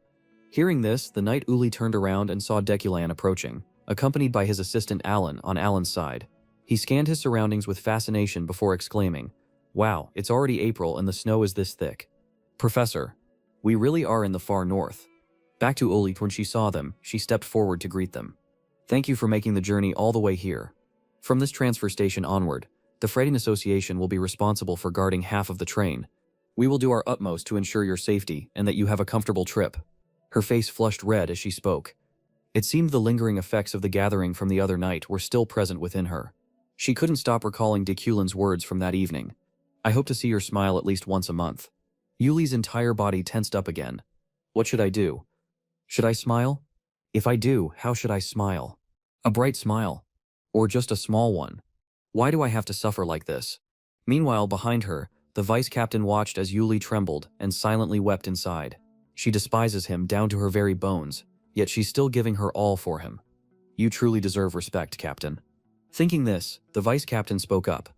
Hearing this, the knight Uli turned around and saw Decoulain approaching, accompanied by his assistant Alan on Alan's side. He scanned his surroundings with fascination before exclaiming, "Wow, it's already April and the snow is this thick. Professor, we really are in the far north." Back to Uli. When she saw them, she stepped forward to greet them. "Thank you for making the journey all the way here. From this transfer station onward, the Freighting Association will be responsible for guarding half of the train. We will do our utmost to ensure your safety and that you have a comfortable trip." Her face flushed red as she spoke. It seemed the lingering effects of the gathering from the other night were still present within her. She couldn't stop recalling Deculain's words from that evening. "I hope to see your smile at least once a month." Yuli's entire body tensed up again. What should I do? Should I smile? If I do, how should I smile? A bright smile? Or just a small one? Why do I have to suffer like this? Meanwhile, behind her, the vice captain watched as Yuli trembled and silently wept inside. She despises him down to her very bones, yet she's still giving her all for him. "You truly deserve respect, Captain." Thinking this, the vice captain spoke up.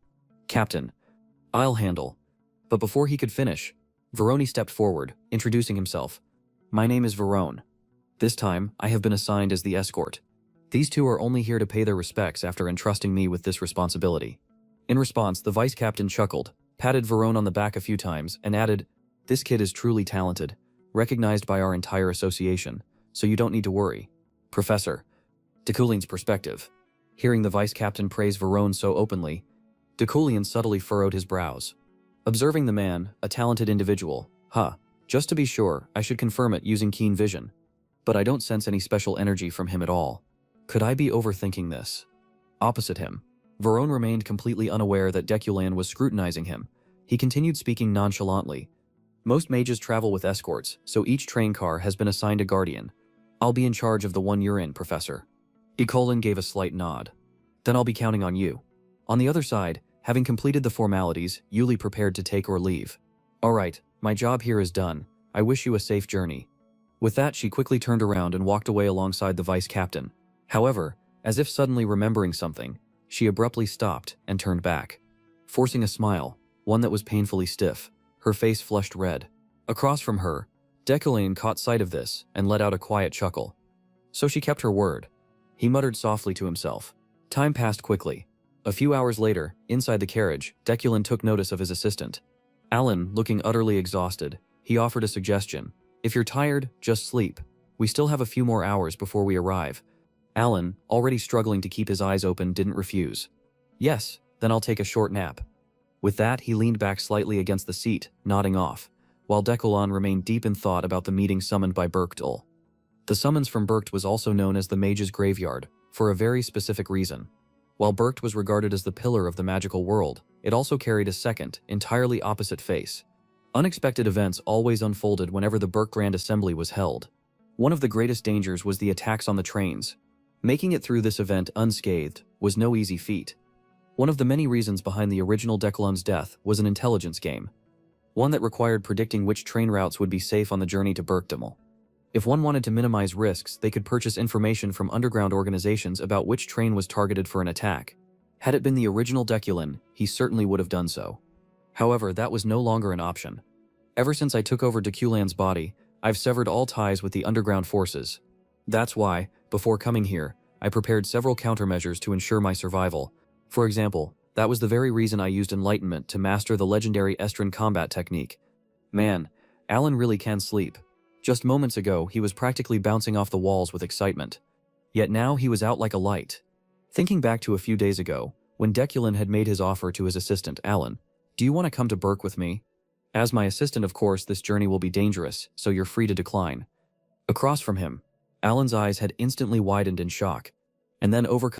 "Captain, I'll handle." But before he could finish, Varone stepped forward, introducing himself. "My name is Varone. This time, I have been assigned as the escort. These two are only here to pay their respects after entrusting me with this responsibility." In response, the vice captain chuckled, patted Varone on the back a few times, and added, "This kid is truly talented, recognized by our entire association, so you don't need to worry." Professor. Decoulin's perspective. Hearing the vice captain praise Varone so openly, Decoulin subtly furrowed his brows. Observing the man, a talented individual, just to be sure, I should confirm it using keen vision. But I don't sense any special energy from him at all. Could I be overthinking this? Opposite him, Varone remained completely unaware that Decoulain was scrutinizing him. He continued speaking nonchalantly. "Most mages travel with escorts, so each train car has been assigned a guardian. I'll be in charge of the one you're in, Professor." Decoulin gave a slight nod. "Then I'll be counting on you." On the other side, having completed the formalities, Yuli prepared to take or leave. "All right, my job here is done. I wish you a safe journey." With that, she quickly turned around and walked away alongside the vice captain. However, as if suddenly remembering something, she abruptly stopped and turned back. Forcing a smile, one that was painfully stiff, her face flushed red. Across from her, Decoulain caught sight of this and let out a quiet chuckle. So she kept her word. He muttered softly to himself. Time passed quickly. A few hours later, inside the carriage, Decoulain took notice of his assistant. Alan, looking utterly exhausted, he offered a suggestion. "If you're tired, just sleep. We still have a few more hours before we arrive." Alan, already struggling to keep his eyes open, didn't refuse. "Yes, then I'll take a short nap." With that, he leaned back slightly against the seat, nodding off, while Decoulain remained deep in thought about the meeting summoned by Berktul. The summons from Berkt was also known as the Mage's Graveyard, for a very specific reason. While Berkt was regarded as the pillar of the magical world, it also carried a second, entirely opposite face. Unexpected events always unfolded whenever the Berkt Grand Assembly was held. One of the greatest dangers was the attacks on the trains. Making it through this event unscathed was no easy feat. One of the many reasons behind the original Deculan's death was an intelligence game, one that required predicting which train routes would be safe on the journey to Berkdamel. If one wanted to minimize risks, they could purchase information from underground organizations about which train was targeted for an attack. Had it been the original Deculan, he certainly would have done so. However, that was no longer an option. Ever since I took over Deculan's body, I've severed all ties with the underground forces. That's why, before coming here, I prepared several countermeasures to ensure my survival. For example, that was the very reason I used enlightenment to master the legendary Estran combat technique. Man, Alan really can sleep. Just moments ago, he was practically bouncing off the walls with excitement. Yet now he was out like a light. Thinking back to a few days ago, when Deculan had made his offer to his assistant, Alan, "Do you want to come to Berk with me? As my assistant, of course, this journey will be dangerous, so you're free to decline." Across from him, Alan's eyes had instantly widened in shock, and then overcome